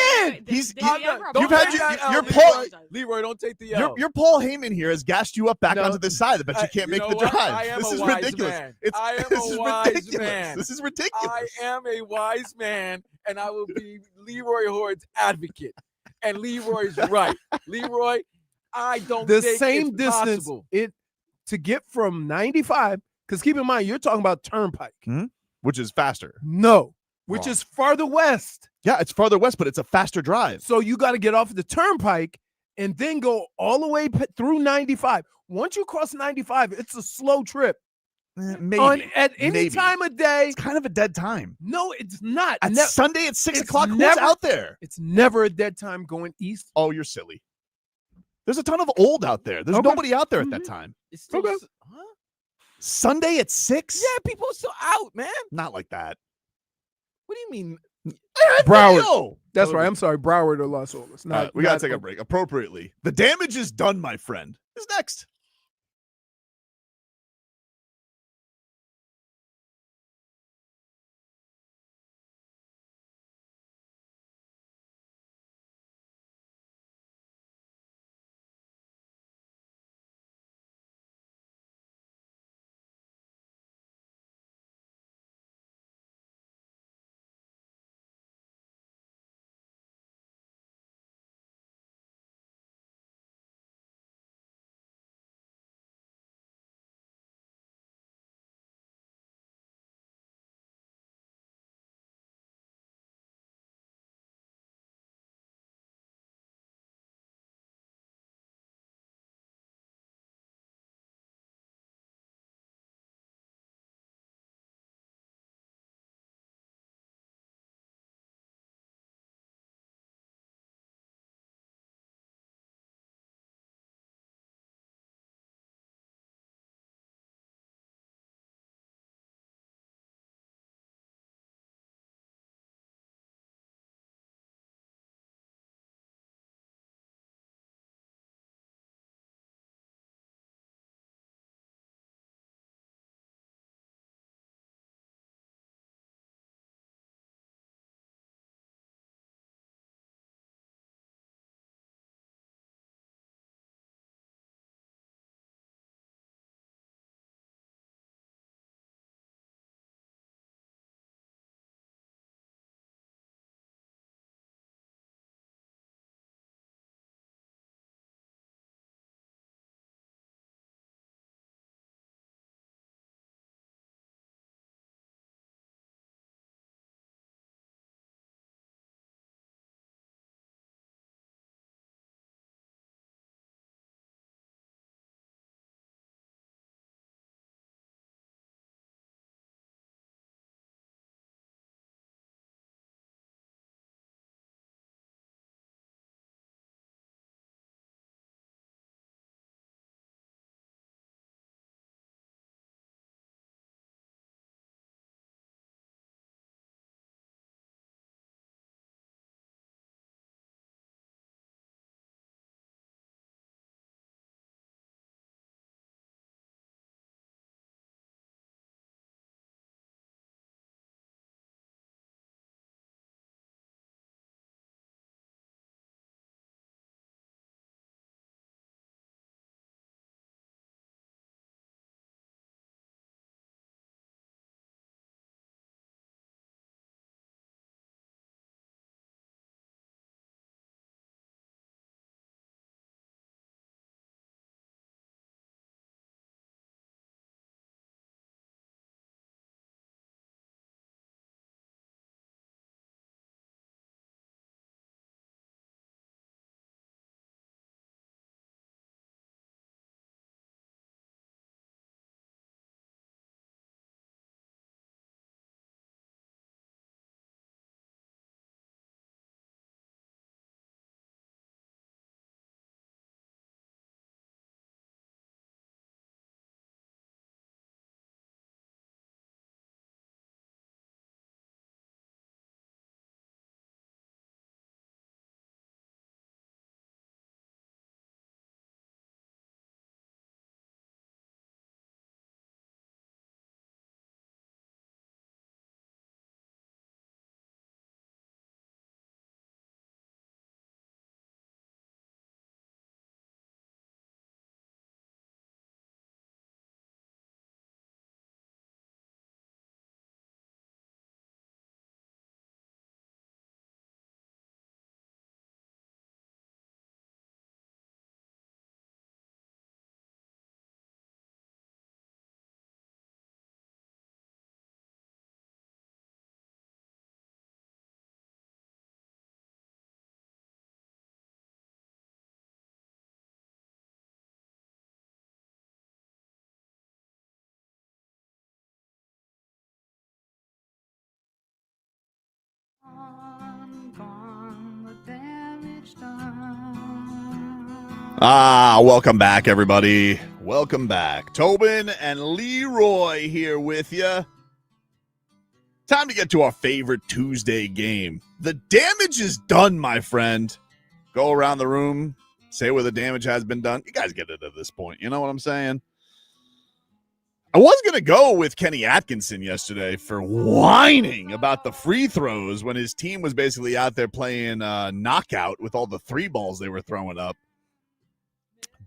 You've had your Paul. Leroy, don't take the L. Your Paul Heyman here has gassed you up back onto this side. But you can't make the drive. This is ridiculous. I am a wise man. This is ridiculous. I am a wise man, and I will be Leroy Hord's advocate. And Leroy's right. Leroy, I don't The think same it's distance possible. to get from 95, because keep in mind, you're talking about Turnpike. Which is faster. No, which is farther west. Yeah, it's farther west, but it's a faster drive. So you got to get off the Turnpike and then go all the way through 95. Once you cross 95, it's a slow trip. Maybe. At any time of day. It's kind of a dead time. No, it's not. At Sunday at 6 o'clock, who's never out there? It's never a dead time going east. Oh, you're silly. There's a ton of old out there. There's nobody out there at that time. It's still, Sunday at 6? Yeah, people are still out, man. Not like that. What do you mean? Broward. That's right. I'm sorry. Broward or Los Olas. We got to take a break. Appropriately. The damage is done, my friend. Is next. Welcome back, everybody. Welcome back. Tobin and Leroy here with you. Time to get to our favorite Tuesday game. The damage is done, my friend. Go around the room, say where the damage has been done. You guys get it at this point. You know what I'm saying? I was going to go with Kenny Atkinson yesterday for whining about the free throws when his team was basically out there playing knockout with all the three balls they were throwing up.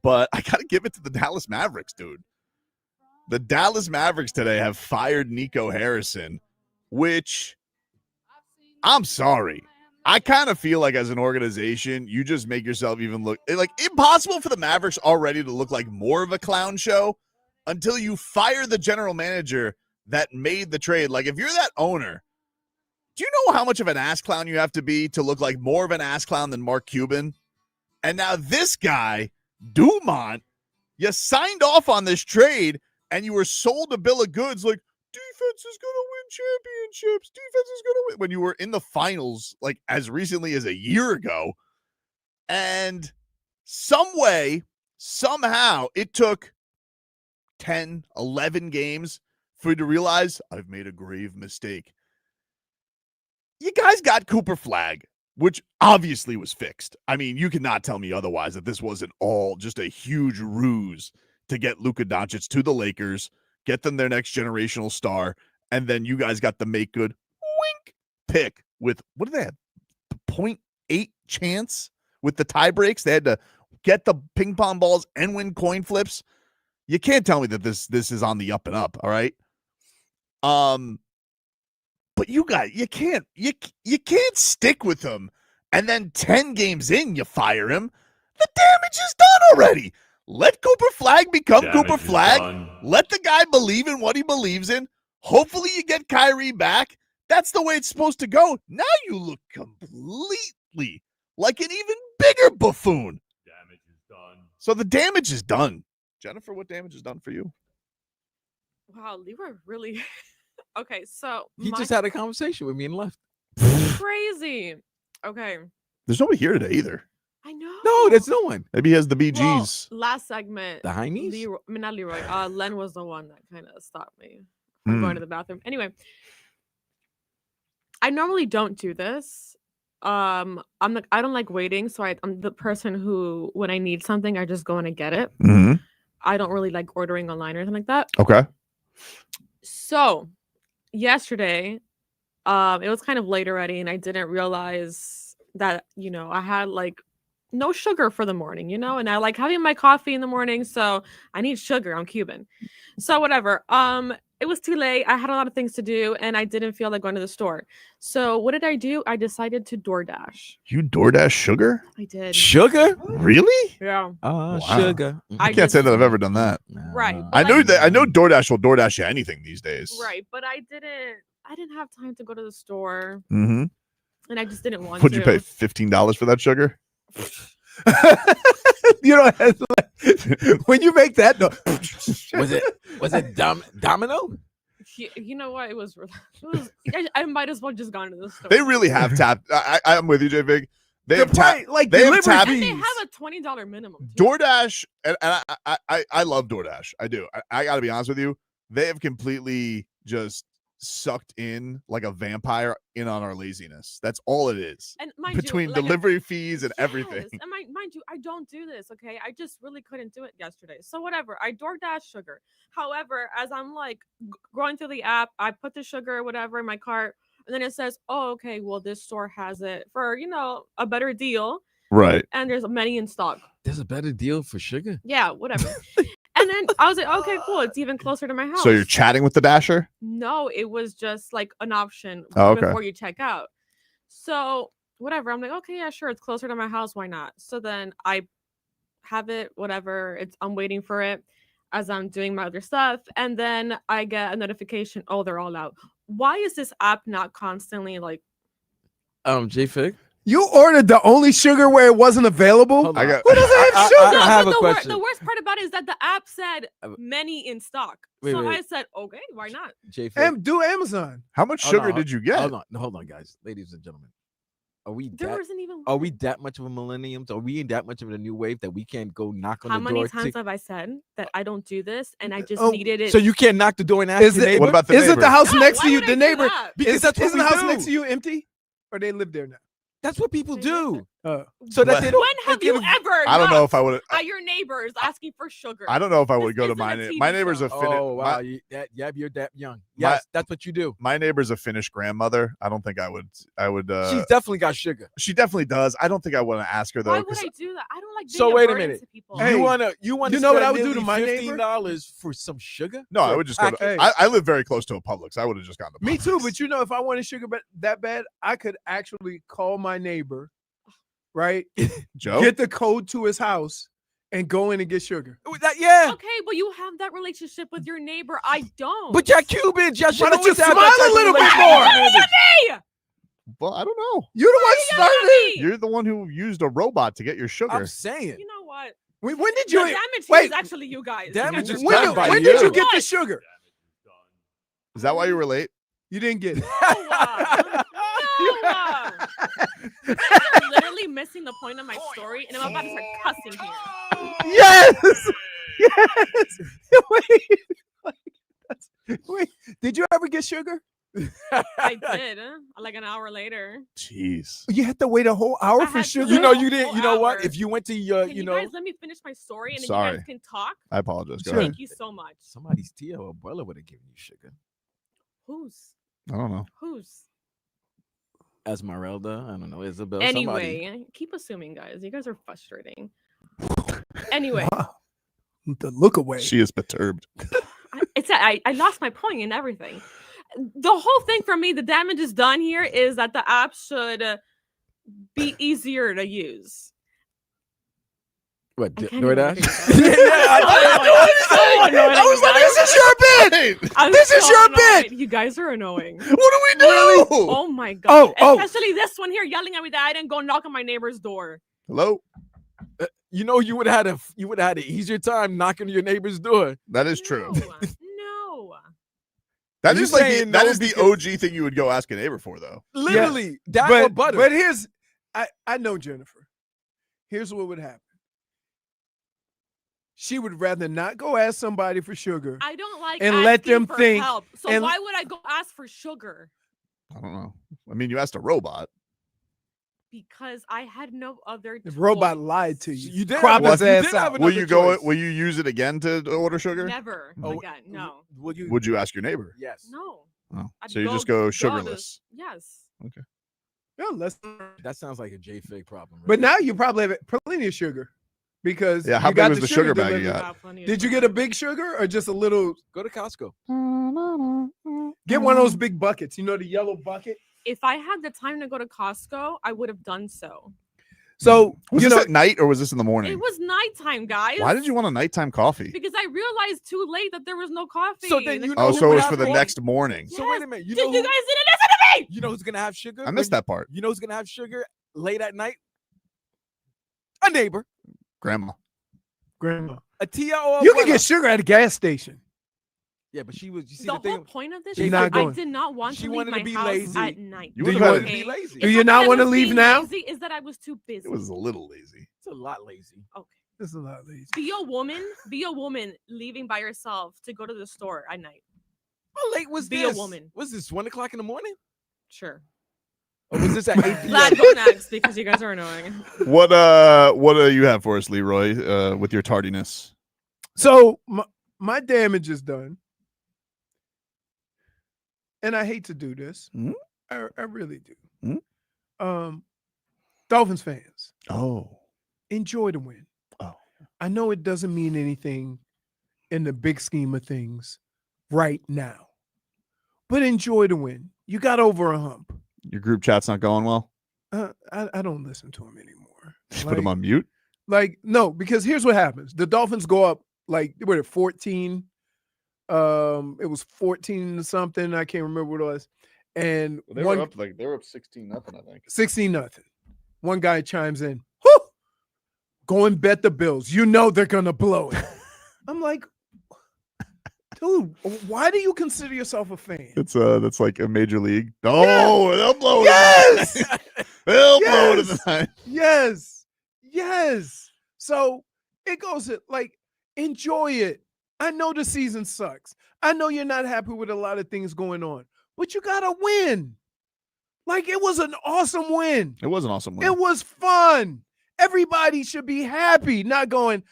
But I got to give it to the Dallas Mavericks, dude. The Dallas Mavericks today have fired Nico Harrison, which I'm sorry. I kind of feel like as an organization, you just make yourself even look like impossible for the Mavericks already to look like more of a clown show until you fire the general manager that made the trade. Like if you're that owner, do you know how much of an ass clown you have to be to look like more of an ass clown than Mark Cuban? And now this guy, Dumont, you signed off on this trade and you were sold a bill of goods like defense is going to win championships. Defense is going to win when you were in the finals like as recently as a year ago. And some way, somehow it took 10, 11 games for you to realize I've made a grave mistake. You guys got Cooper Flag, which obviously was fixed. I mean, you cannot tell me otherwise that this wasn't all just a huge ruse to get Luka Doncic to the Lakers, get them their next generational star, and then you guys got the make good wink pick with, what did they have? The 0.8 chance with the tie breaks. They had to get the ping pong balls and win coin flips. You can't tell me that this is on the up and up, all right? But you can't stick with him and then 10 games in you fire him. The damage is done already. Let Cooper Flag become Cooper Flag. Let the guy believe in what he believes in. Hopefully you get Kyrie back. That's the way it's supposed to go. Now you look completely like an even bigger buffoon. Damage is done. So the damage is done. Jennifer, what damage is done for you? Wow, Leroy really. Okay, so He just had a conversation with me and left. crazy. Okay, There's nobody here today either. I know. No, there's no one. Maybe he has the BGs. Well, last segment, The Heimies? Leroy, I mean, not Leroy. Len was the one that kind of stopped me from going to the bathroom. Anyway, I normally don't do this. I don't like waiting, so I'm the person who, when I need something, I just go in and get it. Mm-hmm. I don't really like ordering online or anything like that. Okay. So yesterday, it was kind of late already, and I didn't realize that, I had like no sugar for the morning, and I like having my coffee in the morning, so I need sugar. I'm Cuban. So whatever. It was too late. I had a lot of things to do, and I didn't feel like going to the store. So what did I do? I decided to DoorDash. You DoorDash sugar? I did. Sugar? Really? Yeah. Wow. Sugar. I can't say that I've ever done that. Right. I know that. I know DoorDash will DoorDash you anything these days. Right, but I didn't have time to go to the store, Mm-hmm. and I just didn't want Would to. you pay $15 for that sugar? You know, when you make that, was it Domino? You know what? It was I might as well just gone to the store. They really have tapped. I'm with you, JFig. They have tapped. Like they have delivery tapped. And they fees. have a $20 minimum. too. DoorDash, and I love DoorDash. I do. I got to be honest with you. They have completely just sucked in like a vampire in on our laziness. That's all it is. And mind Between you, like, delivery fees and everything. Yes, and mind you, I don't do this. Okay, I just really couldn't do it yesterday. So whatever, I DoorDash sugar. However, as I'm like going through the app, I put the sugar or whatever in my cart, and then it says, "Oh, okay, well this store has it for a better deal." Right. And there's many in stock. There's a better deal for sugar. Yeah, whatever. And then I was like, okay, cool. It's even closer to my house. So you're chatting with the Dasher? No, it was just like an option okay. before you check out. So whatever. I'm like, okay, yeah, sure. It's closer to my house. Why not? So then I have it, whatever. I'm waiting for it as I'm doing my other stuff. And then I get a notification. Oh, they're all out. Why is this app not constantly like JFig? You ordered the only sugar where it wasn't available? Hold on. Who doesn't have sugar? I have but a question. The worst part about it is that the app said many in stock. Wait, so wait. I said, okay, why not? Do Amazon. How much Hold sugar on, did you get? Hold on, guys, ladies and gentlemen. Are we There that? wasn't even. Are we that much of a millennium? Are we in that much of a new wave that we can't go knock on How the many door? times have I said that I don't do this and I just Oh, needed it? So you can't knock the door and ask Is your it- neighbor? What about the Is it neighbor? the house No, next why to you? would I The do neighbor? that? Because that's what isn't we the house do. next to you empty? Or they live there now? That's what people do. Uh, So that When they don't. When have they you can't- ever? I don't know if I knocked would. at your neighbors asking for sugar. I don't know if I would This go to isn't my a neighbor. TV My neighbor's show. a Finnish. Oh wow, you're that young. My- Yes, that's what you do. My neighbor's a Finnish grandmother. I don't think I would. She's definitely got sugar. She definitely does. I don't think I want to ask her though. Why would 'cause I do that? I don't like. So being wait a burden minute. to people. Hey, you wanna you know what I would do spend to my nearly neighbor? $15 for some sugar? No, I For a would just go. To, packet? Hey. I live very close to a Publix. I would have just gone to Me too, Publix. but you know, if I wanted sugar that bad, I could actually call my neighbor, right? Joe. Get the code to his house and go in and get sugar. Yeah. Okay, but you have that relationship with your neighbor. I don't. But y'all Cubans, y'all should Why don't you always have smile that type a of little bit relationship. more? Well, I don't know. You're the one Yelling at started. me. You're the one who used a robot to get your sugar. I'm saying. You know what? When did The you? damage wait, is actually you guys. Damage You is guys when, are- done by when did you you. get the What? sugar? Is that why you were late? You didn't get it. No. You're literally missing the point of my story, and I'm about to start cussing here. Yes. Yes. Wait, did you ever get sugar? I did, like an hour later. Jeez. You had to wait a whole hour I for had to sugar. wait You know a you didn't. whole You know what? hour. If you went to Can you you know guys let me finish my story, and then you Sorry. guys can talk? I apologize. Go Sure. ahead. Thank you so much. somebody's tia or abuela would have given you sugar. Who's? I don't know. Who's? Esmeralda, I don't know, Isabel. Anyway, somebody. keep assuming, guys. You guys are frustrating. Anyway, Wow. The look away. She is perturbed. I lost my point and everything. The whole thing for me, the damage is done here, is that the app should be easier to use. What? I can't even DoorDash? look at you guys. I was like, this is your bit. I'm This is so your annoyed. bit. You guys are annoying. What do we do? Oh my god. Oh. Especially this one here yelling at me that I didn't go knock on my neighbor's door. Hello. You know, you would have had an easier time knocking on your neighbor's door. That is true. No. That You is like saying that no is the because- OG thing you would go ask a neighbor for, though. Literally, that or butter. But here's, I know Jennifer. Here's what would happen. She would rather not go ask somebody for sugar. I don't like And let asking them for think, help. So and- why would I go ask for sugar? I don't know. I mean, you asked a robot. Because I had no other The robot choice. lied to you. You did Crop have- his you ass did out. have Will another you go? choice. Will you use it again to order sugar? Never Oh, again. No. Would you? Would you ask your neighbor? Yes. No. Oh, I'd so you just go to- sugarless. Yes. Yeah, less. That sounds like a JFig problem. But now you probably have plenty of sugar because Yeah, how you big got was the sugar bag you delivered. got? Got plenty of Did you sugar. get a big sugar or just a little? Go to Costco. Get one of those big buckets. You know the yellow bucket. If I had the time to go to Costco, I would have done so. So Was you this know, at night or was this in the morning? It was nighttime, guys. Why did you want a nighttime coffee? Because I realized too late that there was no coffee. So then you Oh, know so it who was for the happened? next morning. So wait a minute. You Did know you who, guys didn't listen to me? you know who's gonna have sugar? I missed that part. You know who's gonna have sugar late at night? A neighbor, Grandma. Grandma, a tia, or a you can abuela. get sugar at a gas station. Yeah, but she was. You see The the whole thing. point of this She's is not that I going. did not want She to leave wanted to my be house lazy. at night. You Do would you have want- had- Be lazy. Do It's you not not that I want to was leave being now? Lazy, is that I was too busy. It was a little lazy. It's a lot lazy. Okay. This is a lot lazy. Be a woman leaving by yourself to go to the store at night. How late was Be a this? woman. Was this 1:00 in the morning? Sure. Or was this at 8 p.m.? Glad go next because you guys are annoying. What do you have for us, Leroy, with your tardiness? So my damage is done, and I hate to do this. Mhm. I really do. Mhm. Dolphins fans, Oh. enjoy the win. Oh. I know it doesn't mean anything in the big scheme of things right now, but enjoy the win. You got over a hump. Your group chat's not going well? I don't listen to him anymore. Put him on mute? Like, no, because here's what happens. The Dolphins go up, like, they were at 14. It was 14 to something. I can't remember what it was. And they were up 16-0, I think. 16-0. one guy chimes in, whoo, go and bet the Bills. You know they're going to blow it. I'm like, dude, why do you consider yourself a fan? That's like a major league. Oh, they'll blow it. Yes. They'll blow it in the night. Yes. Yes. So it goes like, enjoy it. I know the season sucks. I know you're not happy with a lot of things going on, but you got to win. Like, it was an awesome win. It was an awesome win. It was fun. Everybody should be happy, not going,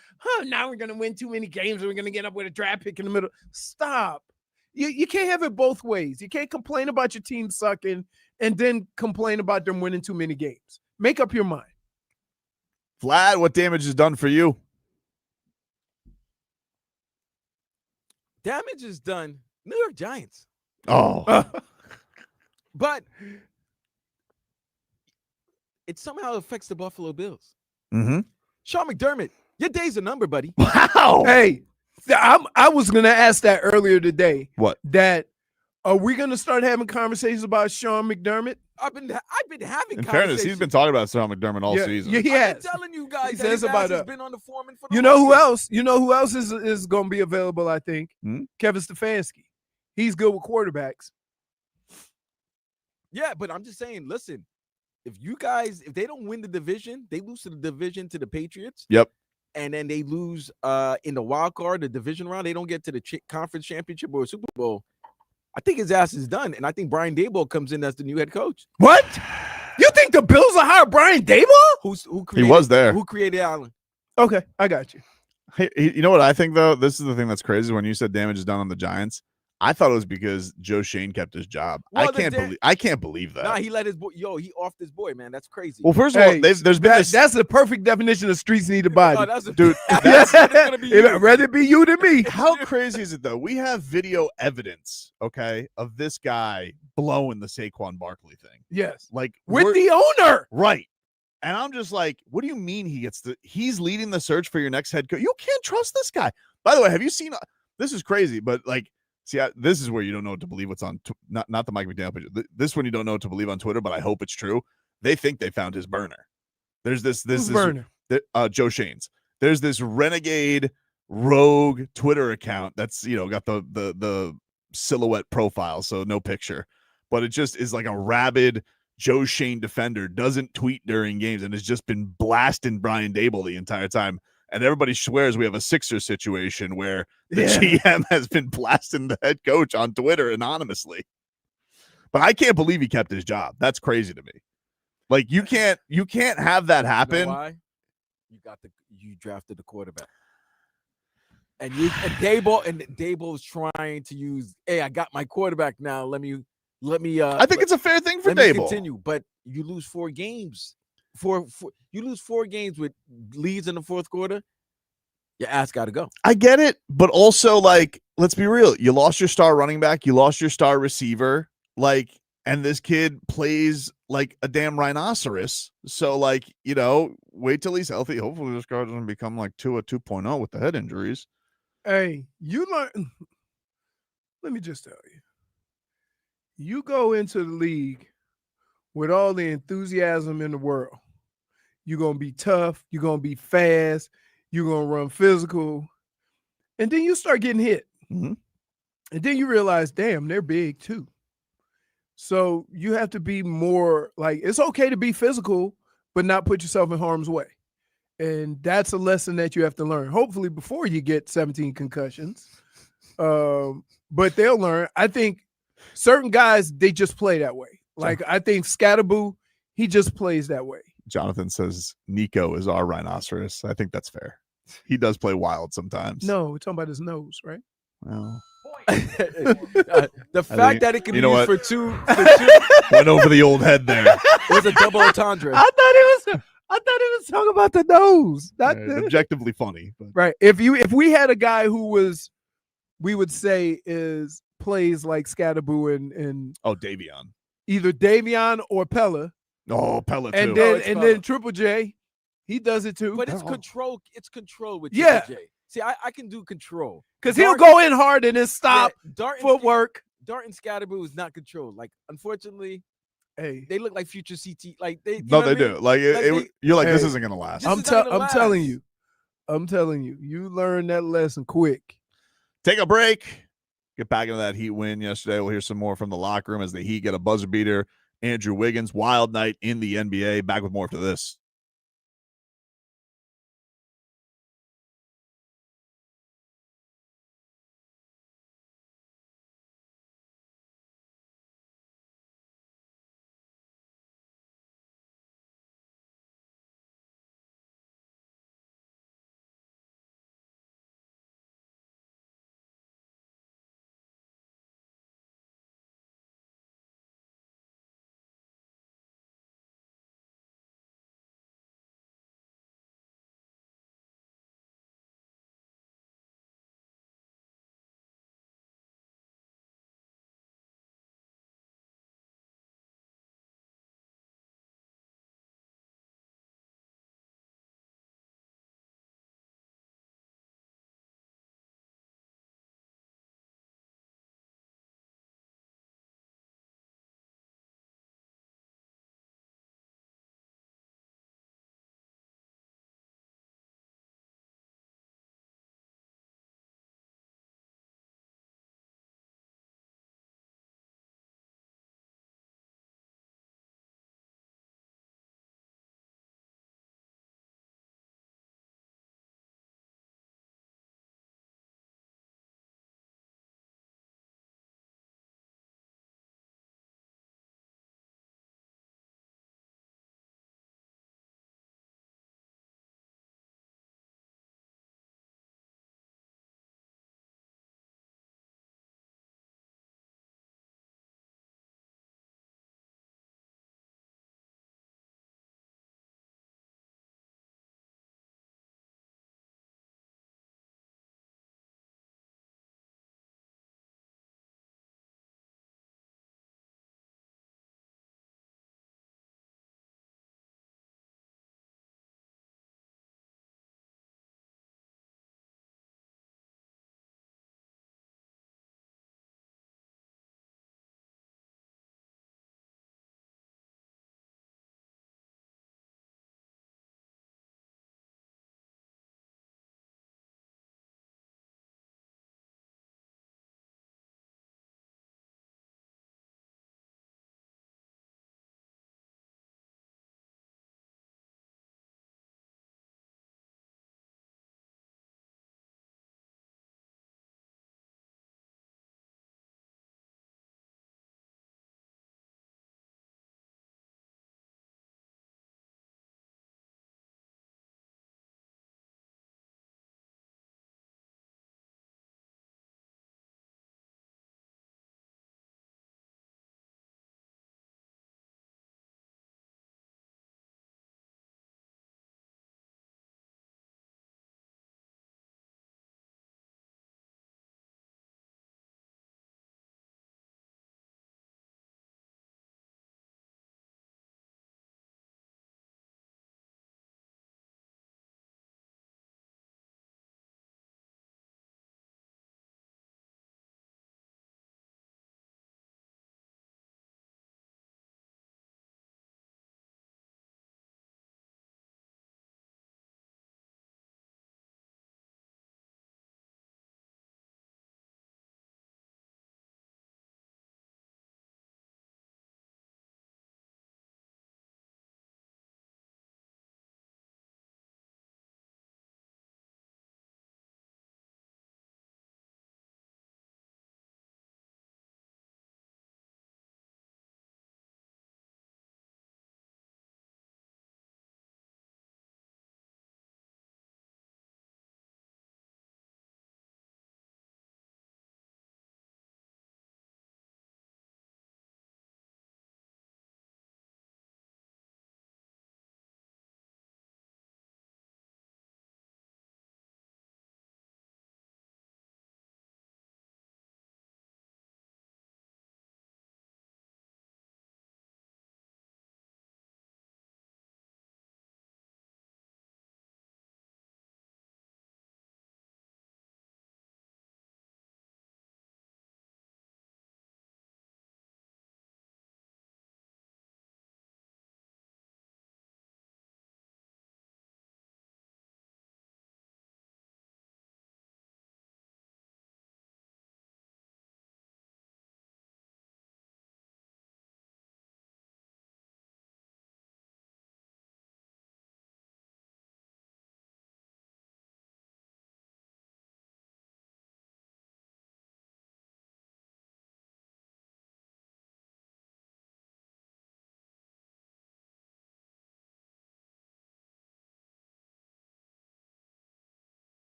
now we're going to win too many games and we're going to get up with a draft pick in the middle. Stop. You can't have it both ways. You can't complain about your team sucking and then complain about them winning too many games. Make up your mind. Vlad, what damage is done for you? Damage is done. New York Giants. Oh. But it somehow affects the Buffalo Bills. Mm-hmm. Sean McDermott, your day's a number, buddy. Wow. Hey, I was going to ask that earlier today. What? That are we going to start having conversations about Sean McDermott? I've been having In fairness, he's been talking about Sean McDermott all season. Yeah, he has. I'm telling you guys, He that says his about ass has been on the foreman for the You know who longest. else? You know who else is going to be available, I think? Kevin Stefanski. He's good with quarterbacks. Yeah, but I'm just saying, listen, if they don't win the division, they lose to the division to the Patriots. Yep. And then they lose in the wild card, the division round. They don't get to the conference championship or Super Bowl. I think his ass is done. And I think Brian Daboll comes in as the new head coach. What? You think the Bills will hire Brian Daboll? He was there. Who created Allen? Okay, I got you. Hey, you know what I think, though? This is the thing that's crazy. When you said damage is done on the Giants, I thought it was because Joe Shane kept his job. Well, I can't believe that. Nah, he let his boy. He offed his boy, man. That's crazy. Well, first of all, there's been this. That's the perfect definition of streets need a body. No, that's Dude, I'd rather be you than me. How crazy is it, though? We have video evidence, okay, of this guy blowing the Saquon Barkley thing. Yes. Like, with the owner. Right. And I'm just like, what do you mean he's leading the search for your next head coach? You can't trust this guy. By the way, have you seen, this is crazy, but like, see, this is where you don't know what to believe what's on, not the Mike McDaniel page. This one you don't know what to believe on Twitter, but I hope it's true. They think they found his burner. There's this burner? Joe Shane's. There's this renegade rogue Twitter account that's, got the silhouette profile, so no picture. But it just is like a rabid Joe Shane defender, doesn't tweet during games, and has just been blasting Brian Daboll the entire time. And everybody swears we have a Sixers situation where the GM has been blasting the head coach on Twitter anonymously. But I can't believe he kept his job. That's crazy to me. Like, you can't have that happen. You know why? You drafted the quarterback. And Daboll is trying to use, hey, I got my quarterback now. Let me I think it's a fair thing for let me Daboll. Continue, but you lose 4 games. You lose 4 games with leads in the fourth quarter. Your ass got to go. I get it, but also, like, let's be real. You lost your star running back. You lost your star receiver. Like, and this kid plays like a damn rhinoceros. So, like, wait till he's healthy. Hopefully this guy doesn't become like Tua 2.0 with the head injuries. Hey, you learn. Let me just tell you. You go into the league with all the enthusiasm in the world. You're going to be tough. You're going to be fast. You're going to run physical. And then you start getting hit. Mm-hmm. And then you realize, damn, they're big too. So you have to be more like, it's okay to be physical, but not put yourself in harm's way. And that's a lesson that you have to learn, hopefully before you get 17 concussions. But they'll learn. I think certain guys, they just play that way. Like, I think Scatterboo, he just plays that way. Jonathan says Nico is our rhinoceros. I think that's fair. He does play wild sometimes. No, we're talking about his nose, right? Well, the fact that it can be used for two went over the old head there. It was a double entendre. I thought he was talking about the nose. Objectively funny. But. Right. If we had a guy who was, we would say plays like Scatterboo and Davion. Either Davion or Pella. Oh, Pella too. And then Triple J, he does it too. But it's control. It's control with Triple J. See, I can do control because he'll go in hard and then stop. Yeah, footwork. Dart and Scatterboo is not control. Like, unfortunately, Hey, they look like future CT. Like they, you No, know they what I mean? do. Like, you're like, this Hey, isn't gonna last. This is not gonna I'm telling last. you. I'm telling you. You learned that lesson quick. Take a break. Get back into that Heat win yesterday. We'll hear some more from the locker room as the Heat get a buzzer beater. Andrew Wiggins, wild night in the NBA. Back with more after this.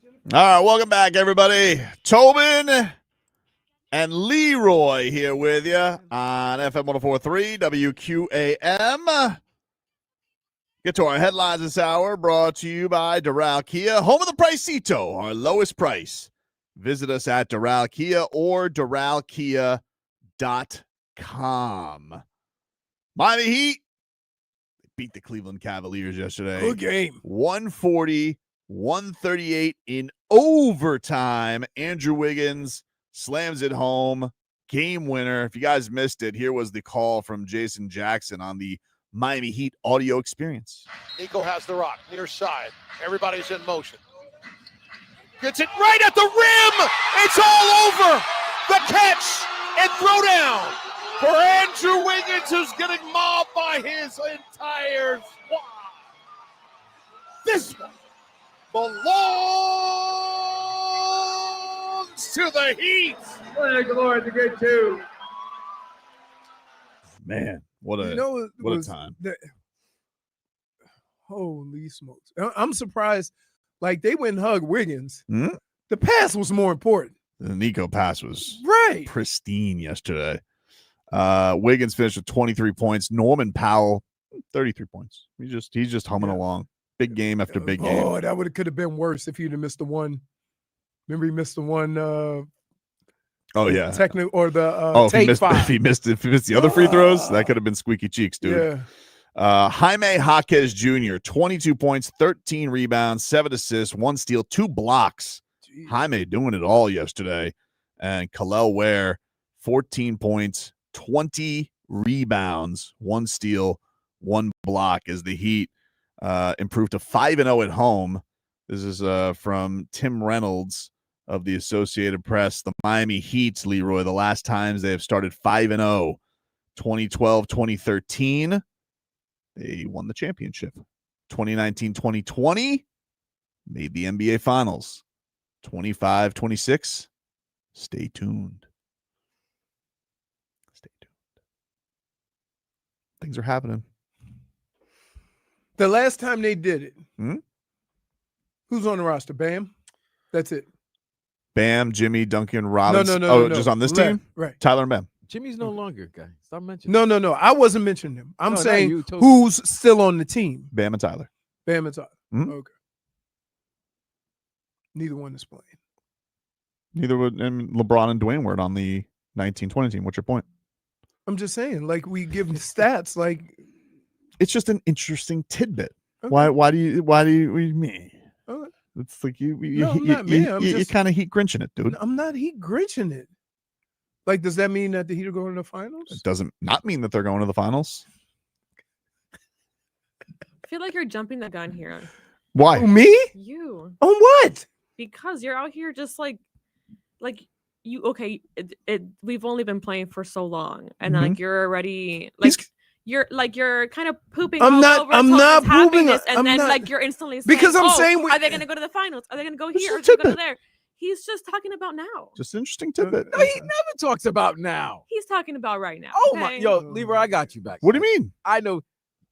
All right, welcome back, everybody. Tobin and Leroy here with you on FM 104.3 WQAM. Get to our headlines this hour, brought to you by Doral Kia, home of the Pricito, our lowest price. Visit us at Doral Kia or DoralKia.com. Miami Heat beat the Cleveland Cavaliers yesterday. Good game. 140-138 in overtime. Andrew Wiggins slams it home. Game winner. If you guys missed it, here was the call from Jason Jackson on the Miami Heat audio experience. Nico has the rock, near side. Everybody's in motion. Gets it right at the rim. It's all over. The catch and throw down for Andrew Wiggins, who's getting mobbed by his entire squad. This one belongs to the Heat. Thank the Lord to get two. Man, what a time. Holy smokes. I'm surprised. Like, they went and hugged Wiggins. Hmm? The pass was more important. The Nico pass was Right. pristine yesterday. Wiggins finished with 23 points. Norman Powell, 33 points. He's just humming along. Big game after big game. Oh, that could have been worse if he'd have missed the one. Remember he missed the one Oh yeah, technical or the if he missed the other free throws, that could have been squeaky cheeks, dude. Yeah. Jaime Jaquez Jr., 22 points, 13 rebounds, 7 assists, 1 steal, 2 blocks. Jeez. Jaime doing it all yesterday. And Kel'el Ware, 14 points, 20 rebounds, 1 steal, 1 block as the Heat improved to 5-0 at home. This is from Tim Reynolds of the Associated Press. The Miami Heat, Leroy, the last times they have started 5-0, 2012, 2013. They won the championship. 2019-2020 made the NBA Finals. 25-26. Stay tuned. Stay tuned. Things are happening. The last time they did it, Hmm? who's on the roster? Bam? That's it. Bam, Jimmy, Duncan, Robinson. No. Just on this Left, team? right. Tyler and Bam. Jimmy's no longer, guy. Stop mentioning. No. I wasn't mentioning him. I'm No, not saying you, Toby. who's still on the team. Bam and Tyler. Bam and Tyler. Mhm. Okay. Neither one is playing. Neither would and LeBron and Dwayne weren't on the 1920 team. What's your point? I'm just saying, like, we give them stats, like. It's just an interesting tidbit. Okay. Why do you me? Okay. It's like you kind of heat grinching it, dude. I'm not heat grinching it. Like, does that mean that the Heat are going to the finals? It doesn't not mean that they're going to the finals. I feel like you're jumping the gun here. Why? Oh, me? You. On what? Because you're out here just like you. Okay, we've only been playing for so long, and Mhm. like you're already like you're kind of pooping. I'm all not- over I'm Tobin's not pooping. happiness, and I'm then not- like you're instantly saying, Because I'm "Oh, saying are they going to go to the finals? Are they going to go This here? Are is they going to go tidbit. there?" He's just talking about now. Just an interesting tidbit. No, he never talks about now. He's talking about right now. Oh my, okay? yo, Leroy, I got you back. What do you mean? I know,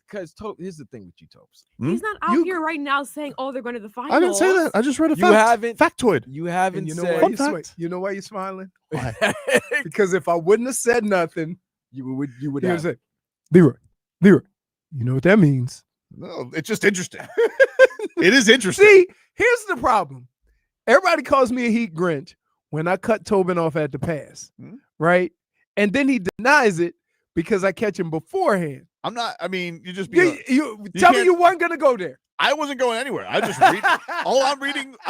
because here's the thing with you, Topes. He's not out here right now saying, "Oh, they're going to the finals." I didn't say that. I just read a You fact. haven't- Factoid. You haven't And you know said. why Fun fact. you know why you're smiling? Why? Because if I wouldn't have said nothing, you would you would have. say, Leroy, you know what that means. No, it's just interesting. It is interesting. See, here's the problem. Everybody calls me a Heat Grinch when I cut Tobin off at the pass, right? And then he denies it because I catch him beforehand. I'm not. I mean, you just You tell me can't- you weren't going to go there. I wasn't going anywhere. I just read. All I'm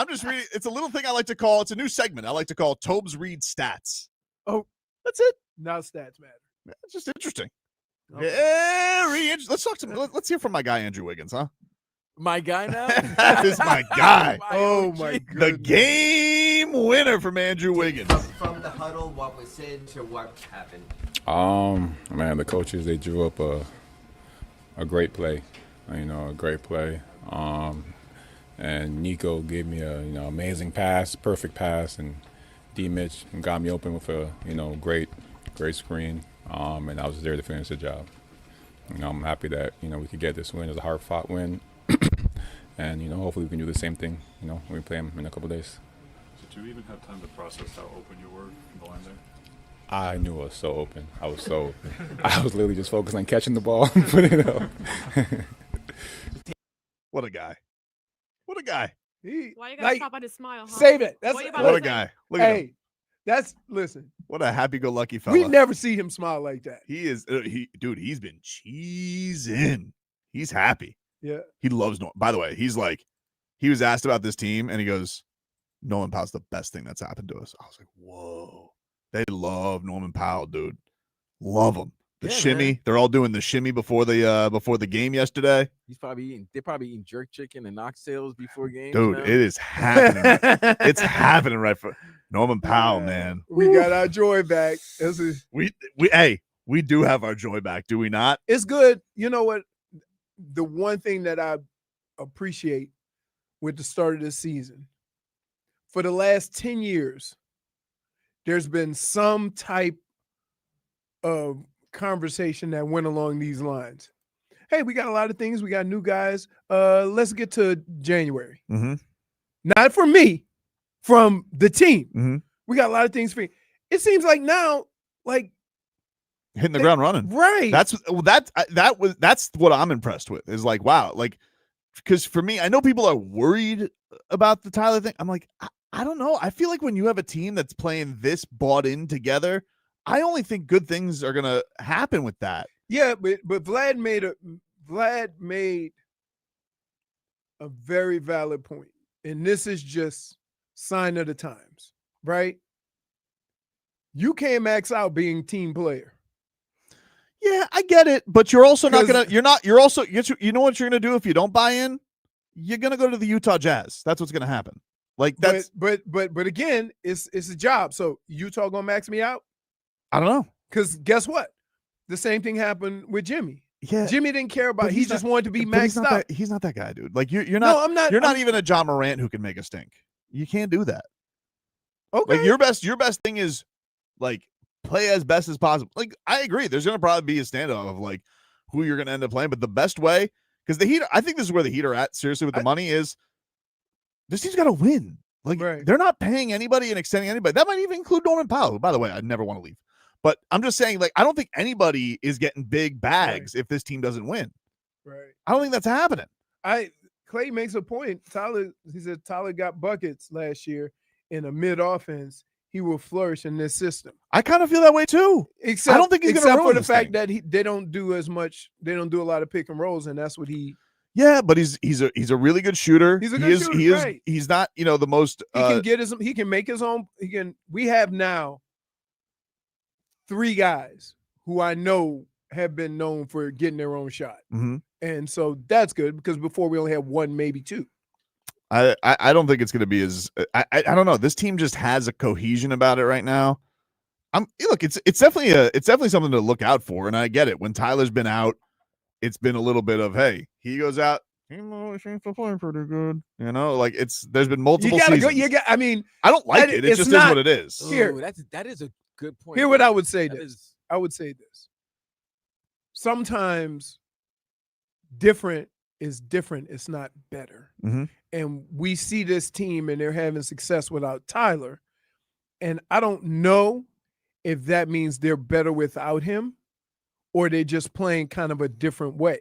just reading. It's a little thing I like to call. It's a new segment I like to call Tobes Read Stats. Oh, that's it. Now stats matter. It's just interesting. Okay. Very interesting. Let's talk to. Let's hear from my guy Andrew Wiggins, huh? My guy now? That is my guy. Oh my The god. game winner from Andrew Wiggins. From the huddle, what was said to what happened? Man, the coaches, they drew up a great play, a great play. And Nico gave me a amazing pass, perfect pass, and D Mitch got me open with a great screen. And I was there to finish the job. I'm happy that we could get this win. It was a hard-fought win, and hopefully we can do the same thing. When we play them in a couple days. Did you even have time to process how open you were in the line there? I knew I was so open. I was so open. I was literally just focused on catching the ball and putting it up. What a guy. What a guy. Why you gotta stop at his smile, huh? Save it. That's What you What about a to say? guy. Look at him. Listen. What a happy-go-lucky fella. We never see him smile like that. He is, dude, he's been cheesing. He's happy. Yeah. He loves Norman. By the way, he was asked about this team, and he goes, Norman Powell's the best thing that's happened to us. I was like, whoa. They love Norman Powell, dude. Love him. The shimmy. Man. They're all doing the shimmy before the game yesterday. They're probably eating jerk chicken and oxtails before games. Dude, it is happening. It's happening right for Norman Powell, man. We got our joy back. We do have our joy back, do we not? It's good. You know what? The one thing that I appreciate with the start of this season, for the last 10 years, there's been some type of conversation that went along these lines. Hey, we got a lot of things. We got new guys. Let's get to January. Mm-hmm. Not from me, from the team. Mm-hmm. We got a lot of things for you. It seems like now, like hitting the ground running. Right. That's what I'm impressed with. Is like, wow, like, because for me, I know people are worried about the Tyler thing. I'm like, I don't know. I feel like when you have a team that's playing this bought in together, I only think good things are gonna happen with that. Yeah, but Vlad made a very valid point, and this is just sign of the times, right? You can't max out being team player. Yeah, I get it, but you're also not gonna. You know what you're gonna do if you don't buy in? You're gonna go to the Utah Jazz. That's what's gonna happen. Like that's. But again, it's a job. So Utah gonna max me out? I don't know. Because guess what? The same thing happened with Jimmy. Yeah, Jimmy didn't care about. He just wanted to be maxed out. He's not that guy, dude. Like you're not. No, I'm not. You're not even a John Morant who can make a stink. You can't do that. Okay. Like your best thing is like play as best as possible. Like I agree. There's gonna probably be a standoff of like who you're gonna end up playing, but the best way, because the Heat. I think this is where the Heat are at. Seriously, with the money is this team's got to win. Like they're not paying anybody and extending anybody. That might even include Norman Powell, who, by the way, I never want to leave. But I'm just saying, like, I don't think anybody is getting big bags if this team doesn't win. Right. I don't think that's happening. Clay makes a point. He said Tyler got buckets last year in a mid offense. He will flourish in this system. I kind of feel that way too. Except, I don't think he's going to except ruin for the this fact thing. that they don't do as much. They don't do a lot of pick and rolls, and that's what he. Yeah, but he's a really good shooter. He's a good shooter. Right. He's not the most. He can make his own. We have now 3 guys who I know have been known for getting their own shot. Mm-hmm. And so that's good because before we only had 1, maybe 2. I don't think it's going to be as I don't know. This team just has a cohesion about it right now. Look, it's definitely something to look out for, and I get it. When Tyler's been out, it's been a little bit of hey, he goes out. He seems to play pretty good, like there's been multiple. You gotta seasons. go. I mean, I don't like it. It just is what it is. Here, that is a good point. Here, what I would say I would say this. Sometimes different is different. It's not better. Mm-hmm. And we see this team and they're having success without Tyler. And I don't know if that means they're better without him or they're just playing kind of a different way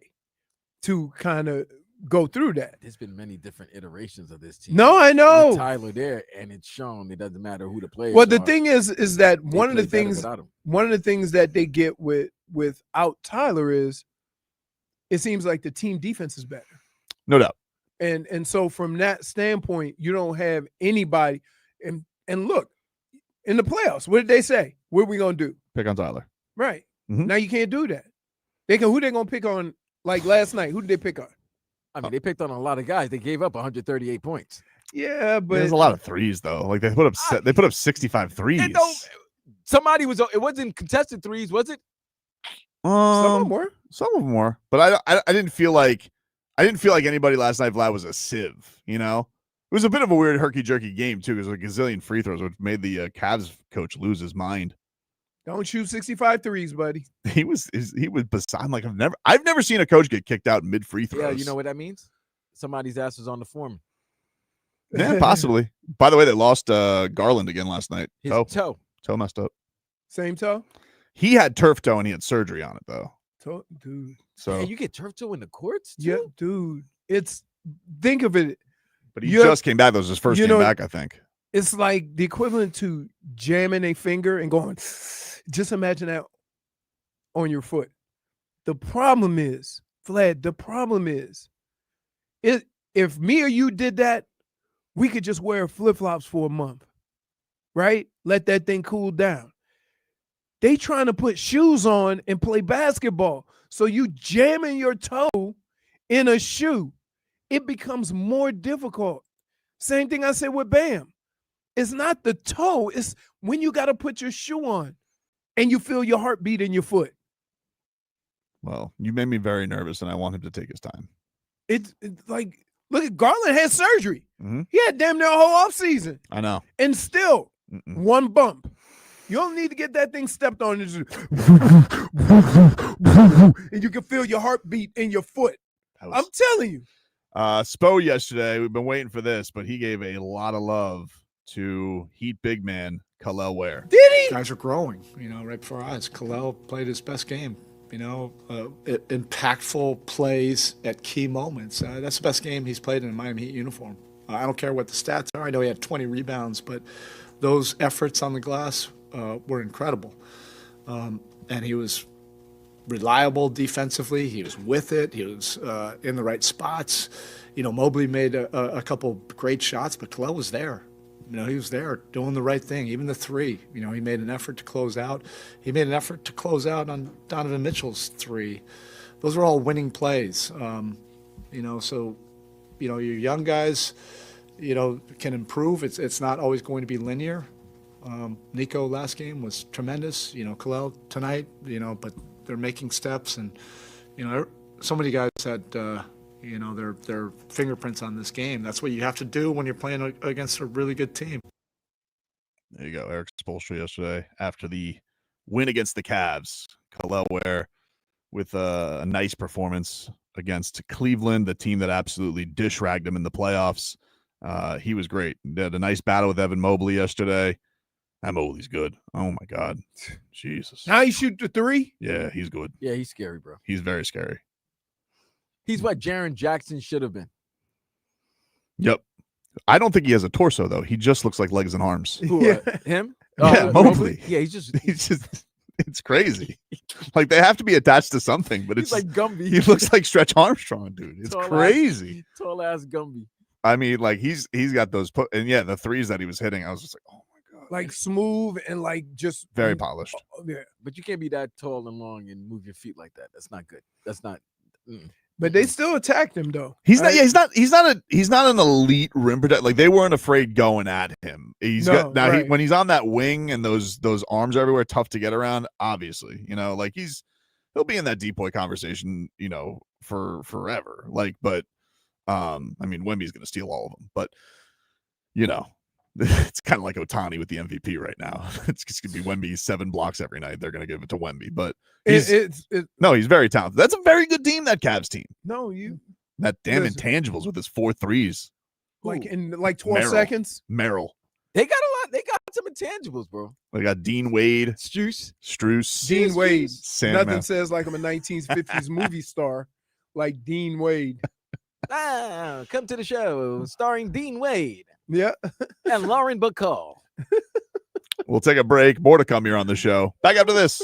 to kind of go through that. There's been many different iterations of this team. No, I know. With Tyler there, and it's shown it doesn't matter who the players Well, the are. thing is that one of the things that they get without Tyler is it seems like the team defense is better. No doubt. And so from that standpoint, you don't have anybody. And look, in the playoffs, what did they say? What are we gonna do? Pick on Tyler. Right. Mm-hmm. Now you can't do that. Who they gonna pick on? Like last night, who did they pick on? I mean, they picked on a lot of guys. They gave up 138 points. Yeah, but there's a lot of threes though. Like they put up 65 threes. Somebody was. It wasn't contested threes, was it? Some of them were. But I didn't feel like anybody last night, Vlad, was a sieve. It was a bit of a weird herky jerky game too. Because a gazillion free throws, which made the Cavs coach lose his mind. Don't shoot 65 threes, buddy. He was beside. I'm like I've never seen a coach get kicked out mid free throws. Yeah, you know what that means? somebody's ass was on the foreman. Yeah, possibly. By the way, they lost Garland again last night. His toe. Toe messed up. Same toe? He had turf toe and he had surgery on it though. Dude. So Man, you get turf toe in the courts too? Yeah, dude. It's think of it. But he just came back. That was his first game back, I think. It's like the equivalent to jamming a finger and going, just imagine that on your foot. The problem is, Vlad, if me or you did that, we could just wear flip-flops for a month, right? Let that thing cool down. They trying to put shoes on and play basketball. So you jamming your toe in a shoe, it becomes more difficult. Same thing I said with Bam. It's not the toe. It's when you got to put your shoe on and you feel your heartbeat in your foot. Well, you made me very nervous, and I want him to take his time. It's like, look at Garland had surgery. Mm-hmm. He had damn near a whole offseason. I know. And still, one bump. You don't need to get that thing stepped on. And you can feel your heartbeat in your foot. I'm telling you. Spo yesterday, we've been waiting for this, but he gave a lot of love to Heat big man Kel'el Ware. Did he? Guys are growing, right before our eyes. Kel'el played his best game, impactful plays at key moments. That's the best game he's played in a Miami Heat uniform. I don't care what the stats are. I know he had 20 rebounds, but those efforts on the glass were incredible. And he was reliable defensively. He was with it. He was in the right spots. Mobley made a couple great shots, but Kel'el was there. He was there doing the right thing. Even the three, he made an effort to close out. He made an effort to close out on Donovan Mitchell's three. Those were all winning plays. So your young guys, can improve. It's not always going to be linear. Nico last game was tremendous. Kel'el tonight, but they're making steps, and so many guys had their fingerprints on this game. That's what you have to do when you're playing against a really good team. There you go, Erik Spoelstra yesterday after the win against the Cavs. Kel'el Ware with a nice performance against Cleveland, the team that absolutely dish-ragged him in the playoffs. He was great. He had a nice battle with Evan Mobley yesterday. That Mobley's good. Oh, my God. Jesus. Now he shoot the three? Yeah, he's good. Yeah, he's scary, bro. He's very scary. He's what Jaren Jackson should have been. Yep. I don't think he has a torso, though. He just looks like legs and arms. Who, him? Yeah, Mobley. Yeah, he's just it's crazy. Like they have to be attached to something, but he's it's like Gumby. He looks like Stretch Armstrong, dude. It's crazy. Tall ass Gumby. I mean, like he's got those and yeah, the threes that he was hitting, I was just like, oh my God. Like smooth and like just very polished. Yeah. But you can't be that tall and long and move your feet like that. That's not good. That's not. But they still attacked him though. He's not. Yeah, he's not an elite rim protector. Like they weren't afraid going at him. When he's on that wing and those arms everywhere, tough to get around. Obviously, like he'll be in that depoy conversation, for forever. Like, but I mean, Wemby's going to steal all of them. But it's kind of like Ohtani with the MVP right now. It's going to be Wemby 7 blocks every night. They're going to give it to Wemby, but he's very talented. That's a very good team, that Cavs team. That damn intangibles with his 4 threes. Like in 12 seconds. Merrill. They got a lot. They got some intangibles, bro. They got Dean Wade, Strus, Dean Wade. Sam Nothing says like I'm a 1950s movie star like Dean Wade. Come to the show starring Dean Wade. Yeah. And Lauren Bacall. We'll take a break. More to come here on the show. Back after this.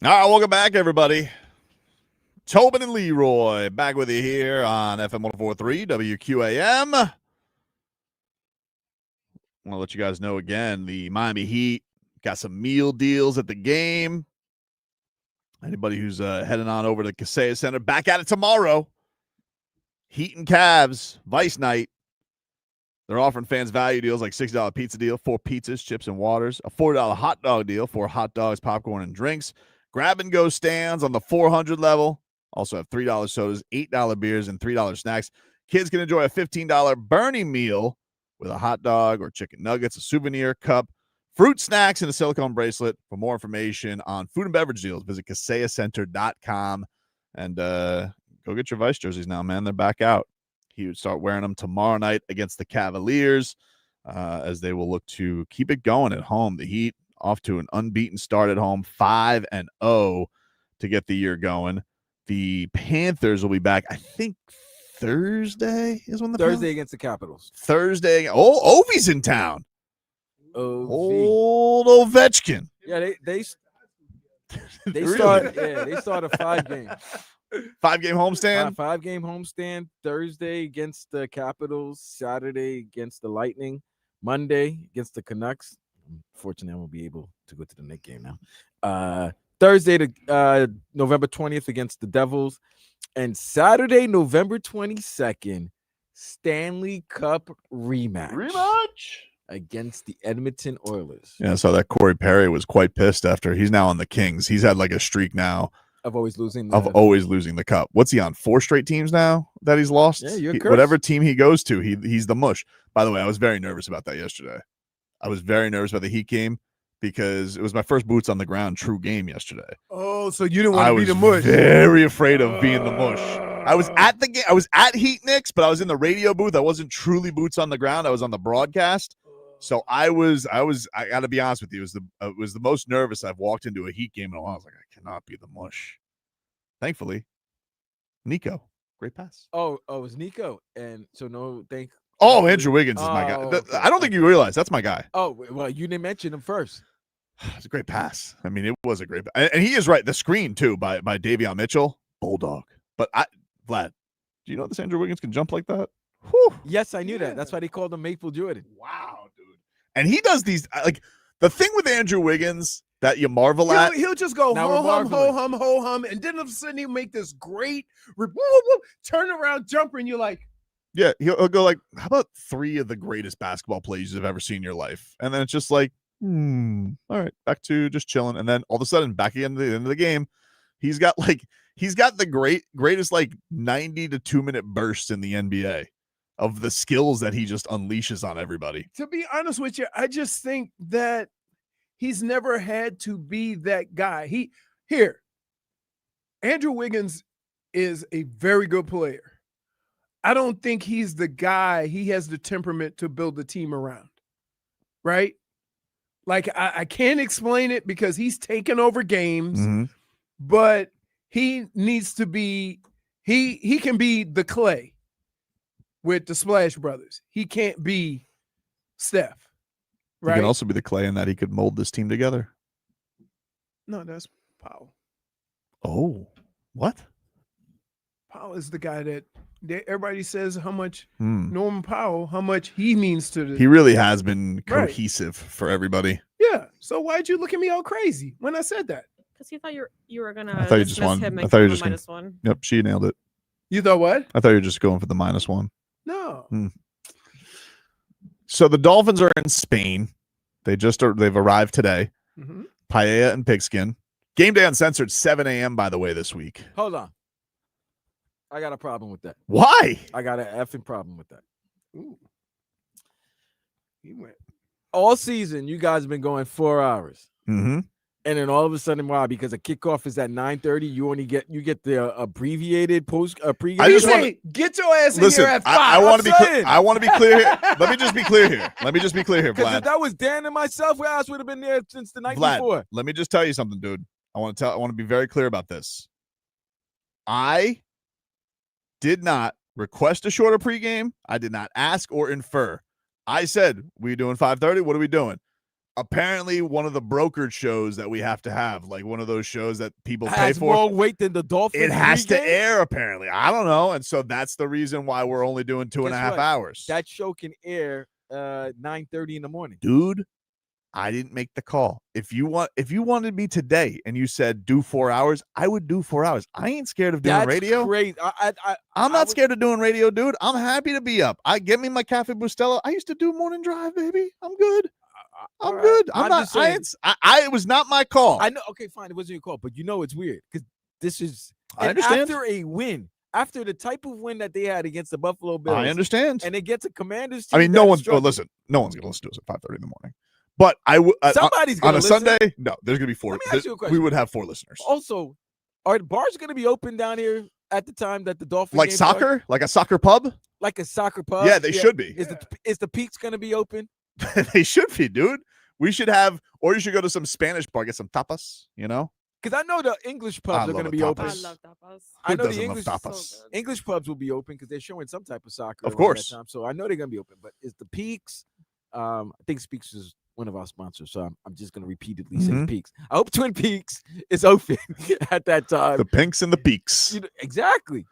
All right, welcome back, everybody. Tobin and Leroy back with you here on FM 104.3 WQAM. I want to let you guys know again, the Miami Heat got some meal deals at the game. Anybody who's heading on over to the Kaseya Center, back at it tomorrow. Heat and Cavs, Vice Night. They're offering fans value deals like $6 pizza deal, 4 pizzas, chips, and waters, a $4 hot dog deal, 4 hot dogs, popcorn, and drinks. Grab-and-go stands on the 400 level. Also have $3 sodas, $8 beers, and $3 snacks. Kids can enjoy a $15 Bernie meal with a hot dog or chicken nuggets, a souvenir cup, fruit snacks, and a silicone bracelet. For more information on food and beverage deals, visit KaseyaCenter.com. And go get your Vice jerseys now, man. They're back out. He would start wearing them tomorrow night against the Cavaliers as they will look to keep it going at home. The Heat off to an unbeaten start at home, 5-0 to get the year going. The Panthers will be back, I think, Thursday is when the Thursday against the Capitals. Thursday. Oh, Ovi's in town. Old Ovechkin. Yeah, they Really? start. Yeah, they start a 5-game. 5-game homestand. 5-game homestand. Thursday against the Capitals. Saturday against the Lightning. Monday against the Canucks. Unfortunately, I won't be able to go to the Knicks game now. Thursday to November 20th against the Devils, and Saturday, November 22nd, Stanley Cup rematch against the Edmonton Oilers. Yeah, I saw that Corey Perry was quite pissed after he's now on the Kings. He's had like a streak now of always losing the cup. What's he on? 4 straight teams now that he's lost? Yeah, you're cursed. Whatever team he goes to, he's the mush. By the way, I was very nervous about that yesterday. I was very nervous about the Heat game because it was my first boots on the ground true game yesterday. Oh, so you didn't want to be the mush. I was very afraid of being the mush. I was at the game. I was at Heat Knicks, but I was in the radio booth. I wasn't truly boots on the ground. I was on the broadcast. So I got to be honest with you. It was the most nervous I've walked into a Heat game in a while. I was like, I cannot be the mush. Thankfully, Nico, great pass. Oh, it was Nico. And so Oh, Andrew Wiggins is my guy. Okay. I don't think you realize that's my guy. Oh, well, you didn't mention him first. It's a great pass. I mean, it was a great pass. And he is right. The screen, too, by Davion Mitchell. Bulldog. But, Vlad, do you know this Andrew Wiggins can jump like that? Whew. Yes, I knew that. That's why they called him Maple Jordan. Wow, dude. And he does these, like, the thing with Andrew Wiggins that you marvel at. He'll just go ho hum, and then all of a sudden he'll make this great turn around jumper, and you're like, yeah, he'll go like, how about 3 of the greatest basketball plays you've ever seen in your life? And then it's just like, all right, back to just chilling. And then all of a sudden, back at the end of the game, he's got the greatest like 90 to 2-minute bursts in the NBA of the skills that he just unleashes on everybody. To be honest with you, I just think that he's never had to be that guy. Andrew Wiggins is a very good player. I don't think he's the guy. He has the temperament to build the team around, right? Like, I can't explain it because he's taken over games, but he needs to be, he can be the Clay with the Splash Brothers. He can't be Steph, right? He can also be the Clay in that he could mold this team together. No, that's Powell. Oh, what? Powell is the guy that everybody says how much Norman Powell, how much he means to the. He really has been cohesive for everybody. Yeah. So why'd you look at me all crazy when I said that? Because you thought you were gonna. I thought you just wanted. Him I thought you were just minus gonna, one. Yep, she nailed it. You thought what? I thought you were just going for the -1. No. So the Dolphins are in Spain. They've arrived today. Paella and Pigskin. Game Day Uncensored, 7 a.m. by the way this week. Hold on. I got a problem with that. Why? I got an effing problem with that. Ooh. He went. All season, you guys have been going 4 hours. And then all of a sudden, why? Because a kickoff is at 9:30. You get the abbreviated pregame. I just say, get your ass in here at 5. I want to be clear. I want to be clear here. Let me just be clear here. Because Vlad. if that was Dan and myself, we would have been there since the night before. Let me just tell you something, dude. I want to be very clear about this. I did not request a shorter pregame. I did not ask or infer. I said, we doing 5:30? What are we doing? apparently one of the brokered shows that we have to have, like one of those shows that people pay Has for. more weight than the Dolphins. It has to pregame? air, apparently. I don't know. And so that's the reason why we're only doing 2.5 Guess what? hours. That show can air 9:30 in the morning. Dude, I didn't make the call. If you wanted me today and you said do 4 hours, I would do 4 hours. I ain't scared of doing That's radio. crazy. I'm not scared of doing radio, dude. I'm happy to be up. Get me my Cafe Bustelo. I used to do morning drive, baby. I'm good. I'm good. I'm not. just saying. It was not my call. I know. Okay, fine. It wasn't your call, but it's weird because this is. I and understand. After a win, after the type of win that they had against the Buffalo Bills, I understand. and they get to Commanders. I mean, no one's. Oh, listen, no one's gonna listen to us at 5:30 in the morning. But I would. Somebody's on gonna a listen. Sunday. No, there's gonna be 4. Let me ask you a question. We would have 4 listeners. Also, are the bars going to be open down here at the time that the Dolphins Like game soccer, starts? like a soccer pub. Like a soccer pub? Yeah, they should be. Is the Peaks going to be open? They should be, dude. We should have, or you should go to some Spanish bar, get some tapas. You know. Because I know the English pubs are going to be open. I love tapas. I know doesn't the love English tapas? English pubs will be open because they're showing some type of soccer. Of around course. that time. So I know they're going to be open. But is the Peaks? I think Peaks is one of our sponsors, so I'm just going to repeatedly say Mhm. Peaks. I hope Twin Peaks is open at that time. The Pinks and the Peaks. Exactly.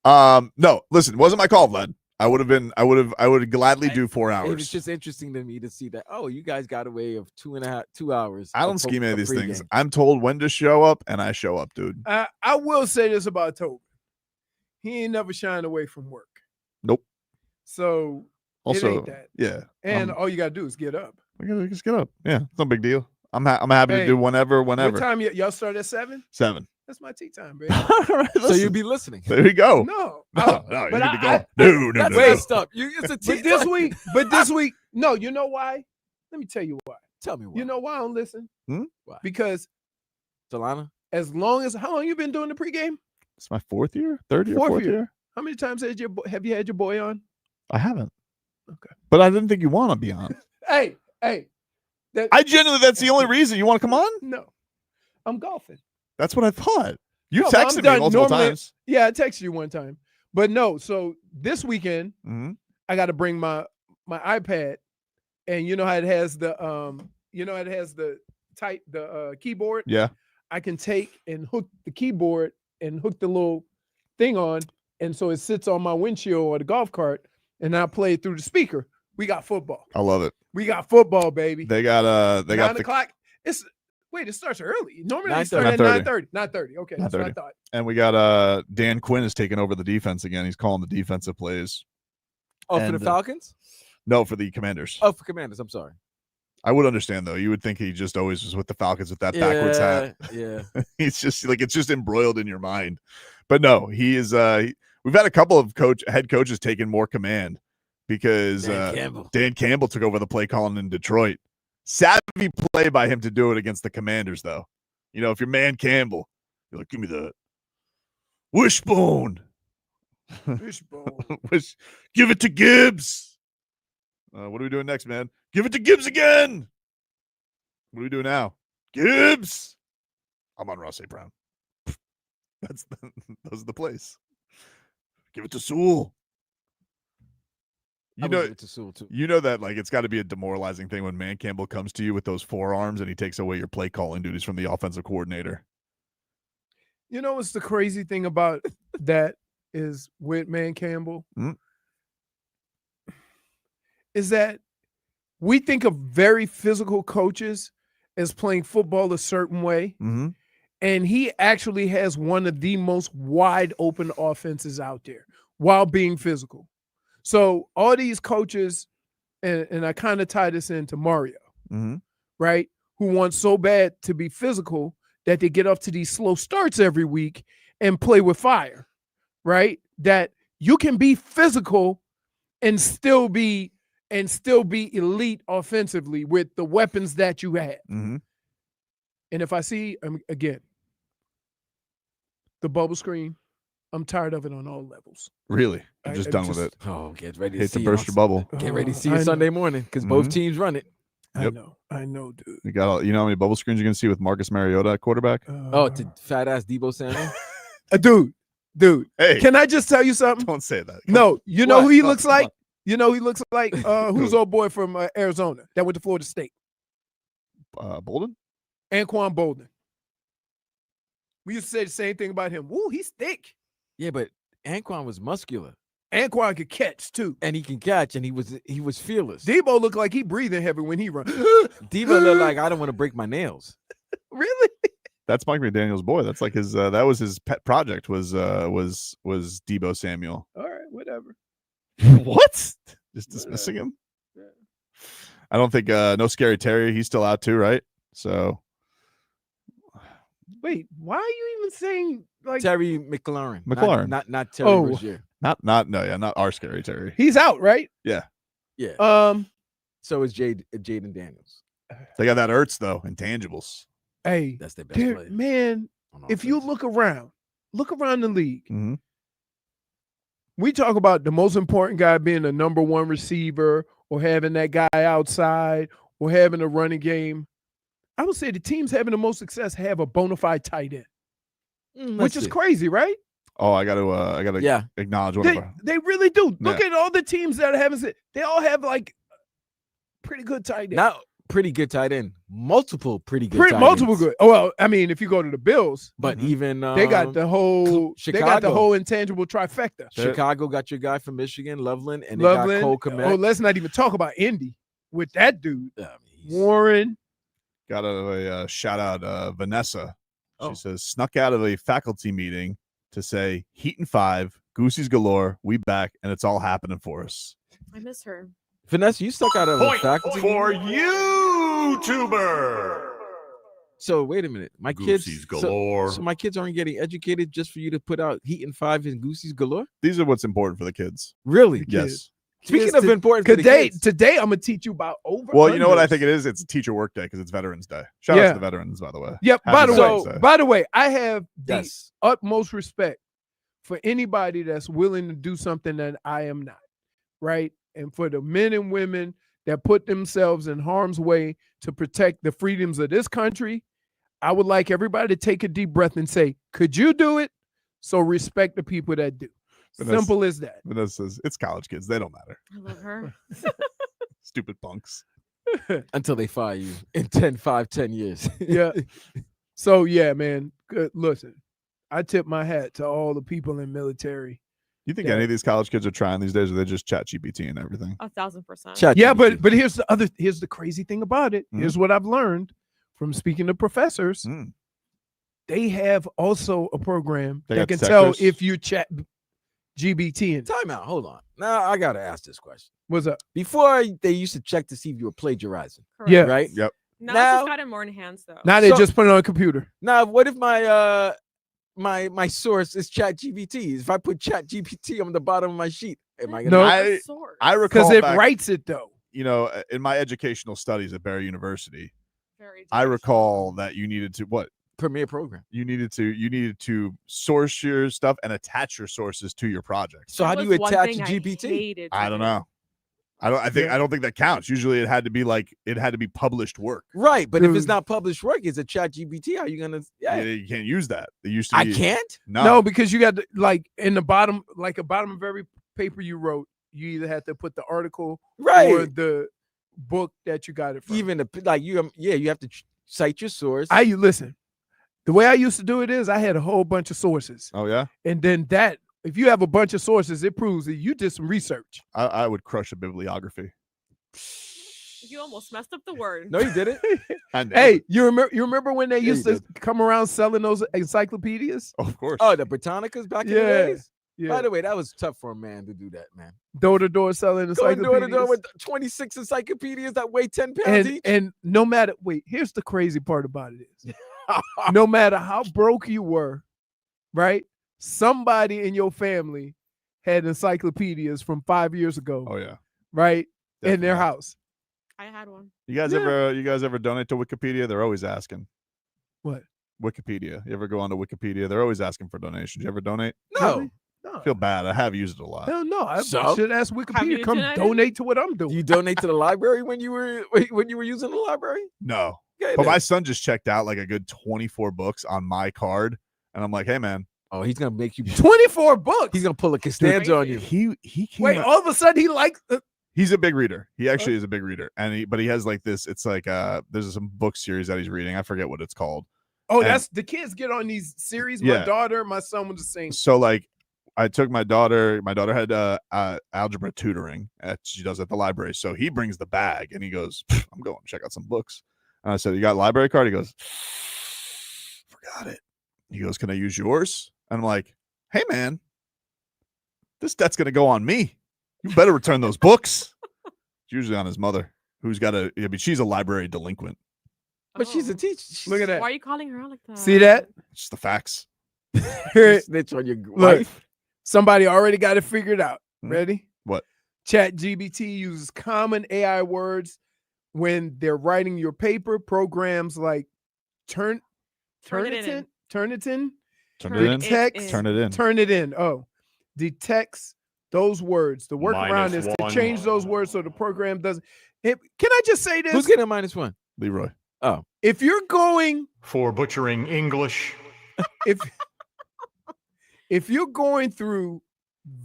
No, listen, it wasn't my call, Vlad. I would gladly do 4 It hours. was just interesting to me to see that. Oh, you guys got away of 2 hours. I don't of scheme any of of these things. pregame. I'm told when to show up, and I show up, dude. I will say this about Tobin. He ain't never shying away from work. Nope. So it Also, ain't that. yeah. And all you gotta do is get up. I gotta just get up. Yeah, it's no big deal. I'm happy to Hey, do whenever. What time y'all start at 7? 7. That's my tea time, baby. All right, So listen. you'll be listening. There we go. No, No, but you need to go. I- No, That's no. messed up. It's a tea But this time. week, no, you know why? Let me tell you why. Tell me why. You know why I don't listen? Why? Because Solana? how long you been doing the pregame? It's my 4th year, 3rd year, Fourth 4th year. year. How many times have you had your boy on? I haven't. Okay. But I didn't think you want to be on. Hey. I genuinely, that's the only reason you want to come on. No, I'm golfing. That's what I thought. You No, but I'm texted me done. multiple Normally- times. Yeah, I texted you one time, but no. So this weekend, Mhm. I got to bring my iPad, and you know how it has the keyboard. Yeah. I can take and hook the keyboard and hook the little thing on, and so it sits on my windshield or the golf cart, and I play it through the speaker. We got football. I love it. We got football, baby. They got 9 the o'clock. It starts early. Normally they 9:30. start at 9:30. 9:30. Okay, that's what I 9:30. thought. and we got Dan Quinn is taking over the defense again. He's calling the defensive plays. Oh, for And, the Falcons? No, for the Commanders. Oh, for Commanders. I'm sorry. I would understand though. You would think he just always was with the Falcons with that backwards hat. Yeah. He's just like it's just embroiled in your mind. But no, he is. We've had a couple of head coaches taking more command because Dan Campbell took over the play calling in Detroit. Savvy play by him to do it against the Commanders, though. You know, if you're man Campbell, you're like, give me the wishbone. Wishbone. Give it to Gibbs. What are we doing next, man? Give it to Gibbs again. What do we do now? Gibbs. I'm on Ross A. Brown. Those are the plays. Give it to Sewell. I would give it to Sewell, too. You know that like it's got to be a demoralizing thing when Man Campbell comes to you with those forearms and he takes away your play calling duties from the offensive coordinator. You know what's the crazy thing about that is with Man Campbell? Is that we think of very physical coaches as playing football a certain way. Mm-hmm. And he actually has one of the most wide open offenses out there while being physical. So all these coaches, and I kind of tie this into Mario, right? Who want so bad to be physical that they get off to these slow starts every week and play with fire, right? That you can be physical and still be elite offensively with the weapons that you have. Mm-hmm. And if I see again the bubble screen, I'm tired of it on all levels. Really? I'm just done with it. Oh, get ready to Hate see to it burst on- your bubble. Get ready to see I it know. Sunday morning because both teams run it. Yep. I know, dude. You got all, you know how many bubble screens you're gonna see with Marcus Mariota at quarterback? Oh, to fat ass Debo Samuel. Dude. Hey, Can I just tell you something? don't say that. No, you know What? who he Come looks on, like? come You know who he looks like? Who's old boy from Arizona that went to Florida State? Bolden? Anquan Bolden. We used to say the same thing about him. Woo, he's thick. Yeah, but Anquan was muscular. Anquan could catch too. And he can catch, and he was fearless. Debo looked like he breathing heavy when he run. Debo looked like I don't want to break my nails. Really? That's Mike McDaniel's boy. That's like his that was his pet project was Debo Samuel. All right, whatever. What? Just dismissing him? Yeah. I don't think no Scary Terry, he's still out too, right? So wait, why are you even saying like Terry McLaurin? McLaurin. Not Terry Rozier. Not our Scary Terry. He's out, right? Yeah. Yeah. So is Jaden Daniels. They got that Ertz though, intangibles. Hey, that's their best player. Man, if you look around the league, mm-hmm. we talk about the most important guy being the number one receiver or having that guy outside or having a running game. I would say the teams having the most success have a bona fide tight end, which is crazy, right? Oh, I got to acknowledge one of our. They really do. Look at all the teams that haven't. They all have like pretty good tight end. Not pretty good tight end. Multiple pretty good. Multiple good. Oh well, I mean, if you go to the Bills, but even they got the whole. Chicago. They got the whole intangible trifecta. Chicago got your guy from Michigan, Loveland, and they got Cole Kmet. Oh, let's not even talk about Indy with that dude, Warren. Got a shout out Vanessa. She says snuck out of a faculty meeting to say Heat and 5, Goosies galore, we back, and it's all happening for us. I miss her. Vanessa, you stuck out of a Point faculty for meeting? YouTuber. So wait a minute, my Goosies kids galore. So my kids aren't getting educated just for you to put out Heat and 5 and Goosies galore? These are what's important for the kids. Really? Yes. Speaking of important for the kids. Today I'm gonna teach you about over. Well, you know what I think it is? It's a teacher work day because it's Veterans Day. Shout out to the veterans, by the way. Yep. Happy By the way, I have the utmost respect for anybody that's willing to do something that I am not, right? And for the men and women that put themselves in harm's way to protect the freedoms of this country, I would like everybody to take a deep breath and say, could you do it? So respect the people that do. Simple as that. Vanessa says, it's college kids. They don't matter. I love her. Stupid punks. Until they fire you in 10 years. Yeah. So, yeah, man. Good. Listen, I tip my hat to all the people in military. You think any of these college kids are trying these days, or they just chat GPT and everything? 1,000%. Yeah, but here's the crazy thing about it. Here's what I've learned from speaking to professors. They have also a program that can tell if you chat GBT in. Time out. Hold on. Now I gotta ask this question. What's up? Before they used to check to see if you were plagiarizing. Correct. Yeah. Right? Yep. Now it's just got it more enhanced though. Now they just put it on a computer. Now, what if my my source is Chat GPT? If I put Chat GPT on the bottom of my sheet, am I gonna I recall because it back, writes it though. You know, in my educational studies at Barry University, I recall that you needed to what? Premier program. You needed to source your stuff and attach your sources to your project. So how do you attach GPT? I don't know. I don't think that counts. Usually it had to be published work. Right, but if it's not published work, it's a Chat GPT. How are you gonna You can't use that. They used to I can't? No, because you got to, like in the bottom, like the bottom of every paper you wrote, you either had to put the article or the book that you got it from. Even you have to cite your source. Listen. The way I used to do it is I had a whole bunch of sources. Oh, yeah? And then if you have a bunch of sources, it proves that you did some research. I would crush a bibliography. You almost messed up the word. No, you didn't. Hey, you remember when they used to come around selling those encyclopedias? Of course. Oh, the Britannicas back in the days? Yeah. By the way, that was tough for a man to do that, man. Door-to-door selling encyclopedias. Going door-to-door with 26 encyclopedias that weigh 10 pounds each. And no matter, here's the crazy part about it is, no matter how broke you were, right? Somebody in your family had encyclopedias from 5 years ago. Oh yeah, right in their house. I had one. You guys ever donate to Wikipedia? They're always asking. What? Wikipedia. You ever go onto Wikipedia? They're always asking for donations. You ever donate? No. I feel bad. I have used it a lot. Hell no. I should ask Wikipedia to come donated? donate to what I'm doing. Do you donate to the library when you were using the library? No. Okay, but then. my son just checked out like a good 24 books on my card, and I'm like, hey man. Oh, he's gonna make you 24 books. He's gonna pull a Costanza on you. He came Wait, out, all of a sudden he likes He's a big reader. He actually is a big reader, and he has like this. It's like there's some book series that he's reading. I forget what it's called. Oh, And- that's the kids get on these series. Yeah. My daughter, my son was the same. So like, I took my daughter. My daughter had algebra tutoring she does at the library. So he brings the bag and he goes, "I'm going to check out some books." And I said, "You got a library card?" He goes, "Forgot it." He goes, "Can I use yours?" And I'm like, "Hey man, this debt's gonna go on me. You better return those books." It's usually on his mother, who's got I mean, she's a library delinquent. But she's a teacher. Look at that. Why are you calling her out like that? See that? It's just the facts. You snitch on your wife. Somebody already got it figured out. Ready? What? ChatGPT uses common AI words when they're writing your paper. Programs like Turnitin detects those words. The workaround is to -1. change those words so the program doesn't. Can I just say this? Who's getting a -1? Leroy. Oh, if you're going For butchering English. if you're going through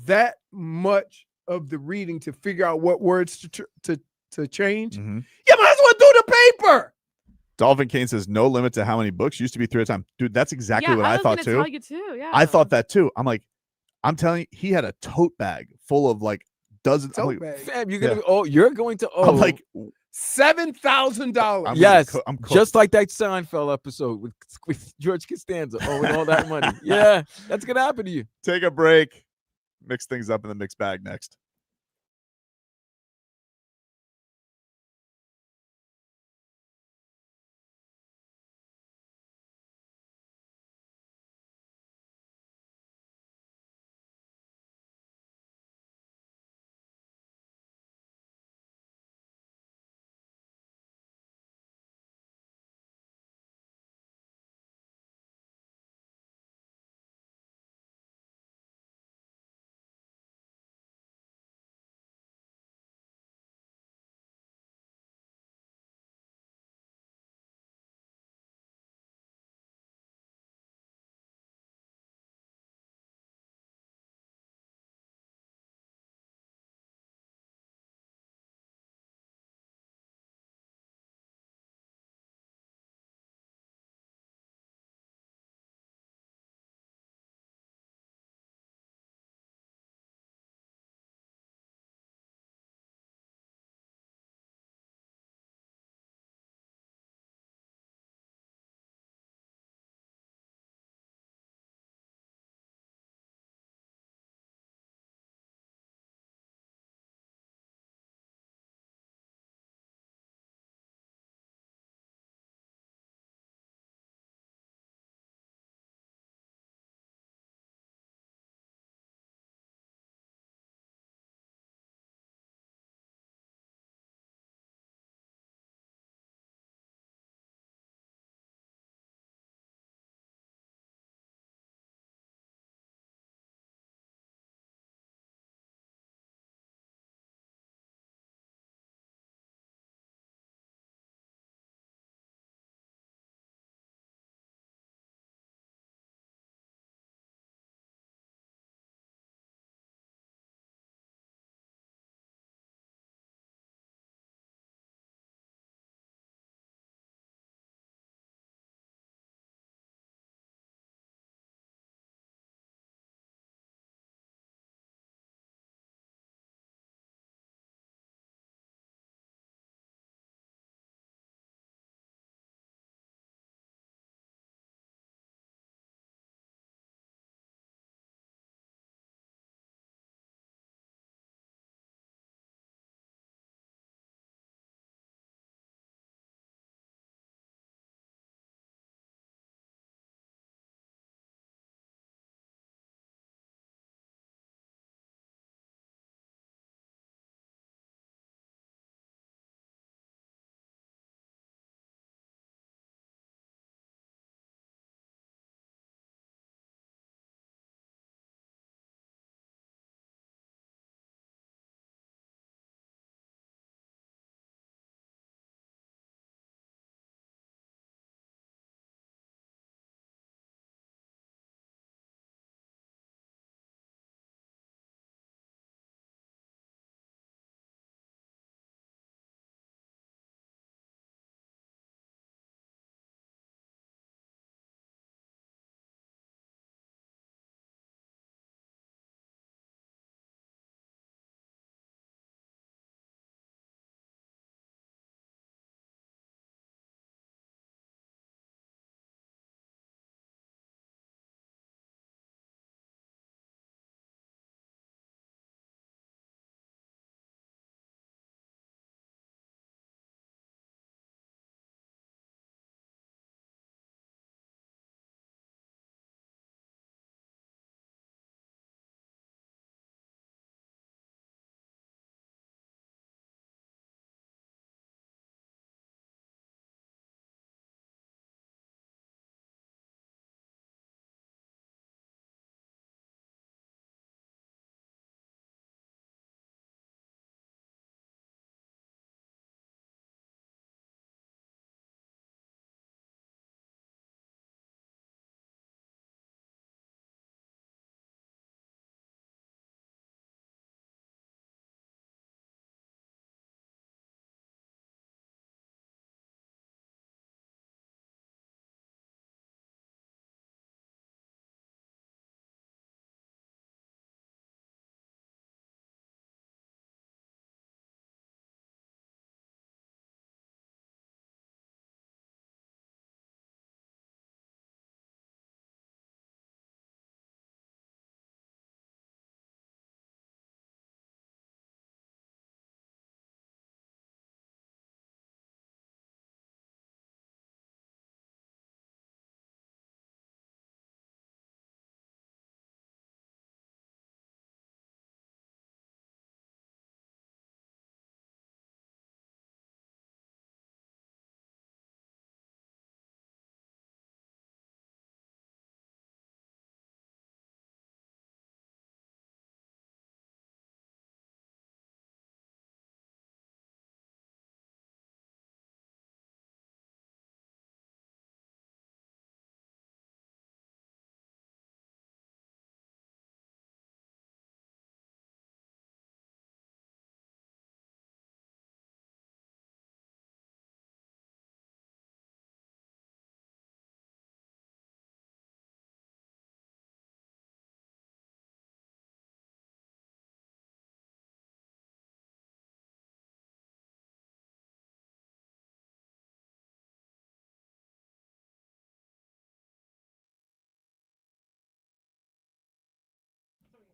that much of the reading to figure out what words to change, you might as well do the paper. Dolphin Kane says no limit to how many books. Used to be 3 at a time. Dude, that's exactly what I thought too. Tell you too. Yeah. I thought that too. I'm like, I'm telling you, he had a tote bag full of like dozens. Tote bag. Fam, you're going to owe. I'm like $7,000. Yes, I'm cooked. just like that Seinfeld episode with George Costanza owing all that money. Yeah, that's gonna happen to you. Take a break. Mix things up in the mixed bag next.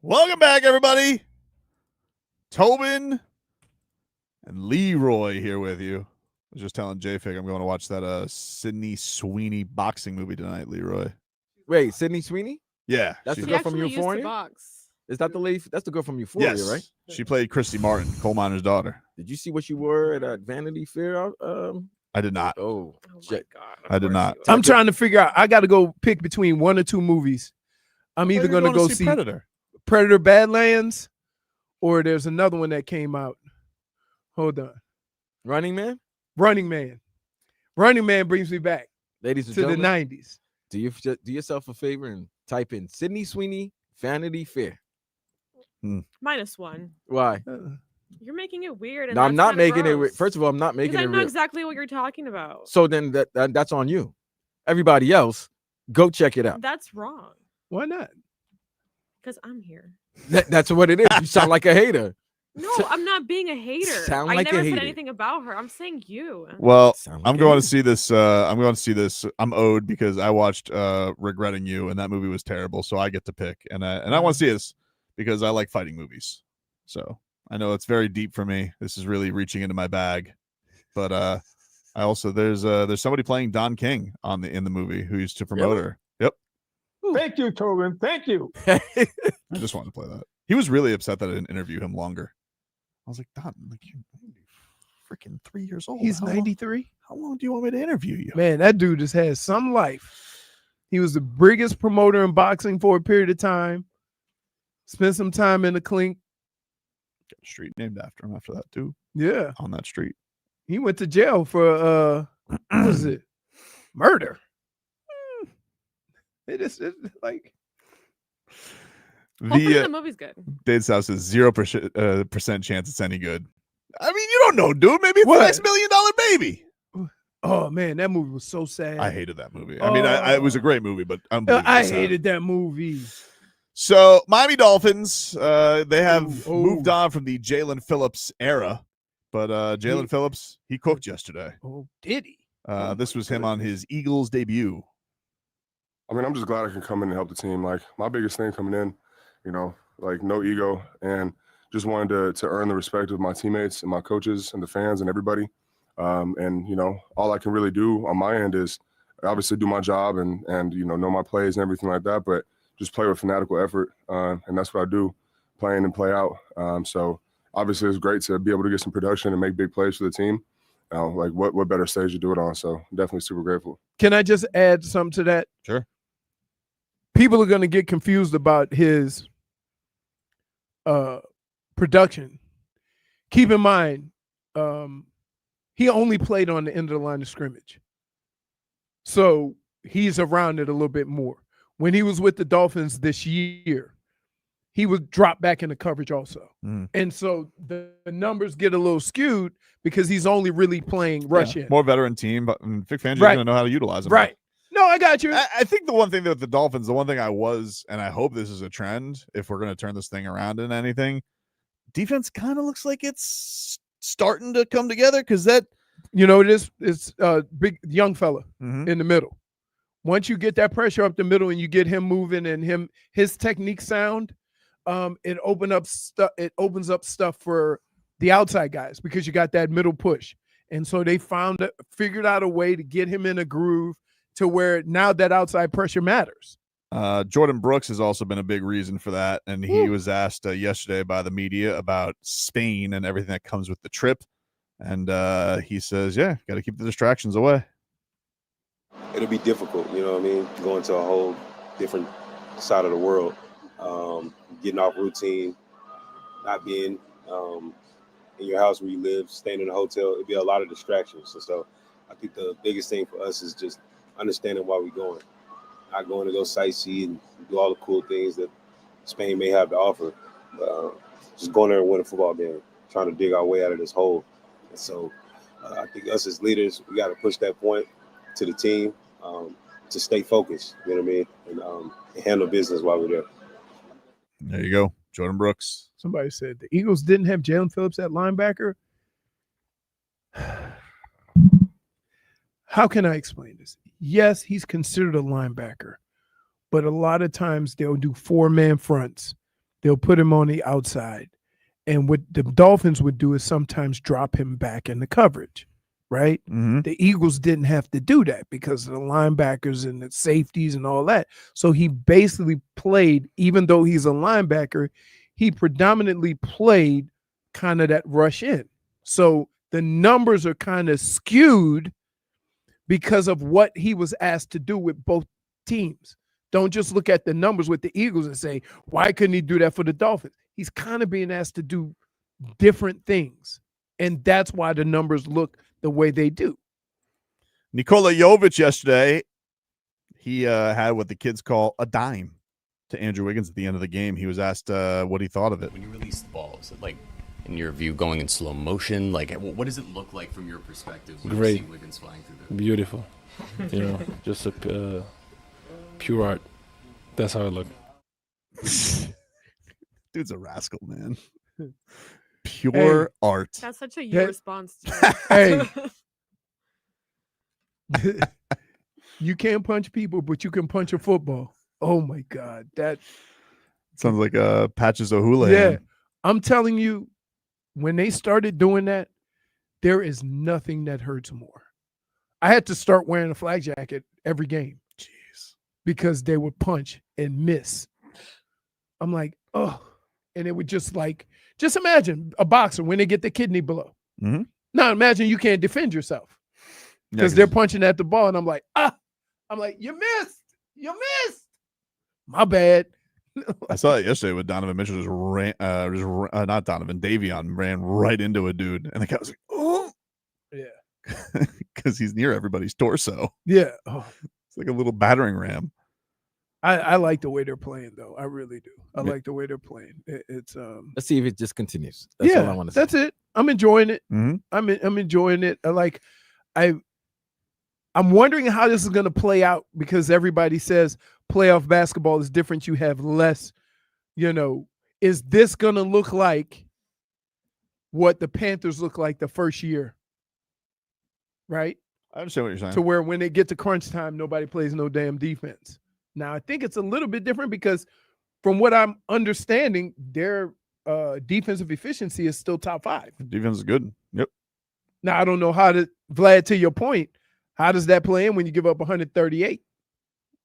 Welcome back, everybody. Tobin and Leroy here with you. I was just telling JFig I'm going to watch that Sydney Sweeney boxing movie tonight, Leroy. Wait, Sydney Sweeney? Yeah. That's the She girl from actually used to Euphoria? box. Is that the lady? That's the girl from Euphoria, Yes. right? She played Christy Martin, coal miner's daughter. Did you see what she wore at Vanity Fair? I did not. Oh my God. I did not. I'm trying to figure out. I got to go pick between one or two movies. I'm either you're going to going go to see see Predator. Badlands, or there's another one that came out. Hold on. Running Man? Running Man. Running Man brings me back Ladies and to the gentlemen, 90s. do yourself a favor and type in Sydney Sweeney Vanity Fair. -1. Why? You're making it weird. And No, I'm that's not kinda making it. gross. First of all, I'm not making Because it I know real. exactly what you're talking about. So then that's on you. Everybody else, go check it out. That's wrong. Why not? Because I'm here. That's what it is. You sound like a hater. No, I'm not being a hater. Sound I like a never hater. said anything about her. I'm saying you. Well, Sound I'm like going a to see this. I'm going to see this. I'm owed because I watched Regretting You, and that movie was terrible. So I get to pick, and I want to see this because I like fighting movies. So I know it's very deep for me. This is really reaching into my bag, but I also there's somebody playing Don King in the movie who used to promote her. Yep. Thank you, Tobin. Thank you. I just wanted to play that. He was really upset that I didn't interview him longer. I was like, Don, like you're freaking 3 years old. He's How long- 93. How long do you want me to interview you? Man, that dude has had some life. He was the biggest promoter in boxing for a period of time. Spent some time in the clink. Got a street named after him after that too. Yeah. On that street. He went to jail for what was it? Murder. It's like Hopefully the movie's good. Dave's house is 0% chance it's any good. I mean, you don't know, dude. Maybe it's the next $1 million baby. Oh man, that movie was so sad. I hated that movie. I mean, it was a great movie, but I hated that movie. So Miami Dolphins, they have moved on from the Jaelan Phillips era, but Jaelan Phillips, he cooked yesterday. Oh, did he? This was him on his Eagles debut. I mean, I'm just glad I can come in and help the team. Like, my biggest thing coming in, you know, like no ego, and just wanted to earn the respect of my teammates and my coaches and the fans and everybody. And, you know, all I can really do on my end is obviously do my job and you know my plays and everything like that, but just play with fanatical effort. And that's what I do, play in and play out. So obviously it's great to be able to get some production and make big plays for the team. Like what better stage to do it on? So definitely super grateful. Can I just add something to that? Sure. People are going to get confused about his production. Keep in mind, he only played on the end of the line of scrimmage. So he's around it a little bit more. When he was with the Dolphins this year, he would drop back into coverage also. And so the numbers get a little skewed because he's only really playing rush in. More veteran team, but Vic Fangio's Right. going to know how to utilize him. Right. No, I got you. I think the one thing that with the Dolphins, the one thing and I hope this is a trend, if we're going to turn this thing around in anything, defense kind of looks like it's starting to come together because that, you know, it's a big young fella in the middle. Once you get that pressure up the middle and you get him moving and his technique sound, it opens up stuff for the outside guys because you got that middle push. And so they figured out a way to get him in a groove to where now that outside pressure matters. Jordyn Brooks has also been a big reason for that. And he was asked yesterday by the media about Spain and everything that comes with the trip. And he says, yeah, got to keep the distractions away. It'll be difficult, you know what I mean? Going to a whole different side of the world, getting off routine, not being in your house where you live, staying in a hotel. It'd be a lot of distractions. And so I think the biggest thing for us is just understanding why we're going. Not going to go sightsee and do all the cool things that Spain may have to offer. But just going there and win a football game, trying to dig our way out of this hole. And so I think us as leaders, we got to push that point to the team to stay focused, you know what I mean, and handle business while we're there. There you go, Jordyn Brooks. Somebody said the Eagles didn't have Jaelan Phillips at linebacker. How can I explain this? Yes, he's considered a linebacker, but a lot of times they'll do 4-man fronts. they'll put him on the outside. And what the Dolphins would do is sometimes drop him back in the coverage, right? Mm-hmm. The Eagles didn't have to do that because of the linebackers and the safeties and all that. So he basically played, even though he's a linebacker, he predominantly played kind of that rush in. So the numbers are kind of skewed because of what he was asked to do with both teams. Don't just look at the numbers with the Eagles and say, why couldn't he do that for the Dolphins? He's kind of being asked to do different things. And that's why the numbers look the way they do. Nikola Jović yesterday, he had what the kids call a dime to Andrew Wiggins at the end of the game. He was asked what he thought of it. When you release the ball, is it like, in your view, going in slow motion? Like, what does it look like from your perspective when you see Wiggins flying through the... Beautiful. Just a pure art. That's how it looked. Dude's a rascal, man. Pure art. That's such a you response. Hey. You can't punch people, but you can punch a football. Oh, my God. That sounds like Patches O'Houlihan. Yeah. I'm telling you, when they started doing that, there is nothing that hurts more. I had to start wearing a flag jacket every game. Jeez. Because they would punch and miss. I'm like, oh. And it would just imagine a boxer when they get the kidney blow. Mm-hmm. Now imagine you can't defend yourself because they're punching at the ball. And I'm like, you missed. My bad. I saw it yesterday with Donovan Mitchell not Donovan, Davion ran right into a dude. And the guy was like, oh. Yeah. Because he's near everybody's torso. Yeah. Oh. It's like a little battering ram. I like the way they're playing, though. I really do. I like the way they're playing. It's Let's see if it just continues. That's all I want to say. That's it. I'm enjoying it. Mm-hmm. I'm enjoying it. I'm wondering how this is going to play out because everybody says playoff basketball is different. You have less, is this going to look like what the Panthers look like the first year? Right? I understand what you're saying. To where when they get to crunch time, nobody plays no damn defense. Now, I think it's a little bit different because from what I'm understanding, their defensive efficiency is still top 5. Defense is good. Yep. Now, I don't know Vlad, to your point, how does that play in when you give up 138?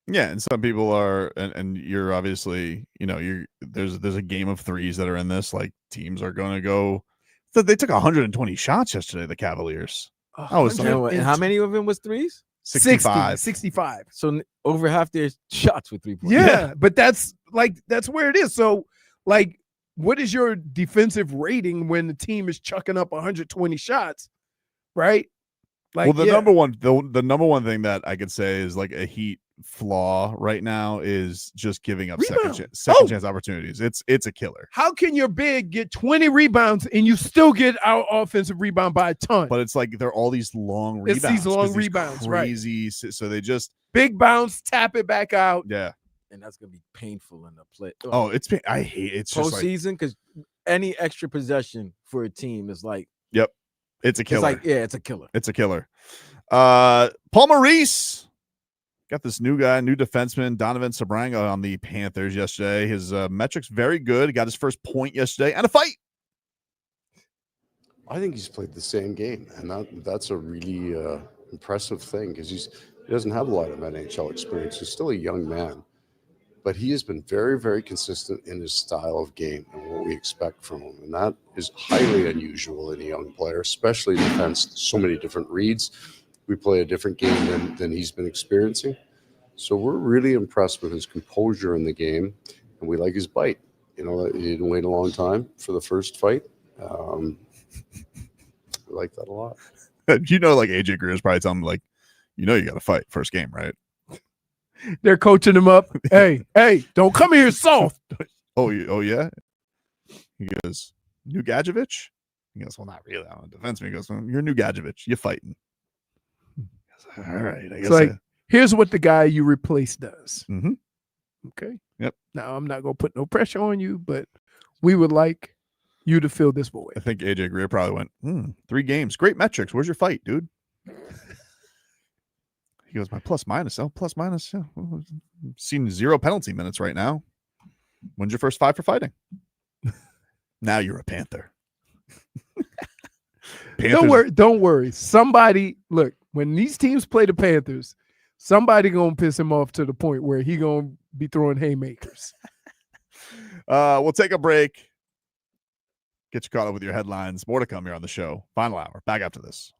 Yeah, and some people are, and you're obviously, there's a game of threes that are in this. Like teams are going to go. So they took 120 shots yesterday, the Cavaliers. And how many of them was threes? 65. So over half their shots were 3 points. Yeah, but that's where it is. So, what is your defensive rating when the team is chucking up 120 shots, right? The number one thing that I could say is like a Heat flaw right now is just giving up second chance opportunities. It's a killer. How can your big get 20 rebounds and you still get our offensive rebound by a ton? But it's like they're all these long rebounds. It's these long rebounds, crazy, right? So they just big bounce, tap it back out. Yeah, and that's gonna be painful in the play. Oh, I hate it's postseason because any extra possession for a team is like. Yep, it's a killer. It's a killer. It's a killer. Paul Maurice got this new defenseman, Donovan Sabrango, on the Panthers yesterday. His metrics very good. He got his first point yesterday and a fight. I think he's played the same game, and that's a really impressive thing because he doesn't have a lot of NHL experience. He's still a young man, but he has been very, very consistent in his style of game and what we expect from him, and that is highly unusual in a young player, especially against so many different reads. We play a different game than he's been experiencing. So we're really impressed with his composure in the game, and we like his bite. He didn't wait a long time for the first fight. I like that a lot. Like AJ Greer is probably telling him, you got to fight first game, right? They're coaching him up. Hey, don't come here soft. Oh yeah? He goes, New Gadjevich? He goes, well, not really. I'm a defenseman. He goes, well, you're New Gadjevich. You're fighting. All right. I guess here's what the guy you replace does. Mm-hmm. Okay. Yep. Now, I'm not going to put no pressure on you, but we would like you to fill this void. I think AJ Greer probably went, 3 games. Great metrics. Where's your fight, dude? He goes, my plus minus. Oh, plus minus. Yeah. Well, seen 0 penalty minutes right now. When's your first fight for fighting? Now you're a Panther. Don't worry. Somebody, look, when these teams play the Panthers, somebody gonna piss him off to the point where he gonna be throwing haymakers. We'll take a break. Get you caught up with your headlines. More to come here on the show. Final hour. Back after this.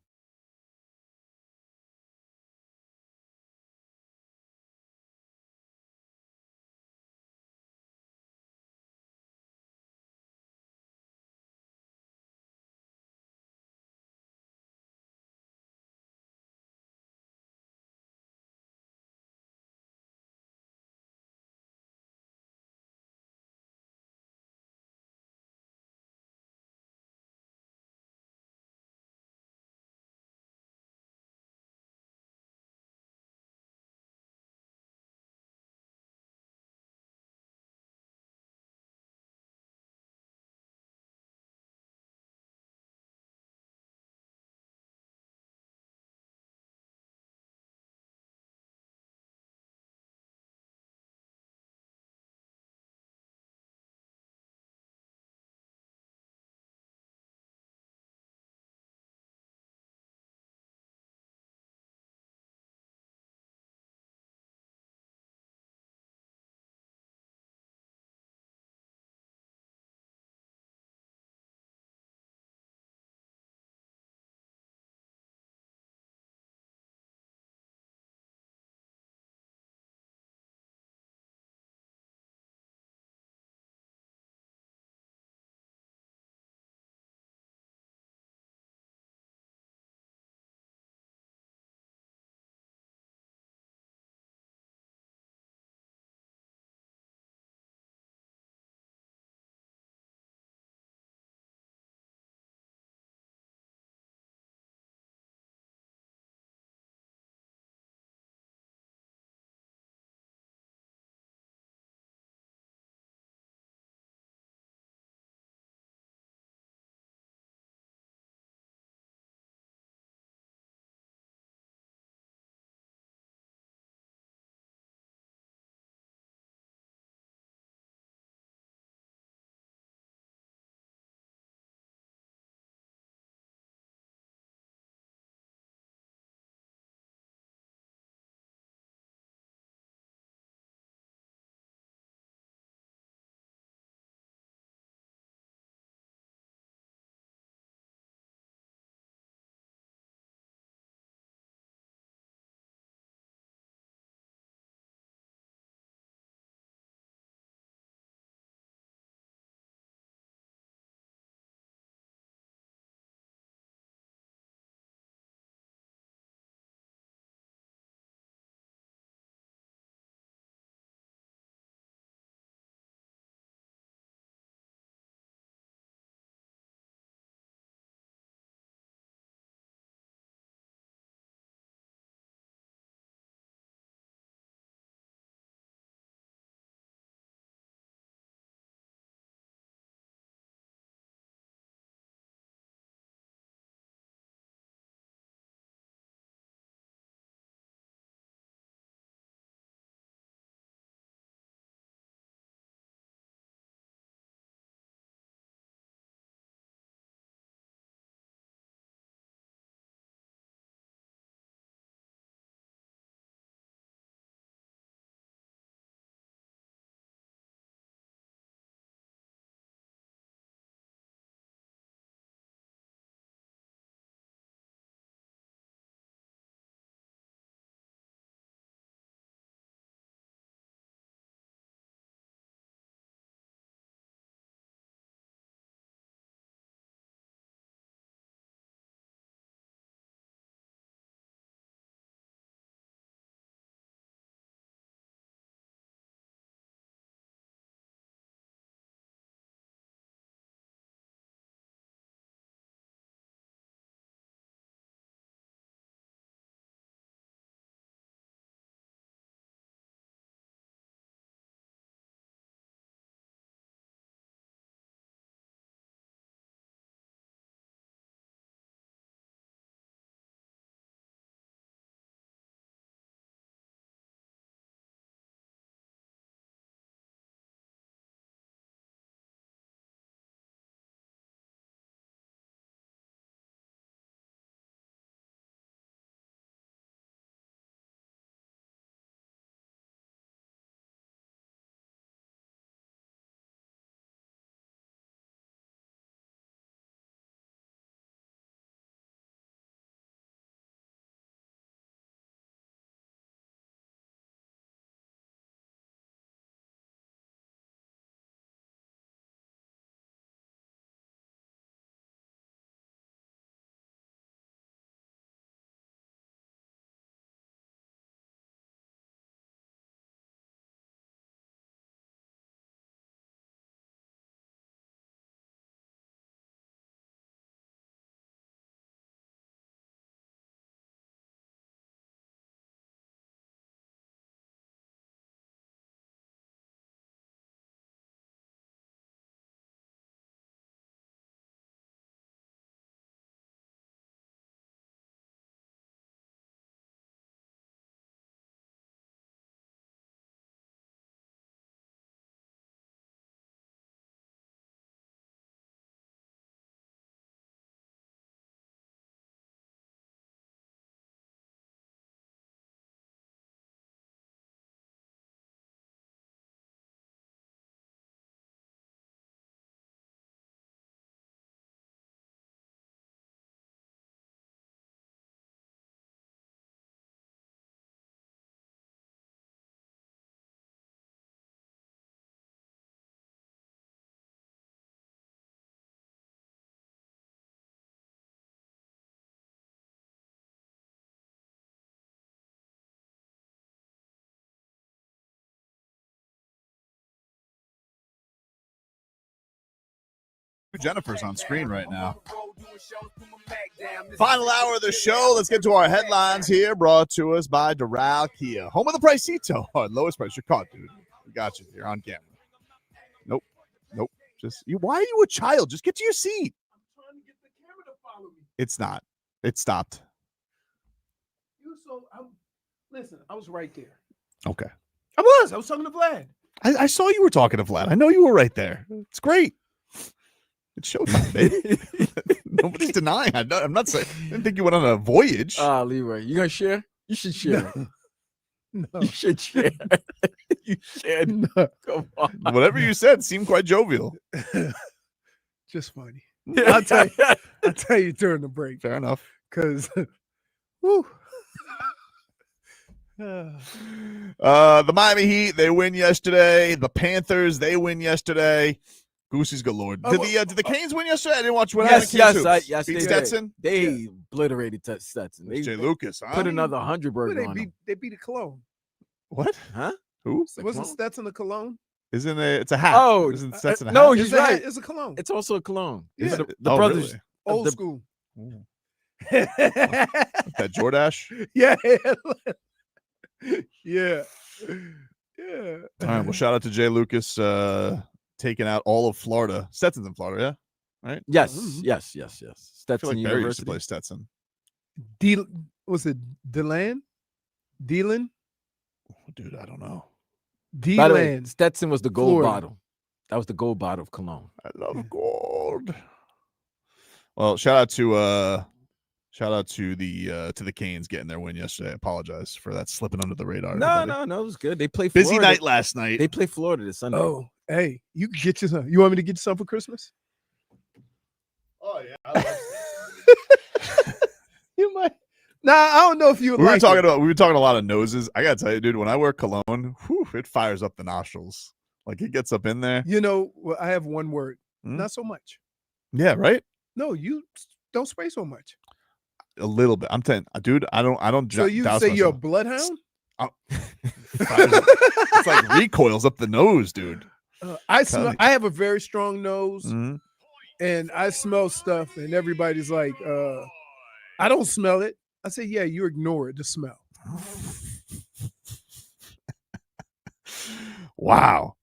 Jennifer's on screen right now. Final hour of the show. Let's get to our headlines here, brought to us by Doral Kia. Home of the Pricito. Lowest price. You're caught, dude. We got you. You're on camera. Nope. Just why are you a child? Just get to your seat. I'm trying to get the camera to follow me. It's not. It stopped. Listen, I was right there. Okay. I was talking to Vlad. I saw you were talking to Vlad. I know you were right there. It's great. It's showtime, baby. Nobody's denying. I'm not saying. I didn't think you went on a voyage. Leroy, you gonna share? You should share. No. You should share. You should. No. Come on. Whatever you said seemed quite jovial. Just funny. I'll tell you during the break. Fair enough. Because, whoo. The Miami Heat, they win yesterday. The Panthers, they win yesterday. Goosies galore. Did the Canes win yesterday? I didn't watch what happened. Yes, Beat Stetson. They obliterated Stetson. They Jay Lucas. Huh? put another 100 burger on him. They beat a Cologne. What? Huh? Who? Wasn't Stetson a Cologne? Isn't it? It's a hat. Oh, isn't Stetson a no, hat? he's right. It's a Cologne. It's also a cologne. Yeah. The brothers, really? Old school. That Jordache. Yeah. Yeah. All right. Well, shout out to Jay Lucas taking out all of Florida. Stetson's in Florida, yeah? Right? Yes. I Stetson feel like Barry used to University. play Stetson. Was it Delan? Delan? Dude, I don't know. By the way, Delan. Stetson was the gold Florida. bottle. That was the gold bottle of cologne. I love gold. Well, shout out to the Canes getting their win yesterday. I apologize for that slipping under the radar. No, everybody. it was good. They play Florida. Busy night last night. They play Florida this Sunday. Oh, hey, you can get you some. You want me to get you some for Christmas? Oh yeah. You might. Nah, I don't know if you would we were like talking it. about. We were talking a lot of noses. I gotta tell you, dude. When I wear cologne, it fires up the nostrils. Like it gets up in there. You know, well, I have one word. Hmm? Not so much. Yeah, right. No, you don't spray so much. A little bit. I'm telling, dude. I don't. So you douse say you're a myself. bloodhound? It's like recoils up the nose, dude. I smell. I have a very strong nose, Mhm. and I smell stuff, and everybody's like, "I don't smell it." I say, "Yeah, you ignore it. The smell." Wow.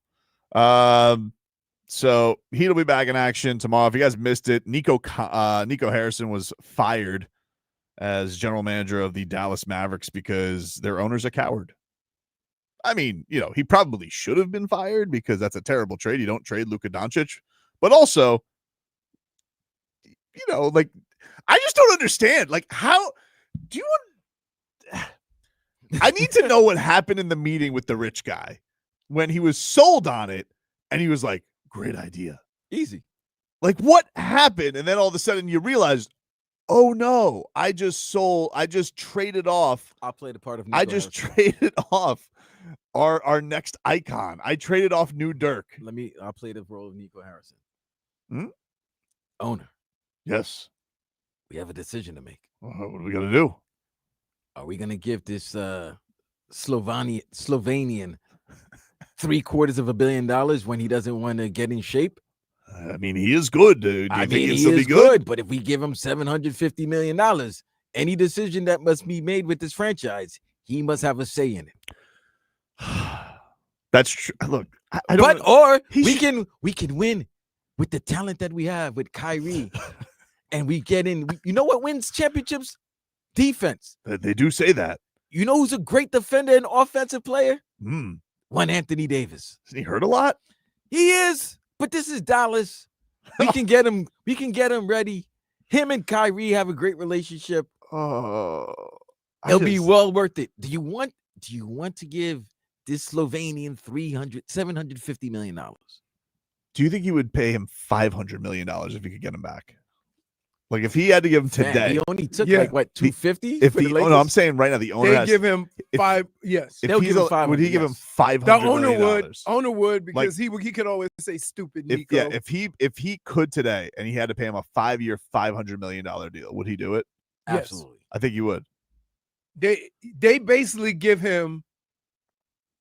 So Heat will be back in action tomorrow. If you guys missed it, Nico Harrison was fired as general manager of the Dallas Mavericks because their owner's a coward. I mean, he probably should have been fired because that's a terrible trade. You don't trade Luka Doncic, but also, like, I just don't understand. Like, how do you want? I need to know what happened in the meeting with the rich guy when he was sold on it, and he was like, "Great idea, easy." Like, what happened? And then all of a sudden, you realized, oh no, I just traded off. I'll play the part of. Traded off our next icon. I traded off New Dirk. I'll play the role of Nico Harrison. Hmm? Owner. Yes. We have a decision to make. What are we gonna do? Are we gonna give this Slovenian $750 million when he doesn't want to get in shape? I mean, he is good, dude. Do you think he'll he still is be good? but if we give him $750 million, any decision that must be made with this franchise, he must have a say in it. That's true. Look, I don't. We can win with the talent that we have with Kyrie, and we get in. You know what wins championships? Defense. They do say that. You know who's a great defender and offensive player? One Anthony Davis. Isn't he hurt a lot? He is, but this is Dallas. We can get him. We can get him ready. Him and Kyrie have a great relationship. Oh, it'll be well worth it. Do you want to give this Slovenian $750 million? Do you think he would pay him $500 million if he could get him back? Like if he had to give him today, he only took like what, 250? If no, I'm saying right now the owner they give him five. Yes, If They'll he's give him a- 500, would he give him yes. $500 the owner million? would. Owner would because he could always say stupid Nico. If he could today and he had to pay him a 5-year, $500 million deal, would he do it? Yes. Absolutely. I think he would. They basically give him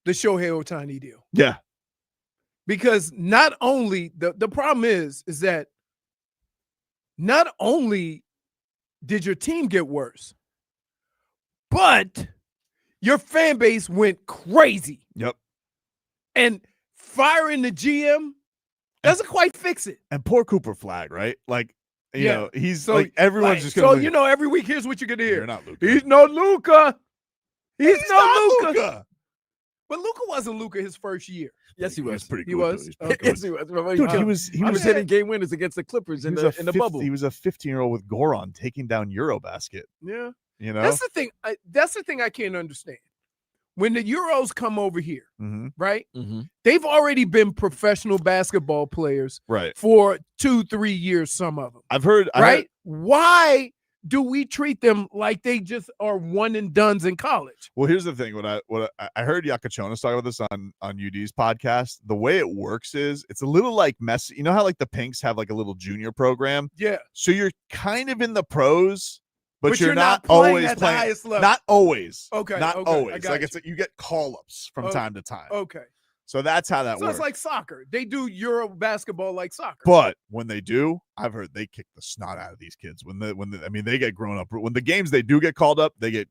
the Shohei Ohtani deal. Yeah. Because not only the problem is that not only did your team get worse, but your fan base went crazy. Yep. And firing the GM doesn't quite fix it. And poor Cooper Flag, right? Like, you know, he's so, like everyone's just gonna. So you know, every week here's what you're gonna hear. You're not Luka. He's no Luka. He's no not Luka. But Luka wasn't Luka his first year. Yes, he was. Pretty good. He was. Yes, he was. Dude, he was hitting game winners against the Clippers in the bubble. He was a 15-year-old with Goron taking down Eurobasket. Yeah. You know, that's the thing. That's the thing I can't understand. When the Euros come over here, right? They've already been professional basketball players, right, for 2-3 years. Some of them. I've heard. Right? Why do we treat them like they just are one and dones in college? Well, here's the thing. What I heard Yakachonis talk about this on UD's podcast. The way it works is it's a little like Messi. You know how like the Pinks have like a little junior program? Yeah. So you're kind of in the pros, but you're not not playing always at the playing. highest level. Not always. Okay. Not okay, always. Like it's you get call-ups from time to time. Okay. So that's how that So works. it's like soccer. They do Euro basketball like soccer. But when they do, I've heard they kick the snot out of these kids. I mean, they get grown up. When the games they do get called up, they get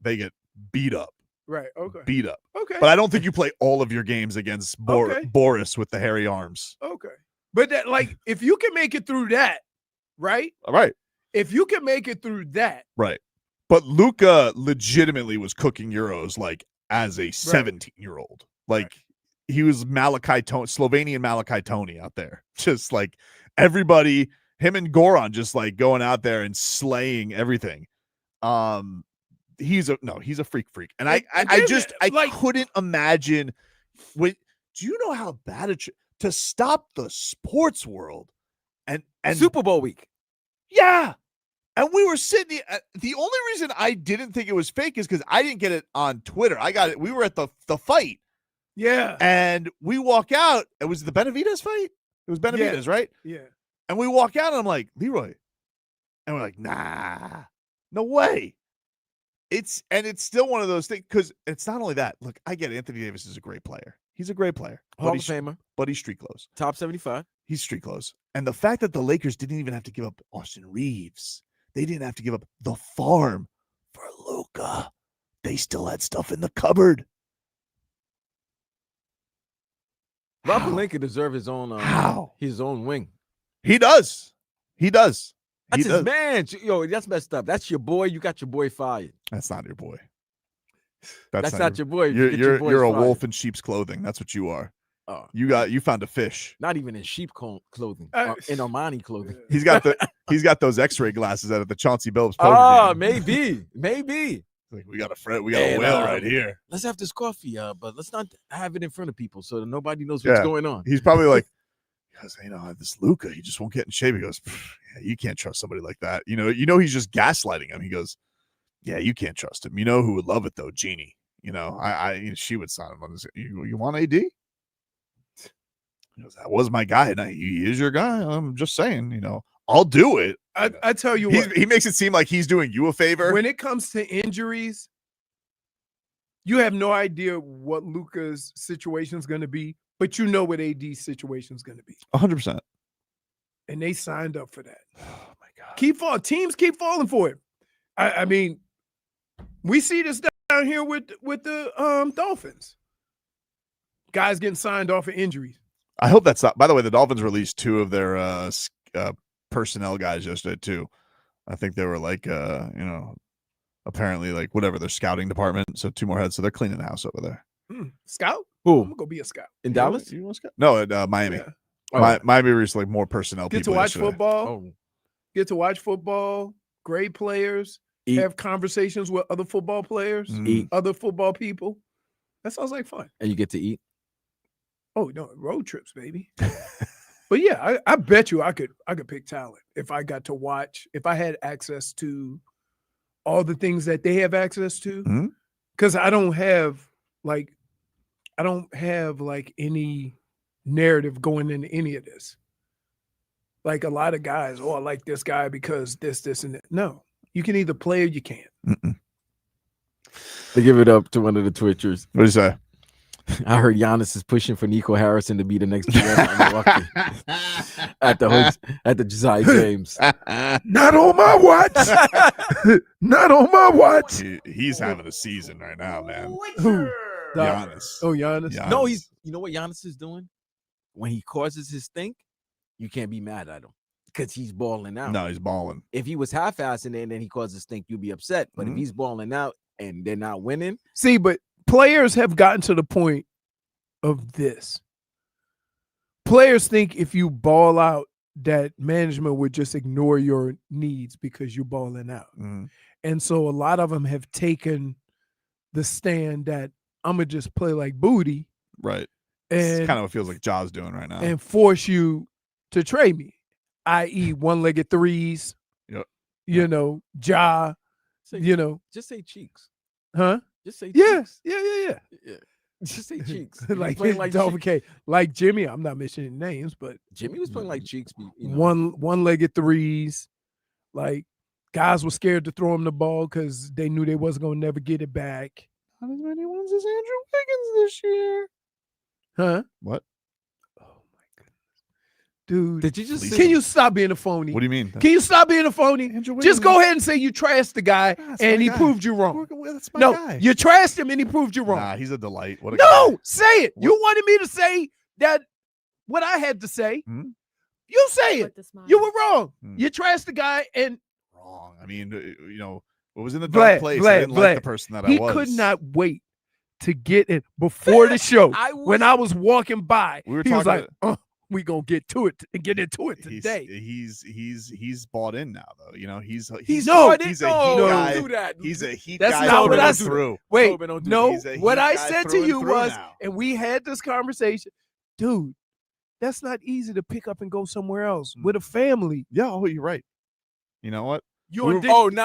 beat up. Right. Okay. Beat up. Okay. But I don't think you play all of your games against Okay. Boris with the hairy arms. Okay. But that, like, if you can make it through that, right? All right. If you can make it through that, Right. But Luka legitimately was cooking Euros like as a 17-year-old. Like he was Slovenian Malachi Tony out there. Just like everybody, him and Goran just like going out there and slaying everything. He's a freak. And I couldn't imagine do you know how bad it to stop the sports world and Super Bowl week. Yeah. And we were sitting. The only reason I didn't think it was fake is because I didn't get it on Twitter. I got it. We were at the fight. Yeah. And we walk out. It was the Benavidez fight. It was Benavidez, right? Yeah. And we walk out, and I'm like, Leroy. And we're like, nah, no way. It's still one of those things because it's not only that. Look, I get it. Anthony Davis is a great player. He's a great player. Hall of Famer. But he's street clothes. Top 75. He's street clothes. And the fact that the Lakers didn't even have to give up Austin Reeves. They didn't have to give up the farm for Luka. They still had stuff in the cupboard. Robert Lincoln deserves his own his own wing. He does. That's his man. Yo, that's messed up. That's your boy. You got your boy fired. That's not your boy. That's not your boy. You're a wolf in sheep's clothing. That's what you are. Oh. You found a fish. Not even in sheep clothing. In Armani clothing. He's got those X-ray glasses out at the Chauncey Billups poker game. Maybe. Like we got a whale right here. Let's have this coffee, but let's not have it in front of people so that nobody knows what's going on. He's probably like, because this Luka, he just won't get in shape. He goes, yeah, you can't trust somebody like that. You know, he's just gaslighting him. He goes, yeah, you can't trust him. You know who would love it though, Jeannie. She would sign him on this. You want AD? He goes, that was my guy, and he is your guy. I'm just saying, I'll do it. I tell you what, he makes it seem like he's doing you a favor. When it comes to injuries, you have no idea what Luka's situation is going to be, but you know what AD's situation is going to be. 100%. And they signed up for that. Oh my God! Teams keep falling for it. I mean, we see this down here with the Dolphins. Guys getting signed off of injuries. I hope that's not. By the way, the Dolphins released 2 of their personnel guys yesterday too. I think they were like, apparently like whatever their scouting department. So 2 more heads. So they're cleaning the house over there. Scout? Who? I'm gonna go be a scout. In Dallas? You want to scout? No, at Miami. Yeah. Miami released like more personnel. Get to people watch yesterday. football. Oh. Get to watch football. Great players. Eat. Have conversations with other football players. Eat. Other football people. That sounds like fun. And you get to eat. Oh no, road trips, baby. But yeah, I bet you I could pick talent if I got to watch, if I had access to all the things that they have access to. Because I don't have any narrative going into any of this. Like a lot of guys, I like this guy because this, and that. No, you can either play or you can't. They give it up to one of the Twitchers. What did he say? I heard Giannis is pushing for Nico Harrison to be the next GM in Milwaukee at the Josiah James. Not on my watch. Not on my watch. He's having a season right now, man. Who? Giannis. Oh, Giannis. No, you know what Giannis is doing? When he causes his stink, you can't be mad at him because he's balling out. No, he's balling. If he was half-assing it and then he causes stink, you'd be upset. But if he's balling out and they're not winning. See, but players have gotten to the point of this. Players think if you ball out, that management would just ignore your needs because you're balling out. And so a lot of them have taken the stand that I'm going to just play like booty. Right. And it's kind of what feels like Ja's doing right now. And force you to trade me, i.e. one-legged threes, you know, Ja, you know. Just say cheeks. Huh? Just say cheeks. Yeah. Yeah. Just say cheeks. like playing like okay, like Jimmy. I'm not mentioning names, but Jimmy was playing like cheeks. You know. One-legged threes. Like guys were scared to throw him the ball because they knew they wasn't gonna never get it back. Not as many ones as Andrew Wiggins this year. Huh? What? Dude, did you just can you stop being a phony? What do you mean? Can you stop being a phony? Just go ahead and say you trashed the guy and he proved you wrong. That's my No, guy. you trashed him and he proved you wrong. Nah, he's a delight. What a No, guy. say it. You wanted me to say that what I had to say. You say it. You were wrong. You trashed the guy and wrong. I mean, you know, it was in the dark place. I didn't like the person that I was. He could not wait to get it before the show. When I was walking by, We were he was talking like, we gonna get to it and get into it today. He's bought in now, though. You know, he's a He's heat no, guy. Do that. He's a heat That's guy. not what I through. Wait, Tobin, don't do no. He's a heat What I guy said through to and you through was, now. and we had this conversation, dude. That's not easy to pick up and go somewhere else with a family. Yeah, oh, you're right. You know what? Did we you were both having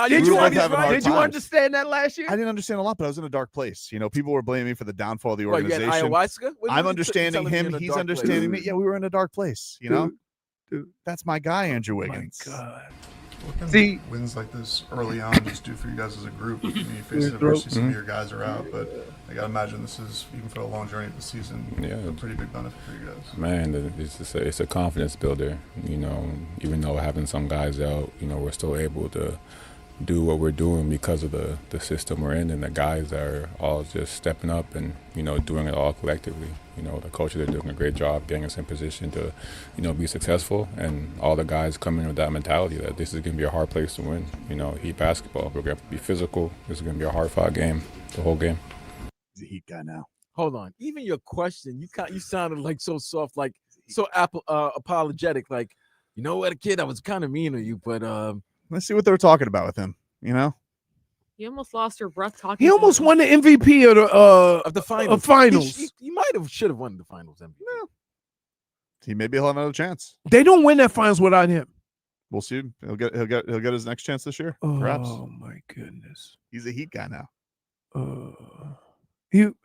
hard did you times. understand that last year? I didn't understand a lot, but I was in a dark place. You know, people were blaming me for the downfall of the What, you had organization. ayahuasca? What I'm you understanding telling me him. in a He's dark understanding place? me. Yeah, we were in a dark place. You know, dude. That's my guy, Andrew Wiggins. What kind See- of wins like this early on just do for you guys as a group? I mean, you face adversity, some of your guys are out, but I gotta imagine this is, even for a long journey this season, a pretty big benefit for you guys. Man, it's a confidence builder. You know, even though having some guys out, you know, we're still able to do what we're doing because of the system we're in, and the guys are all just stepping up and, you know, doing it all collectively. You know, the coaches are doing a great job getting us in position to, you know, be successful, and all the guys come in with that mentality that this is going to be a hard place to win. You know, Heat basketball, we're going to be physical. This is going to be a hard-fought game, the whole game. He's a Heat guy now. Hold on. Even your question, you sounded like so soft, like so apologetic. Like, you know what, kid, I was kind of mean to you, but Let's see what they were talking about with him. You know, You almost lost your breath talking. He to almost him. won the MVP of the finals. finals. He might have should have won the finals MVP. maybe he'll have another chance. They don't win that finals without him. We'll see. He'll get his next chance this year. Perhaps. Oh my goodness. He's a Heat guy now. You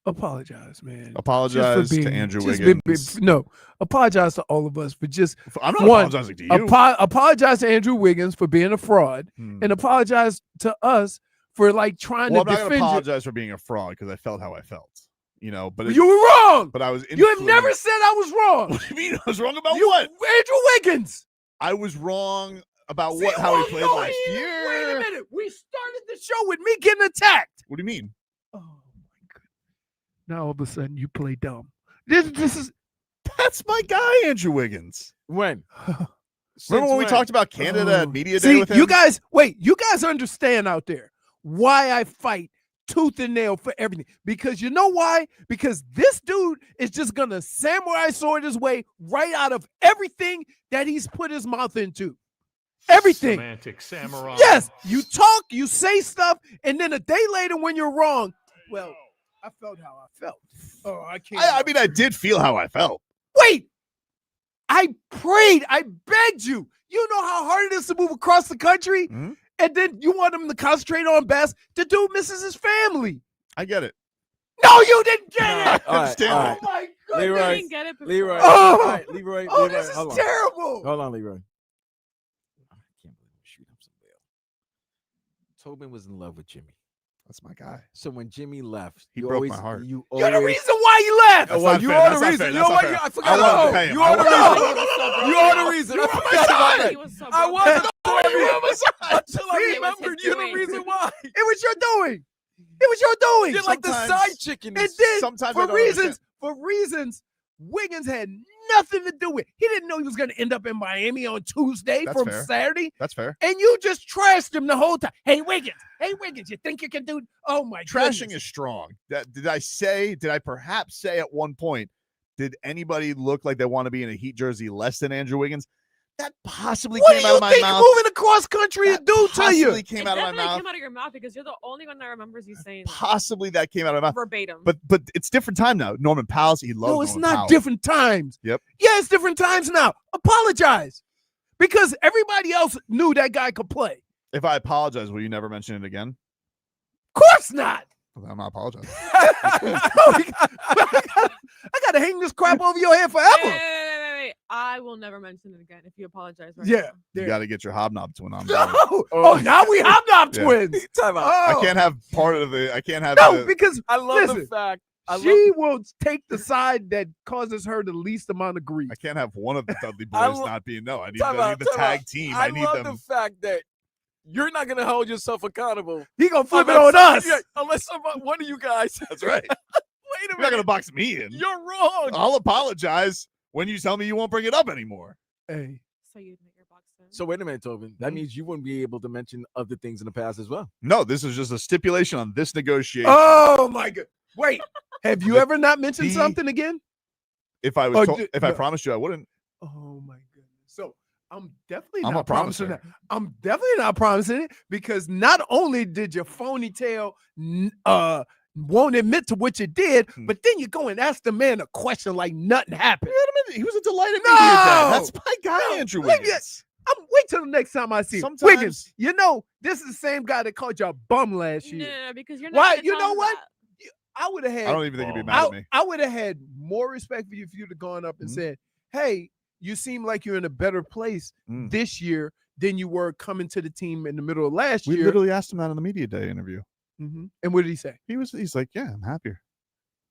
apologize, man. Apologize Just for to Andrew just Wiggins. no, apologize to all of us for just. I'm not apologizing to you. Apologize to Andrew Wiggins for being a fraud, and apologize to us for like trying Well, to I'm not going defend to you. apologize for being a fraud because I felt how I felt. You know, but You were wrong. But I was. You have never said I was wrong. What do you mean? I was wrong about what? Andrew Wiggins. I was wrong about See, how he played no, last he- year. Wait a minute. We started the show with me getting attacked. What do you mean? Now all of a sudden you play dumb. This is That's my guy, Andrew Wiggins. When? Remember when we talked about Canada at Media Day See, with him? you guys understand out there why I fight tooth and nail for everything. Because you know why? Because this dude is just gonna samurai sword his way right out of everything that he's put his mouth into. Everything. Semantic samurai. Yes, you talk, you say stuff, and then a day later when you're wrong, well, I felt how I felt. Oh, I can't. I mean, I did feel how I felt. Wait, I prayed, I begged you. You know how hard it is to move across the country, and then you want him to concentrate on best. The dude misses his family. I get it. No, you didn't get it. I understand. all right. Oh my goodness. Leroy, didn't get it before. Leroy, Oh! all right, Leroy, Oh, Leroy, this is hold on. terrible. Hold on, Leroy. I can't believe I'm shooting up somebody else. Tobin was in love with Jimmy. That's my guy. So when Jimmy left, He you broke always, my heart. You You're the always, reason why he left. That's well, not you fair. are That's the not reason. fair. You That's know not what? fair. I I forgot wanted to about pay it. him. You I are the wanted reason. to You are the reason. I forgot about it. He was so I broken. wasn't It until I was remembered his you're the doing. reason why. was your doing. It was your doing. You're like the Sometimes- side chicken. It did. Sometimes I for don't reasons. For reasons Wiggins had nothing to do with. He didn't know he was going to end up in Miami on Tuesday That's from fair. Saturday. That's fair. And you just trashed him the whole time. Hey, Wiggins, you think you can do? Oh, my Trashing goodness. is strong. Did I perhaps say at one point, did anybody look like they want to be in a Heat jersey less than Andrew Wiggins? That possibly What came do out you of my think mouth. moving across country to do to you? Possibly came It out of my definitely mouth. came out of your mouth because you're the only one that remembers you saying that. Possibly that came out of my mouth. Verbatim. But it's different time now. Norman Powell, he loves No, it's Norman not Powell. different times. Yep. Yeah, it's different times now. Apologize. Because everybody else knew that guy could play. If I apologize, will you never mention it again? Of course not. I'm not apologizing. I got to hang this crap over your head forever. Wait. I will never mention it again if you apologize right Yeah. You got to get your hobnob twin on. No. board. Oh, now we hobnob Yeah. twins. Time out. I can't have part of the. I can't have. No, the, because I love listen, the fact. she will take the side that causes her the least amount of grief. I can't have one of the Dudley I boys lo- not being no. I need, Time I out, need the time tag out. team. I I need love them. the fact that you're not gonna hold yourself accountable. He gonna flip it unless on us. somebody- Unless somebody, one of you guys. That's right. Wait a You're not minute. gonna box me in. You're wrong. I'll apologize when you tell me you won't bring it up anymore. Hey. So you'd make your box in. So wait a minute, Tobin. That means you wouldn't be able to mention other things in the past as well. No, this is just a stipulation on this negotiation. Oh my god! Wait, have you ever not mentioned the- something again? If I was, Oh, if I no. promised you, I wouldn't. Oh my goodness! So I'm definitely I'm not a promising promiser. that. I'm definitely not promising it because not only did your phony tail won't admit to what you did, but then you go and ask the man a question like nothing happened. He was a delight in No! me here, Dad. That's my guy, Andrew Look at- Wiggins. Wait till the next time I see him. Sometimes- Wiggins, you know, this is the same guy that called you a bum last year. No, because you're not. Why? gonna You tell know him what? that. I would have had. I don't even think he'd be mad at me. I would have had more respect for you if you'd have gone up and said, "Hey, you seem like you're in a better place this year than you were coming to the team in the middle of last We year." literally asked him that in the media day interview. And what did he say? He's like, yeah, I'm happier.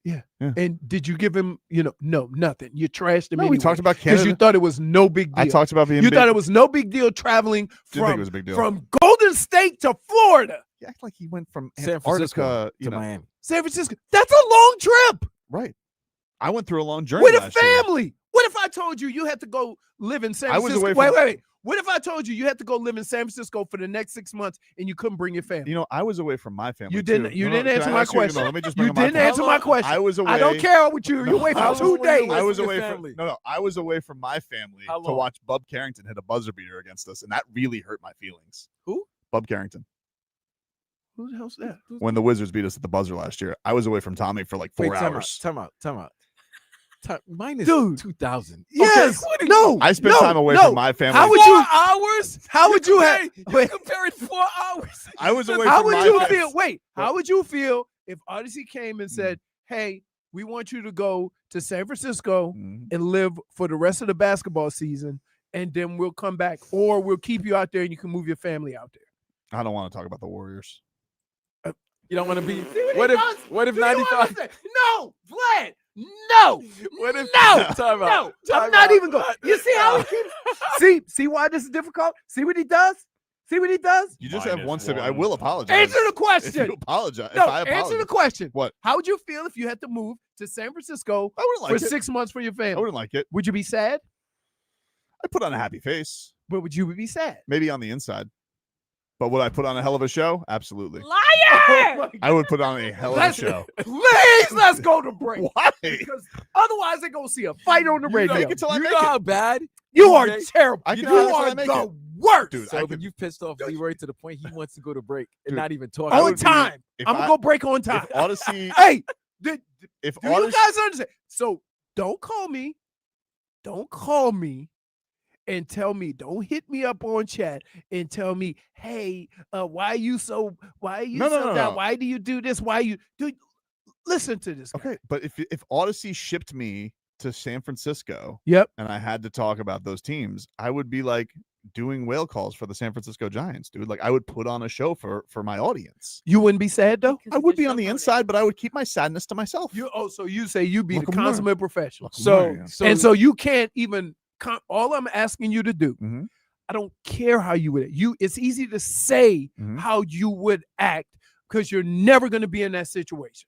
Yeah. Yeah. And did you give him, no, nothing. You trashed him No, we talked about because you Canada. thought it was no big deal. I talked about being You big. thought it was no big deal traveling Didn't think from, it was a big deal. from Golden State to Florida. You act like he went from San Francisco Antarctica, to Miami. San Francisco. That's a long trip Right. I went through a long journey with a last year. family. What if I told you you had to go live in San I was Francisco? away from- Wait. What if I told you you had to go live in San Francisco for the next 6 months and you couldn't bring your family? You know, I was away from my family. You didn't. too. You No, no, didn't can answer I my ask you- no, question. let me just bring You up my didn't point. answer my question. I was away. I don't care what you. You're away How for long 2 were you days. away I was from your away from family? no. I was away from my family How to long? watch Bub Carrington hit a buzzer beater against us, and that really hurt my feelings. Who? Bub Carrington. Who the hell's that? When the Wizards beat us at the buzzer last year, I was away from Tommy for like 4 Wait, time hours. out. Mine is Dude. 2000. Yes. No. I spent no, time away no. from my family. How would 4 you? hours? How would you have? You're comparing 4 hours. I was away How from would my you family. feel? Wait. How would you feel if Odyssey came and said, "Hey, we want you to go to San Francisco and live for the rest of the basketball season, and then we'll come back, or we'll keep you out there and you can move your family out there." I don't want to talk about the Warriors. You don't want to be. See What he if? does? What if Do you 95? understand? No, Vlad. No. What if? No. Time out. No. I'm Time not out. even going. You see how he keeps? See why this is difficult? See what he does? See what he does? You just have one step. I will apologize. Answer the If question. you apologize. No, if I apologize. answer the question. What? How would you feel if you had to move to San Francisco I wouldn't like for it. 6 months for your I family? wouldn't like it. Would you be sad? I'd put on a happy face. But would you be sad? Maybe on the inside. But would I put on a hell of a show? Absolutely. Liar! I would put on a hell of a show. Please, let's go to break. Why? Because otherwise they're going to see a fight on the radio. Make it till I You make know it. how bad You are Okay. terrible. I You can do it till I are make the it. worst. Dude, So I when could, you pissed off Leroy to the point he wants to go to break and Dude, not even talk. I on would be- time. if I'm going I- to go break on time. if Odyssey, Hey, do if you Odyssey, guys understand? So don't call me. Don't call me and tell me, don't hit me up on chat and tell me, hey, why are you so No. down? Why do you do this? Why you do? Listen to this guy. okay, but if Odyssey shipped me to San Francisco, Yep. and I had to talk about those teams, I would be like, doing whale calls for the San Francisco Giants, dude. Like I would put on a show for my audience. You wouldn't be sad though? I would be on the inside, but I would keep my sadness to myself. So you say you be Look the at me. consummate professional. Look at me. So you can't even all I'm asking you to do. Mm-hmm. I don't care how you would it's easy to say how you would act because you're never going to be in that situation.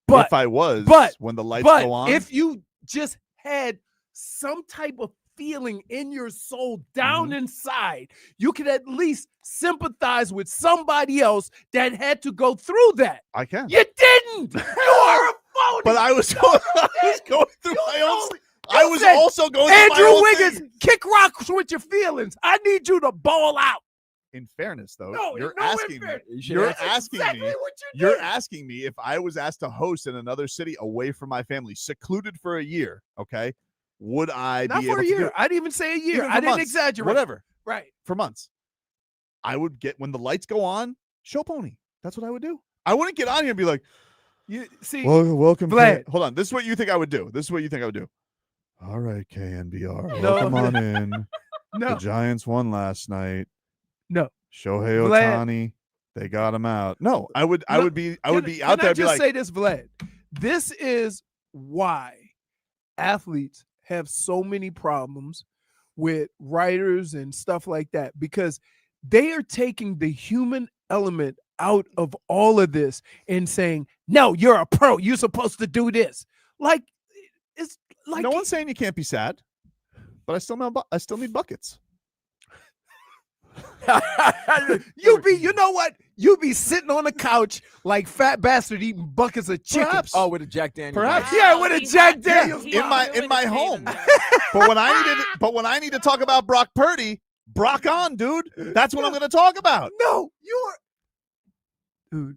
But if I was, when the lights go on, if you just had some type of feeling in your soul down inside, you could at least sympathize with somebody else that had to go through that. I can. You didn't. You are a phony. But I was going through my own. I was said, also going through Andrew my own Wiggins, thing. kick rocks with your feelings. I need you to ball out. In fairness, though, No, you're no, asking me. You're asking me. You're asking me if I was asked to host in another city away from my family, secluded for a year. Okay, would I Not be for able a to year? do it? I didn't even say a year. Even for I didn't months, exaggerate. Whatever. Right. For months. I would get when the lights go on, show pony. That's what I would do. I wouldn't get on here and be like, you see, welcome, Vlad. Hold on. This is what you think I would do. This is what you think I would do. All right, KNBR. No. Welcome on in. No. The Giants won last night. No. Shohei Vlad. Ohtani, they got him out. No, I would be out there. Can I and be just like, say this, Vlad? This is why athletes have so many problems with writers and stuff like that, because they are taking the human element out of all of this and saying, no, you're a pro. You're supposed to do this. Like, it's like no one's saying you can't be sad, but I still need buckets. you know what? You be sitting on the couch like fat bastard eating buckets of chicken. Perhaps. Oh, with a Jack Daniels. Perhaps. Yeah, with a Jack Daniels. in my home. But when I need to talk about Brock Purdy, Brock on, dude. That's what I'm going to talk about. No, you're dude.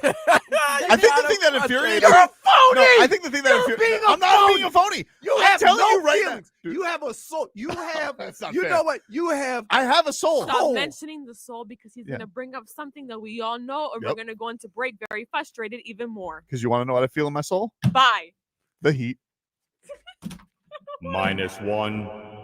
I think the thing that infuriates You're a phony. No, I think the thing that infuriates I'm not being a phony. You I'm have telling no you right feelings. now. You have a soul. You have. That's not You fair. know what? You have. I have a soul. Stop mentioning the soul because he's Yeah. going to bring up something that we all know, and we're Yep. going to go into break very frustrated even more. Because you want to know what I feel in my soul? Bye. The heat. -1.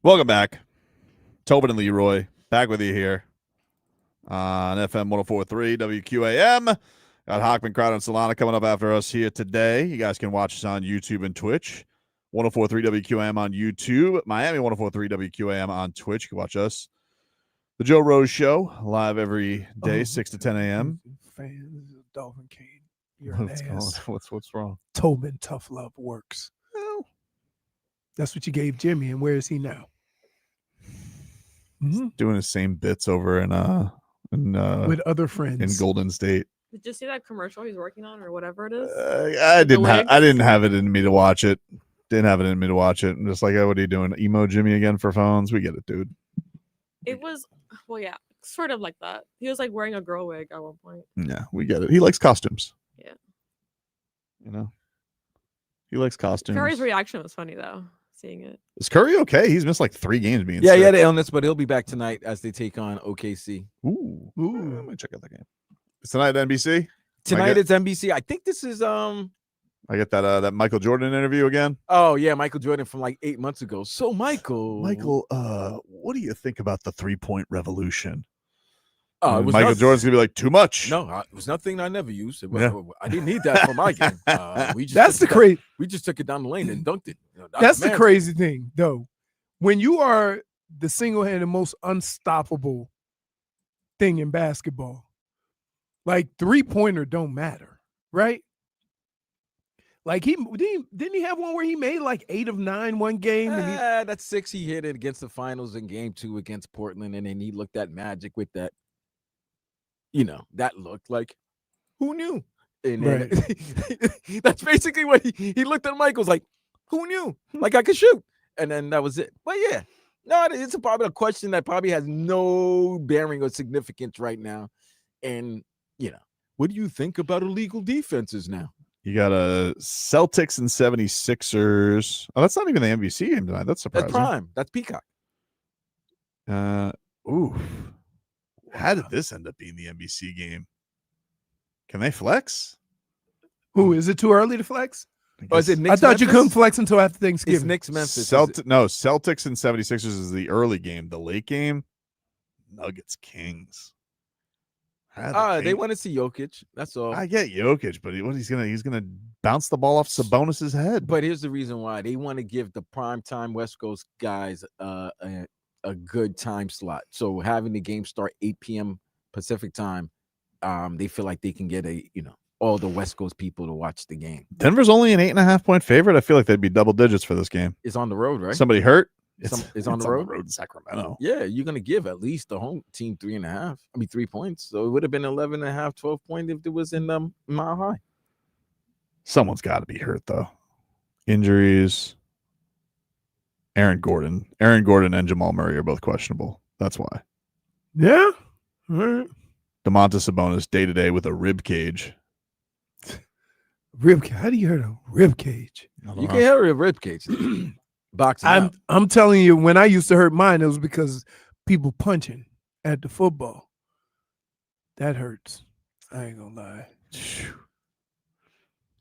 Welcome back. Tobin and Leroy back with you here on FM 104.3 WQAM. Got Hockman, Crowder, and Solana coming up after us here today. You guys can watch us on YouTube and Twitch. 104.3 WQAM on YouTube. Miami 104.3 WQAM on Twitch. You can watch us. The Joe Rose Show, live every day, 6 to 10 a.m. Fans of Dolphin Kane. You're an ass. What's wrong? Tobin, tough love works. Oh. That's what you gave Jimmy, and where is he now? Doing the same bits over in with other friends in Golden State. Did you see that commercial he's working on or whatever it is? I didn't have it in me to watch it. Didn't have it in me to watch it. I'm just like, oh, what are you doing? Emo Jimmy again for phones? We get it, dude. It was, well, yeah, sort of like that. He was like wearing a girl wig at one point. Yeah, we get it. He likes costumes. Yeah. You know, he likes costumes. Curry's reaction was funny though, seeing it. Is Curry okay? He's missed like 3 games being Yeah, sick. he had an illness, but he'll be back tonight as they take on OKC. Ooh. I might check out that game. It's tonight at NBC. Tonight it's NBC. I think this is I get that Michael Jordan interview again. Oh yeah, Michael Jordan from like 8 months ago. So Michael, what do you think about the 3-point revolution? Oh, it was Michael Jordan's gonna be like, too much. No, it was nothing I never used. Yeah. I didn't need that for my game. We just That's took the it crazy. We just took it down the lane and dunked it. You know, That's the man. crazy thing, though. When you are the single-handed most unstoppable thing in basketball, like 3-pointer don't matter, right? Like didn't he have one where he made like 8 of 9 one game? And That's 6 he hit it against the finals in game 2 against Portland, and then he looked at Magic with that. You know, that looked like, who knew? And then, that's basically what he looked at Michael's like, who knew? Like I could shoot. And then that was it. But yeah, no, it's probably a question that probably has no bearing or significance right now. And, you know, what do you think about illegal defenses now? You got a Celtics and 76ers. Oh, that's not even the NBC game tonight. That's surprising. That's Prime. That's Peacock. Ooh. How did this end up being the NBC game? Can they flex? Who is it too early to flex? Or is it Knicks, I thought you Memphis? couldn't flex until after Thanksgiving. It's Knicks Memphis. Celtics and 76ers is the early game. The late game, Nuggets Kings. They want to see Jokic. That's all. I get Jokic, but he's gonna bounce the ball off Sabonis's head. But here's the reason why they want to give the primetime West Coast guys a good time slot. So having the game start 8 p.m. Pacific time, they feel like they can get all the West Coast people to watch the game. Denver's only an 8.5-point favorite. I feel like they'd be double digits for this game. It's on the road, right? Somebody hurt? It's on the road in Sacramento. Yeah, you're gonna give at least the home team 3.5. 3 points. So it would have been 11.5, 12 point if it was in Mile High. Someone's got to be hurt though. Injuries. Aaron Gordon and Jamal Murray are both questionable. That's why. Yeah. All right. Domantas Sabonis day-to-day with a rib cage. Rib cage. How do you hurt a rib cage? You can't hurt a rib cage. Boxing. I'm telling you, when I used to hurt mine, it was because people punching at the football. That hurts. I ain't gonna lie.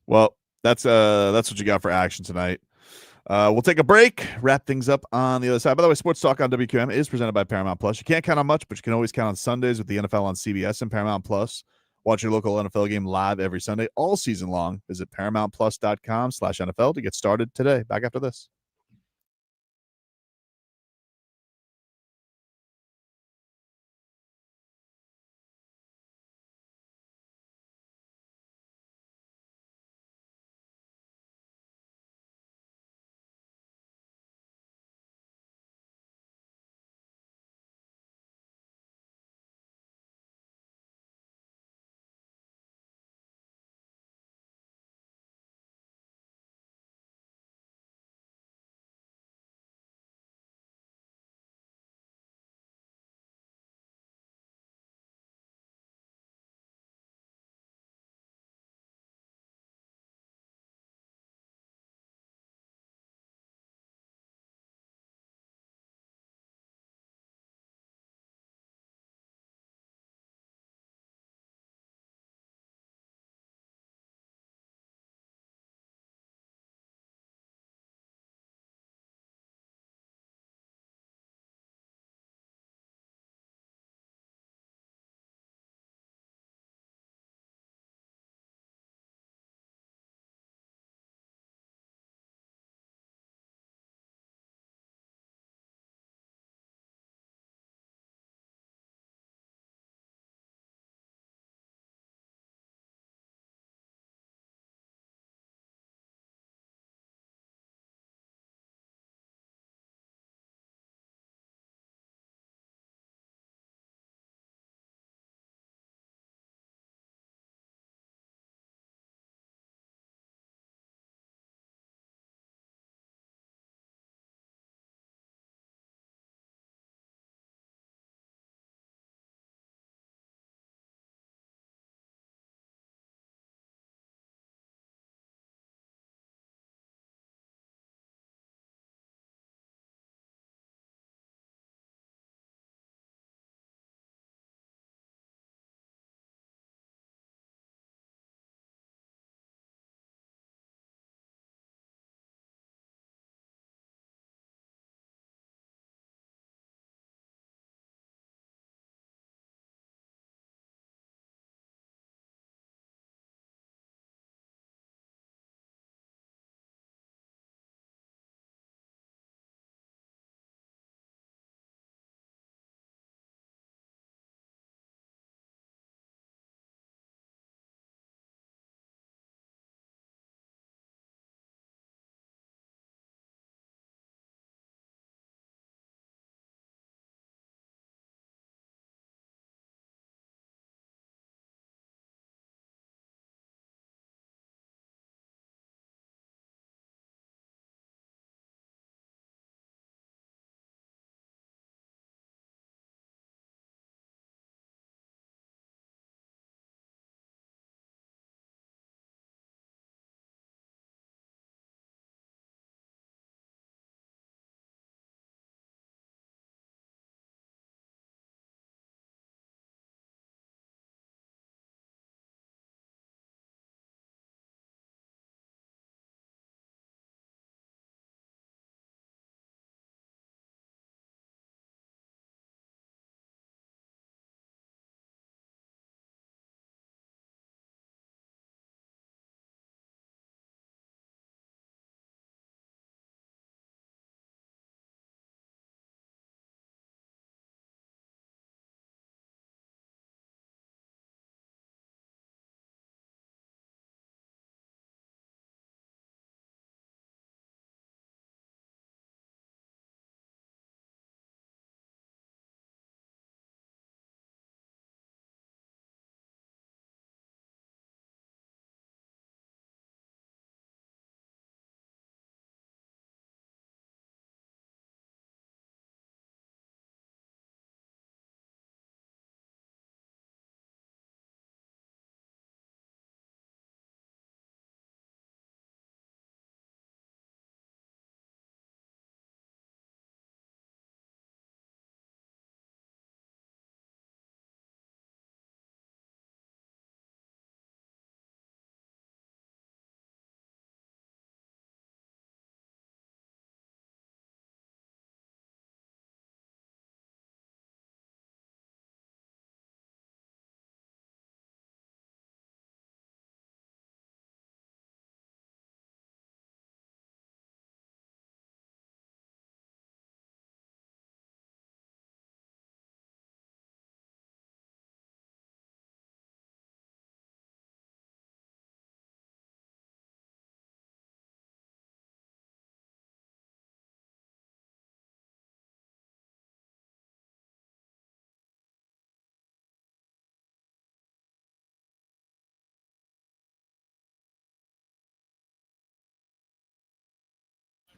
Well, that's what you got for action tonight. We'll take a break, wrap things up on the other side. By the way, Sports Talk on WQM is presented by Paramount Plus. You can't count on much, but you can always count on Sundays with the NFL on CBS and Paramount Plus. Watch your local NFL game live every Sunday, all season long. Visit ParamountPlus.com/NFL to get started today. Back after this.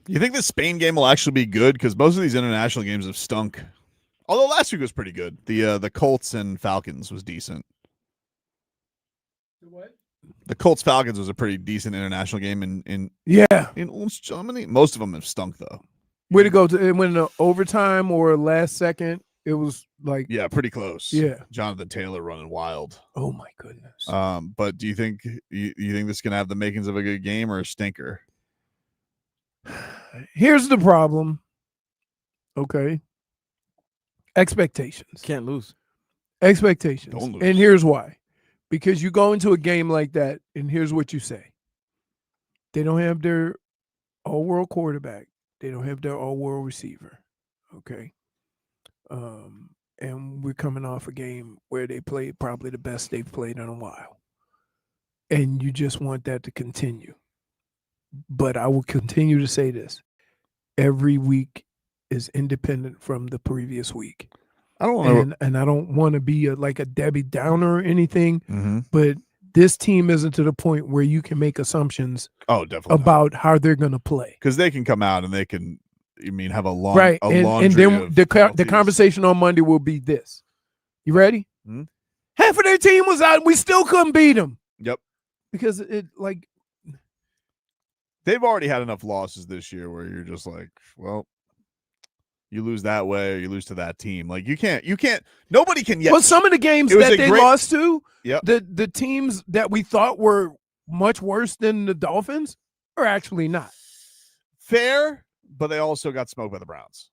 You think the Spain game will actually be good? Because most of these international games have stunk. Although last week was pretty good. The Colts and Falcons was decent. What? The Colts Falcons was a pretty decent international game. In Germany, most of them have stunk though. Way to go! It went in overtime or last second. It was like pretty close. Yeah, Jonathan Taylor running wild. Oh my goodness. But do you think you think this can have the makings of a good game or a stinker? Here's the problem. Okay. Expectations. Can't lose. Expectations. Don't lose. And here's why. Because you go into a game like that, and here's what you say. They don't have their all-world quarterback. They don't have their all-world receiver. Okay. And we're coming off a game where they played probably the best they've played in a while. And you just want that to continue. But I will continue to say this. Every week is independent from the previous week. I don't want and I don't want to be like a Debbie Downer or anything, Mm-hmm. but this team isn't to the point where you can make assumptions definitely about how they're going to play. Because they can come out and they can, have a long Right. And laundry then of the conversation on Monday will be this. You ready? Mm-hmm. Half of their team was out and we still couldn't beat them. Yep. Because it like they've already had enough losses this year where you're just like, well, you lose that way or you lose to that team. Like you can't, nobody can yet. Well, some of the games It was that a they great- lost to, Yep. the teams that we thought were much worse than the Dolphins are actually not. Fair, but they also got smoked by the Browns.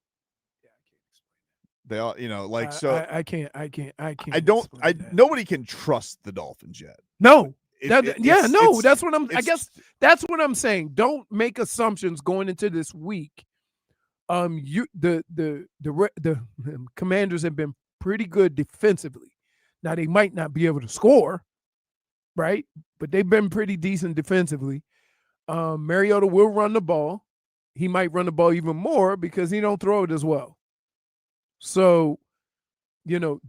They all, I can't. Nobody can trust the Dolphins yet. No. It's- That's what I guess that's what I'm saying. Don't make assumptions going into this week. The Commanders have been pretty good defensively. Now they might not be able to score, right? But they've been pretty decent defensively. Mariota will run the ball. He might run the ball even more because he don't throw it as well. So,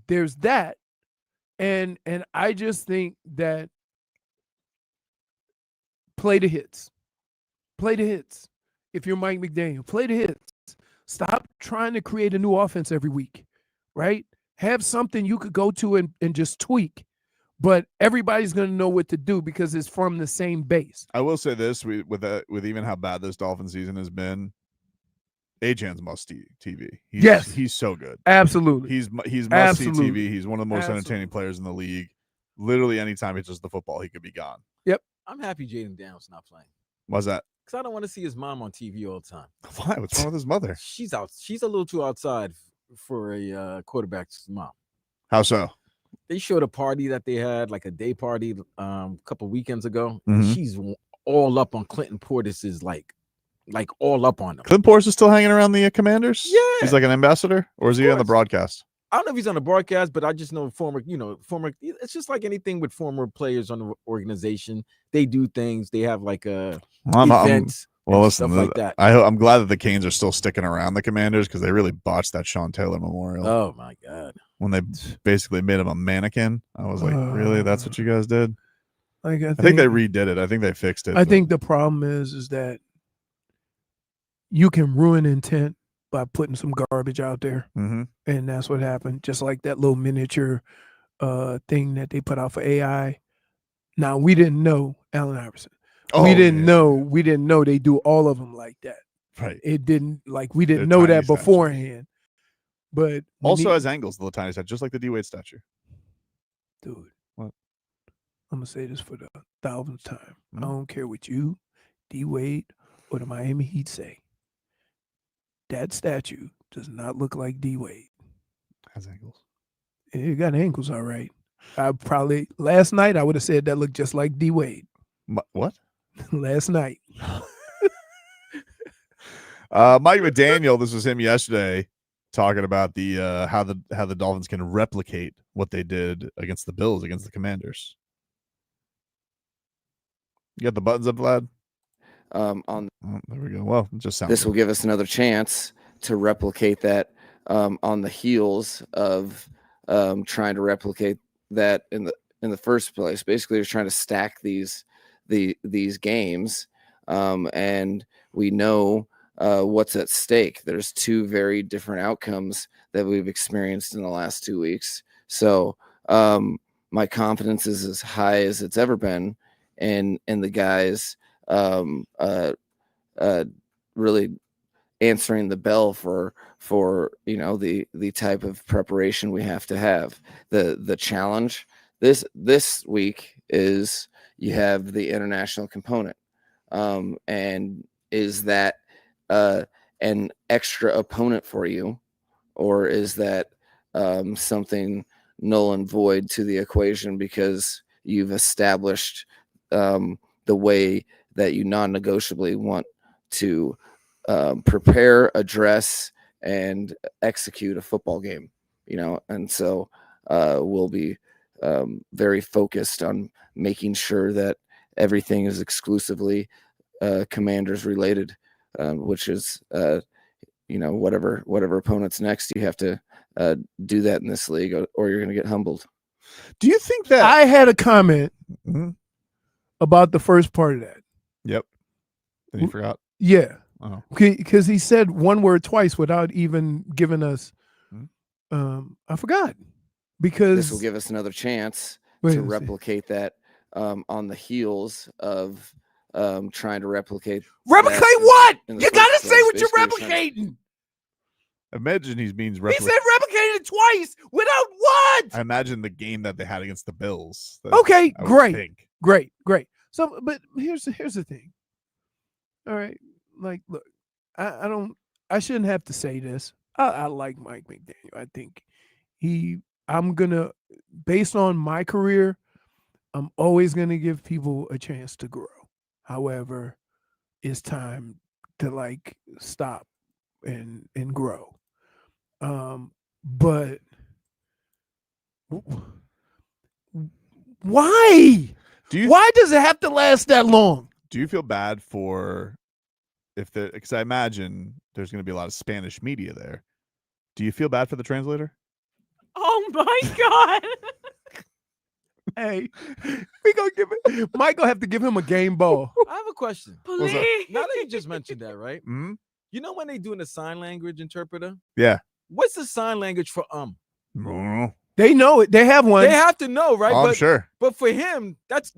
there's that. And I just think that play the hits. Play the hits. If you're Mike McDaniel, play the hits. Stop trying to create a new offense every week, right? Have something you could go to and just tweak. But everybody's going to know what to do because it's from the same base. I will say this, with even how bad this Dolphin season has been, Achan's must TV. He's so good. Absolutely. He's must Absolutely. see TV. He's one of the most entertaining players in the league. Literally, anytime he touches the football, he could be gone. Yep. I'm happy Jaden Downs not playing. Why's that? Because I don't want to see his mom on TV all the time. Why? What's wrong with his mother? She's out. She's a little too outside for a quarterback's mom. How so? They showed a party that they had, like a day party, a couple weekends ago. Mhm. She's all up on Clinton Portis's like all up on him. Clint Portis is still hanging around the Commanders? Yeah. He's like an ambassador? Or is he on the broadcast? I don't know if he's on the broadcast, but I just know former. It's just like anything with former players on the organization. They do things. They have like events. Well, and listen, stuff like that. I'm glad that the Canes are still sticking around the Commanders because they really botched that Sean Taylor memorial. Oh my God. When they basically made him a mannequin. I was like, really? That's what you guys did? Like I think they redid it. I think they fixed it. I think the problem is that you can ruin intent by putting some garbage out there. Mhm. And that's what happened. Just like that little miniature thing that they put out for AI. Now, we didn't know Allen Iverson. We didn't know they do all of them like that. Right. It didn't we didn't They're know tiny that beforehand. But also has angles, the little tiny side, just like the D-Wade statue. Dude. What? I'm gonna say this for the 1,000th time. I Mhm. don't care what you, D-Wade, or the Miami Heat say. That statue does not look like D-Wade. Has angles. It got angles, all right. Last night I would have said that looked just like D-Wade. What? Last night. Mike McDaniel, this was him yesterday, talking about the how the Dolphins can replicate what they did against the Bills, against the Commanders. You got the buttons up, Vlad? There we go. Well, it just sounds This will give us another chance to replicate that on the heels of trying to replicate that in the first place. Basically, they're trying to stack these games, and we know what's at stake. There's two very different outcomes that we've experienced in the last 2 weeks. So my confidence is as high as it's ever been in the guys really answering the bell for the type of preparation we have to have. The challenge this week is you have the international component, and is that an extra opponent for you, or is that something null and void to the equation because you've established the way that you non-negotiably want to prepare, address, and execute a football game, and so we'll be very focused on making sure that everything is exclusively Commanders related, which is whatever opponent's next, you have to do that in this league, or you're going to get humbled. Do you think that I had a comment about the first part of that? Yep. Then you forgot? Yeah. Oh. Because he said one word twice without even giving us I forgot. Because this will give us another chance to replicate that on the heels of trying to replicate what? You gotta place. say what you're Basically replicating. Imagine he means He said replicated it twice without what? I imagine the game that they had against the Bills. Okay, I would great. think. Great. So, but here's the thing. All right, like, look, I shouldn't have to say this. I like Mike McDaniel. I think I'm gonna, based on my career, I'm always gonna give people a chance to grow. However, it's time to stop and grow. But why? Why does it have to last that long? Do you feel bad for because I imagine there's going to be a lot of Spanish media there. Do you feel bad for the translator? Oh my God. Hey, we gonna give it. Mike gonna have to give him a game ball. I have a question. Please. Now that you just mentioned that, right? Mm-hmm. You know when they doing a sign language interpreter? Yeah. What's the sign language for They know it. They have one. They have to know, right? Oh, I'm sure. But for him, that's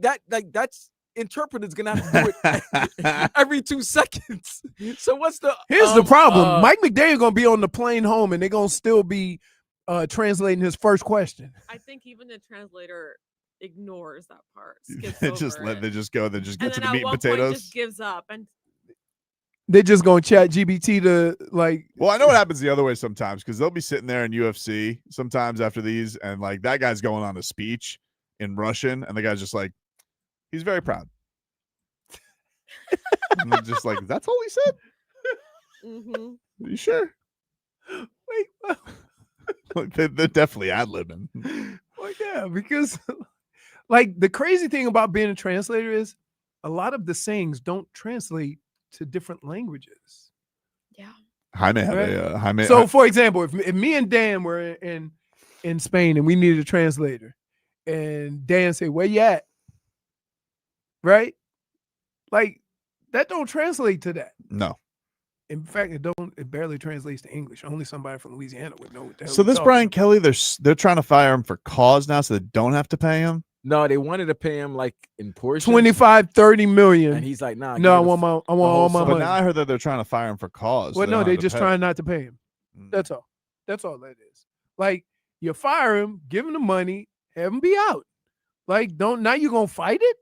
interpreter's gonna have to do it every 2 seconds. So what's the Here's the problem. Mike McDaniel gonna be on the plane home, and they're gonna still be translating his first question. I think even the translator ignores that part. They just get to the meat and Point potatoes. just gives up, and They're just gonna chat GBT to Well, I know what happens the other way sometimes, because they'll be sitting there in UFC sometimes after these, and that guy's going on a speech in Russian, and the guy's just he's very proud. And they're just that's all he said? mm-hmm. Are you sure? Wait, They're definitely ad-libbing. well, yeah, because the crazy thing about being a translator is a lot of the sayings don't translate to different languages. Yeah. Jaime had a Jaime. So, for example, if me and Dan were in Spain and we needed a translator, and Dan said, "Where you at?" Right? That don't translate to that. No. In fact, it barely translates to English. Only somebody from Louisiana would know what the hell So we're this talking Brian about. Kelly, they're trying to fire him for cause now, so they don't have to pay him. No, they wanted to pay him in portions. 25, 30 million. And he's like, nah. No, I want all my But money. now I heard that they're trying to fire him for cause. Well, so no, don't they're have to just pay. trying not to pay him. That's all. That's all that is. You fire him, give him the money, have him be out. Now you're gonna fight it?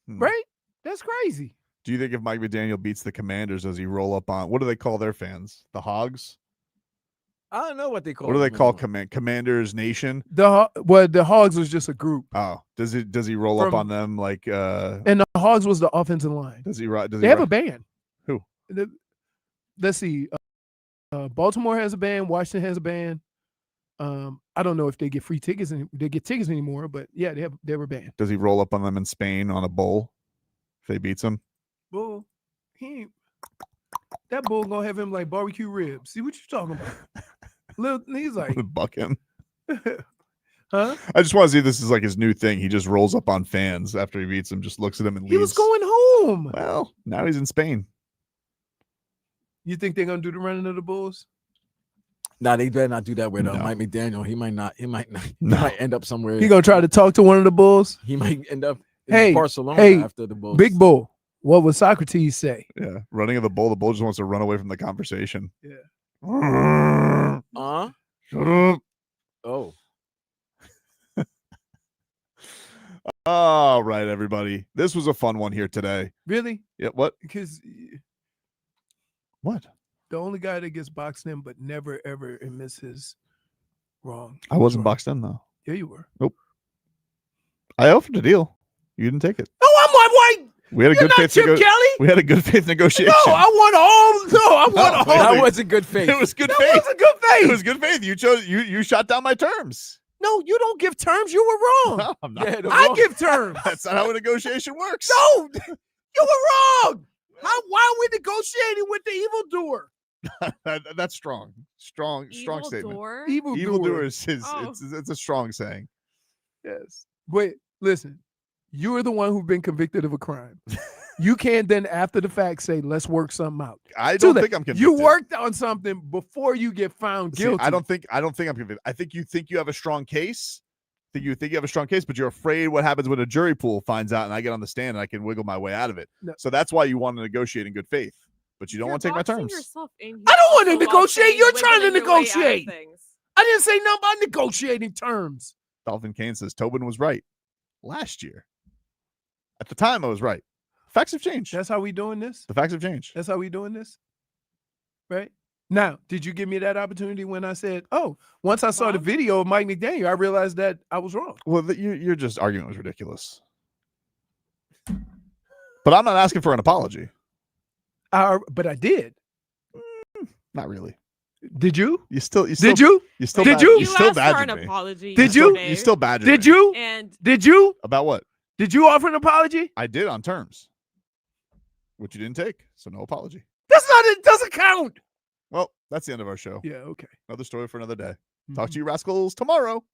Right? That's crazy. Do you think if Mike McDaniel beats the Commanders, does he roll up on, what do they call their fans? The Hogs? I don't know what they call. What do they call Commanders Nation? The Hogs was just a group. Oh, does he roll up on them And the Hogs was the offensive line. Does he right? They have a band. Who? Let's see. Baltimore has a band. Washington has a band. I don't know if they get free tickets and they get tickets anymore, but yeah, they have a band. Does he roll up on them in Spain on a bull if they beats him? Bull, that bull gonna have him barbecue ribs. See what you talking about? He's Buck him. Huh? I just want to see this is his new thing. He just rolls up on fans after he beats them, just looks at them and leaves. He was going home. Well, now he's in Spain. You think they're gonna do the running of the Bulls? Nah, they better not do that with No. Mike McDaniel. He might not. He might not. No. He might end up somewhere. He gonna try to talk to one of the Bulls? He might end up in Hey, Barcelona hey, after the Bulls. Big Bull. What would Socrates say? Yeah, running of the bull. The bull just wants to run away from the conversation. Yeah. Shut up. Oh. All right, everybody. This was a fun one here today. Really? Yeah. What? Because What? the only guy that gets boxed in but never ever admits his wrong. I wasn't boxed in though. Yeah, you were. Nope. I offered a deal. You didn't take it. Oh, I'm white. We had a You're good not faith. Chip Kelly? We had a good faith negotiation. No, I want all. No, I want all. That wasn't good faith. It was good That faith. wasn't good faith. It was good faith. You chose. You shot down my terms. No, you don't give terms. You were wrong. No, I'm not. Yeah, the I wrong- give terms. That's not how a negotiation works. No, you were wrong. Why are we negotiating with the evildoer? That's strong. Strong statement. Evildoer? Evildoer is Oh. it's a strong saying. Yes. Wait, listen. You are the one who's been convicted of a crime. You can't then, after the fact, say, let's work something out. I Too don't late. think I'm convicted. You worked on something before you get found See, guilty. I don't think I'm convicted. I think you have a strong case. You think you have a strong case, but you're afraid what happens when a jury pool finds out and I get on the stand and I can wiggle my way out of it. No. So that's why you want to negotiate in good faith, but you don't want to take my terms. I don't want to negotiate. You're trying to negotiate. I didn't say nothing about negotiating terms. Dolphin Kane says Tobin was right last year. At the time, I was right. Facts have changed. That's how we doing this? The facts have changed. That's how we doing this? Right? Now, did you give me that opportunity when I said, oh, once I saw the video of Mike McDaniel, I realized that I was wrong. Well, your just argument was ridiculous. But I'm not asking for an apology. But I did. Not really. Did you? You still Did you? You still Did bad- you? You still asked for badgered an me. apology. Did you? yesterday. You still badgered Did me. you? And Did you? About what? Did you offer an apology? I did on terms, which you didn't take. So no apology. That's not it. Doesn't count. Well, that's the end of our show. Yeah, okay. Another story for another day. Talk to you rascals tomorrow.